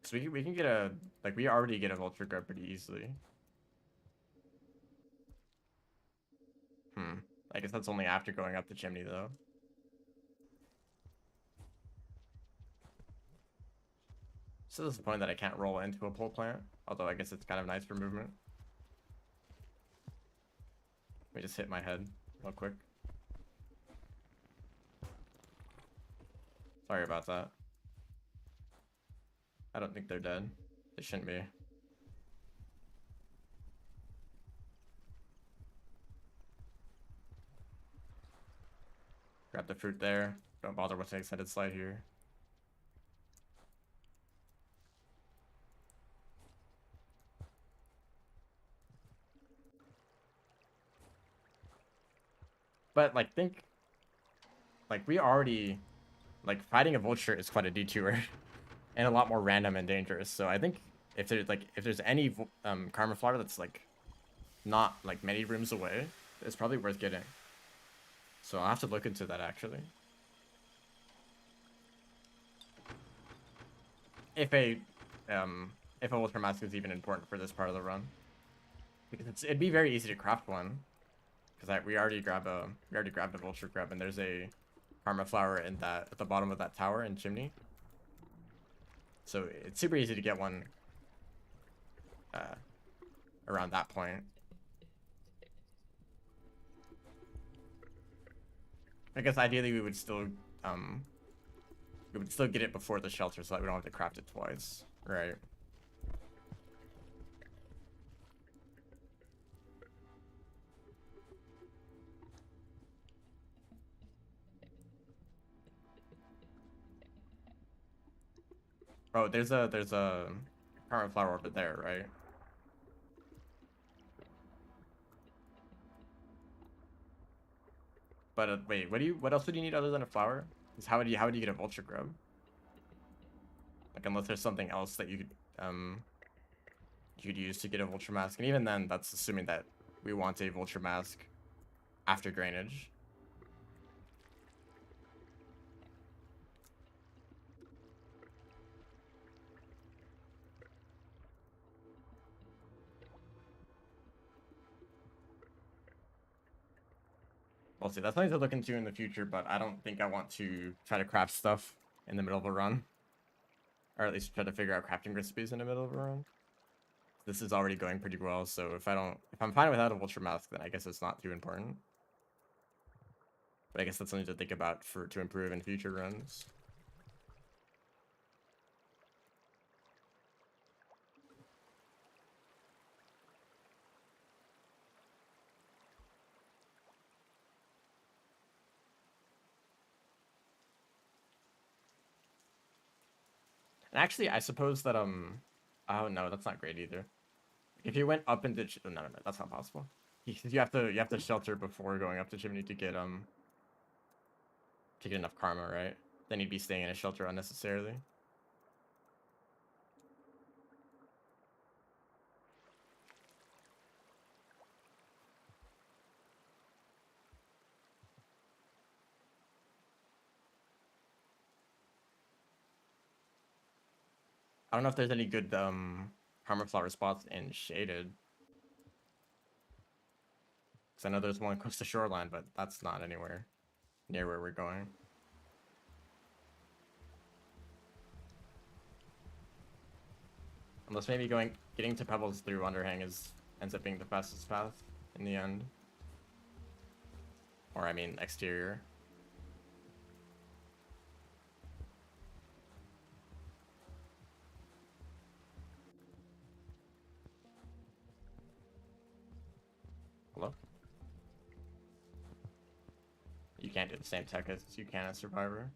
So we can get a, like, we already get a vulture grub pretty easily. I guess that's only after going up the chimney though. So disappointed that I can't roll into a pole plant, although I guess it's kind of nice for movement. Let me just hit my head real quick. Sorry about that. I don't think they're dead. They shouldn't be. Grab the fruit there. Don't bother with an extended slide here. But like, we already, like, fighting a vulture is quite a detour and a lot more random and dangerous. So I think if there's any karma flower that's like not like many rooms away, it's probably worth getting. So I'll have to look into that actually. If a vulture mask is even important for this part of the run, because it'd be very easy to craft one. Because we already grabbed a vulture grub, and there's a karma flower in that at the bottom of that tower and chimney. So it's super easy to get one around that point. I guess ideally we would still get it before the shelter so that we don't have to craft it twice, right? Oh, there's a karma flower over there, right? But wait, what else would you need other than a flower? Because how would you get a vulture grub? Like, unless there's something else that you could use to get a vulture mask, and even then, that's assuming that we want a vulture mask after drainage. We'll see. That's something to look into in the future, but I don't think I want to try to craft stuff in the middle of a run. Or at least try to figure out crafting recipes in the middle of a run. This is already going pretty well, so if I'm fine without a vulture mask, then I guess it's not too important. But I guess that's something to think about to improve in future runs. And actually, I suppose that oh no, that's not great either. If you went up into no, that's not possible. You have to shelter before going up the chimney to get enough karma, right? Then you'd be staying in a shelter unnecessarily. I don't know if there's any good Harmer Flower spots in Shaded. Because I know there's one close to Shoreline, but that's not anywhere near where we're going. Unless maybe getting to Pebbles through Underhang ends up being the fastest path in the end. Or I mean exterior. Hello? You can't do the same tech as you can as Survivor.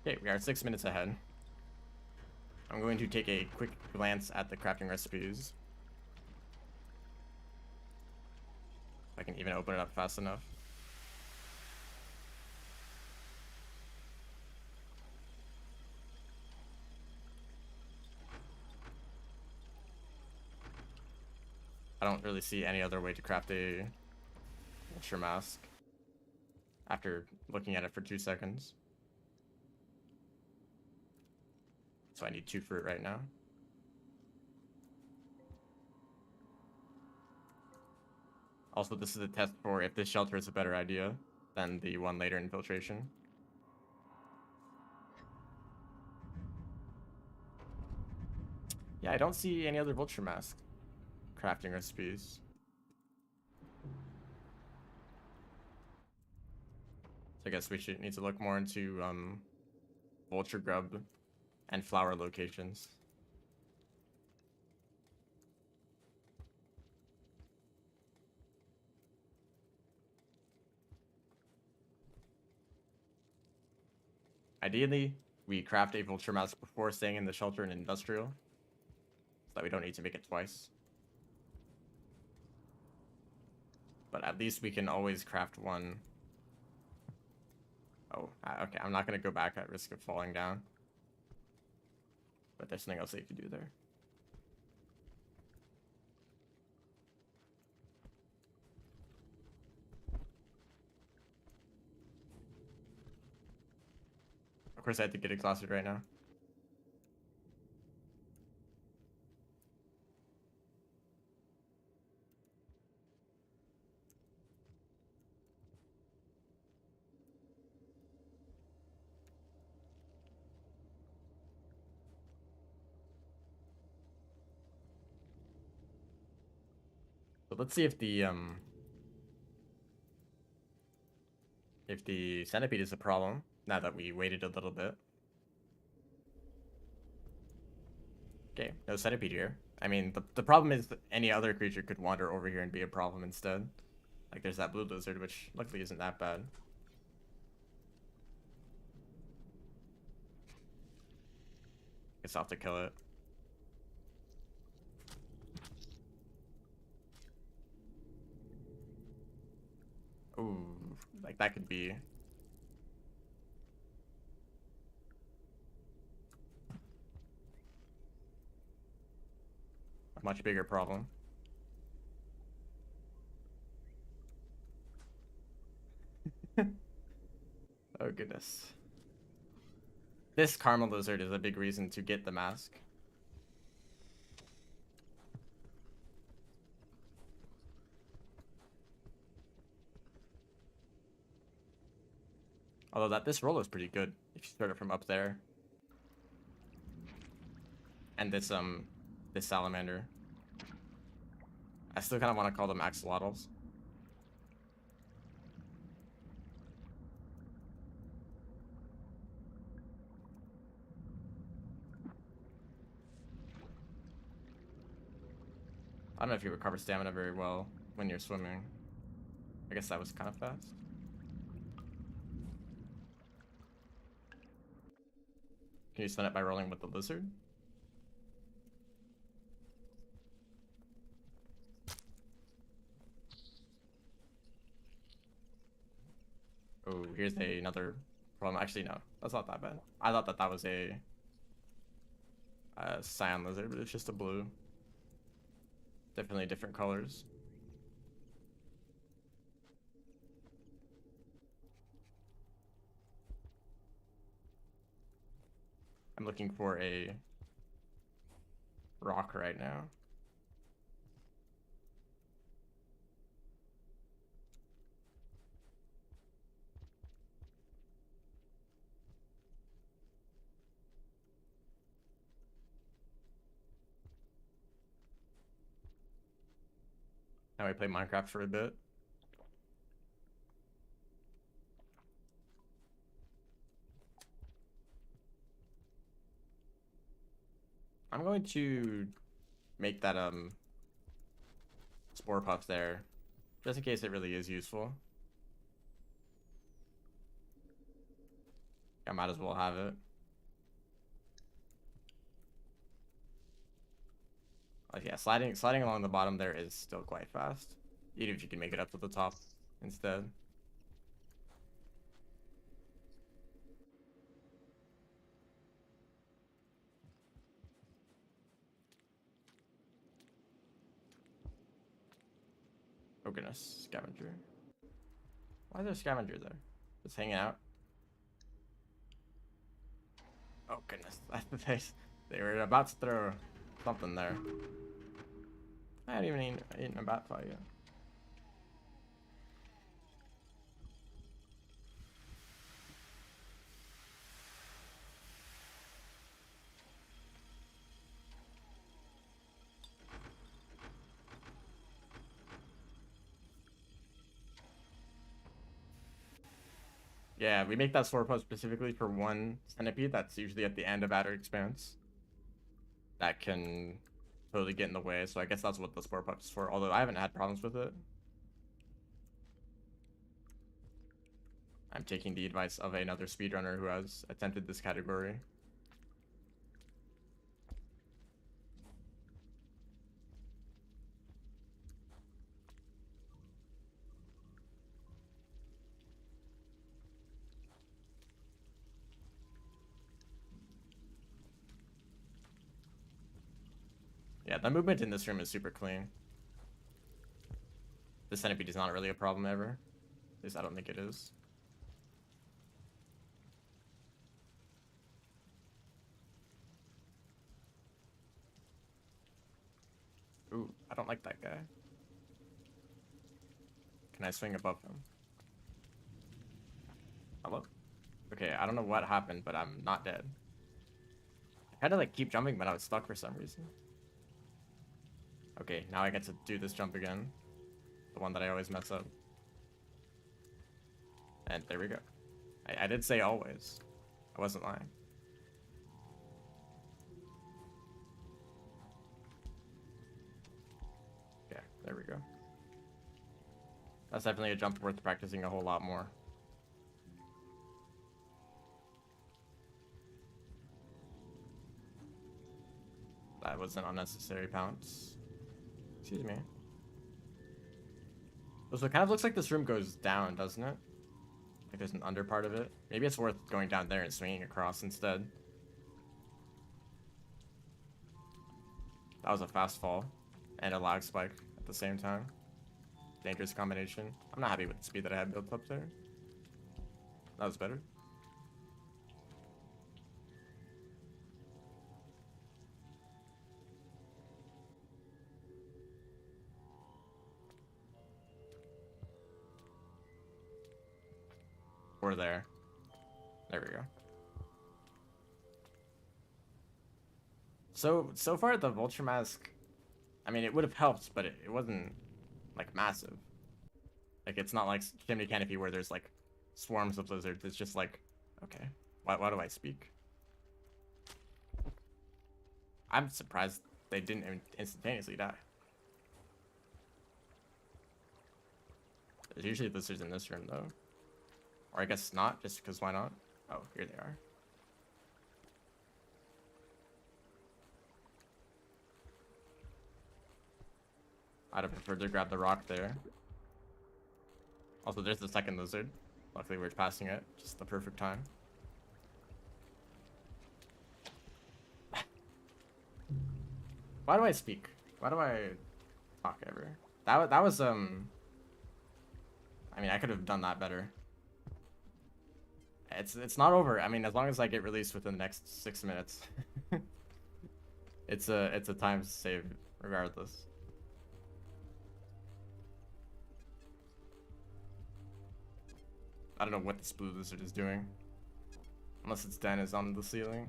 Okay, we are 6 minutes ahead. I'm going to take a quick glance at the crafting recipes. If I can even open it up fast enough. I don't really see any other way to craft a Vulture Mask after looking at it for 2 seconds. So I need 2 fruit right now. Also, this is a test for if this shelter is a better idea than the one later infiltration. Yeah, I don't see any other Vulture Mask crafting recipes. So I guess we should need to look more into Vulture Grub and flower locations. Ideally, we craft a Vulture Mask before staying in the shelter in Industrial, so that we don't need to make it twice. But at least we can always craft one. Oh, okay, I'm not going to go back at risk of falling down. But there's something else that you can do there. Of course, I have to get exhausted right now. So let's see if the centipede is a problem now that we waited a little bit. Okay, no centipede here. I mean, the problem is that any other creature could wander over here and be a problem instead. Like there's that blue lizard, which luckily isn't that bad. Guess I'll have to kill it. Ooh, like that could be a much bigger problem. Oh goodness. This caramel lizard is a big reason to get the mask. Although this roll is pretty good if you start it from up there. And this salamander. I still kind of want to call them axolotls. I don't know if you recover stamina very well when you're swimming. I guess that was kind of fast. Can you stun it by rolling with the lizard? Oh, here's another problem. Actually, no, that's not that bad. I thought that that was a cyan lizard, but it's just a blue. Definitely different colors. I'm looking for a rock right now. Now we play Minecraft for a bit. I'm going to make that spore puff there, just in case it really is useful. I might as well have it. Yeah, sliding along the bottom there is still quite fast, even if you can make it up to the top instead. Oh goodness, scavenger. Why is there a scavenger there? Just hanging out. Oh goodness, they were about to throw something there. I haven't even eaten a bat fly yet. Yeah, we make that sword post specifically for one centipede that's usually at the end of outer expanse. That can totally get in the way, so I guess that's what the spore puff is for, although I haven't had problems with it. I'm taking the advice of another speedrunner who has attempted this category. Yeah, the movement in this room is super clean. The centipede is not really a problem ever. At least I don't think it is. Ooh, I don't like that guy. Can I swing above him? Hello? Okay, I don't know what happened, but I'm not dead. I had to like keep jumping, but I was stuck for some reason. Okay, now I get to do this jump again. The one that I always mess up. And there we go. I did say always. I wasn't lying. Yeah, there we go. That's definitely a jump worth practicing a whole lot more. That was an unnecessary pounce. Excuse me. So it kind of looks like this room goes down, doesn't it? Like there's an under part of it. Maybe it's worth going down there and swinging across instead. That was a fast fall and a lag spike at the same time. Dangerous combination. I'm not happy with the speed that I had built up there. That was better. We're there. There we go. So far the vulture mask, I mean, it would have helped, but it wasn't like massive. Like it's not like Chimney Canopy where there's like swarms of lizards. It's just like, okay, why do I speak? I'm surprised they didn't instantaneously die. There's usually lizards in this room though. Or I guess not, just because why not? Oh, here they are. I'd have preferred to grab the rock there. Also, there's the second lizard. Luckily we're passing it, just the perfect time. Why do I speak? Why do I talk ever? That was I mean, I could have done that better. It's not over. I mean, as long as I get released within the next 6 minutes. It's a time save regardless. I don't know what this blue lizard is doing. Unless its den is on the ceiling.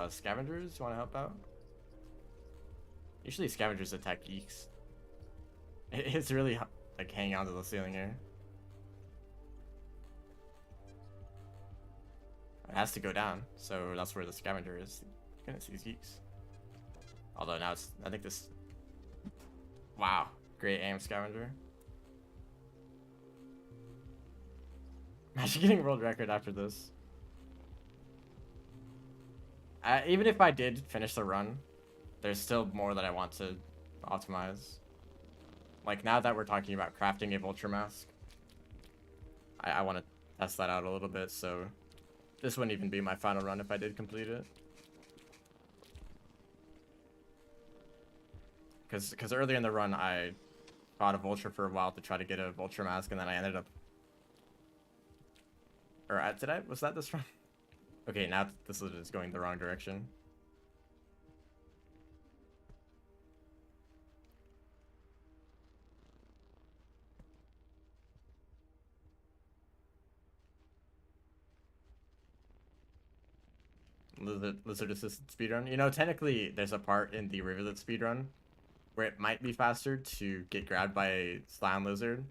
Scavengers, you want to help out? Usually scavengers attack geeks. It's really like hanging onto the ceiling here. It has to go down, so that's where the scavenger is. Goodness, these geeks. Although now it's, I think this. Wow, great aim scavenger. Imagine getting world record after this. Even if I did finish the run, there's still more that I want to optimize. Like, now that we're talking about crafting a vulture mask, I want to test that out a little bit, so this wouldn't even be my final run if I did complete it. Because earlier in the run, I fought a vulture for a while to try to get a vulture mask, and then I ended up... Or, was that this run? Okay, now this is going the wrong direction. Lizard assisted speedrun. You know, technically there's a part in the rivulet speedrun where it might be faster to get grabbed by a slam lizard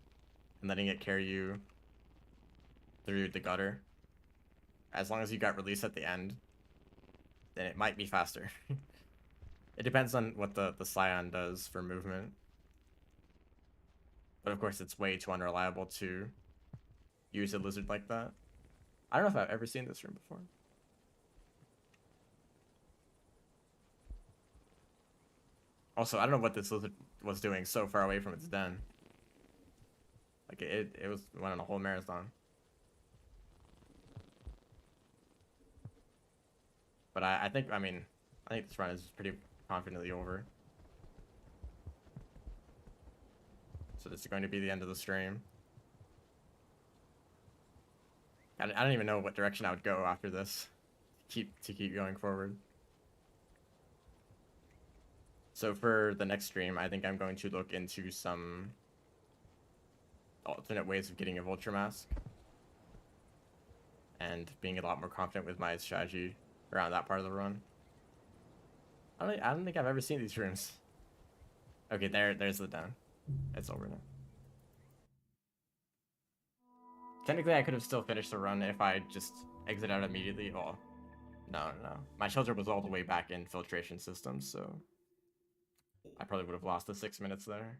and letting it carry you through the gutter. As long as you got released at the end, then it might be faster. It depends on what the scion does for movement. But of course it's way too unreliable to use a lizard like that. I don't know if I've ever seen this room before. Also, I don't know what this lizard was doing so far away from its den. Like, it went on a whole marathon. But I think this run is pretty confidently over. So this is going to be the end of the stream. I don't even know what direction I would go after this. To keep going forward. So for the next stream, I think I'm going to look into some alternate ways of getting a vulture mask. And being a lot more confident with my strategy around that part of the run. I don't think I've ever seen these rooms. Okay, there's the den. It's over now. Technically, I could have still finished the run if I just exit out immediately. Oh, no. My shelter was all the way back in filtration systems, so I probably would have lost the 6 minutes there.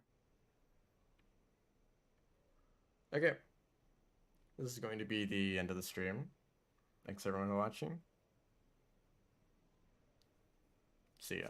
Okay. This is going to be the end of the stream. Thanks everyone for watching. See ya.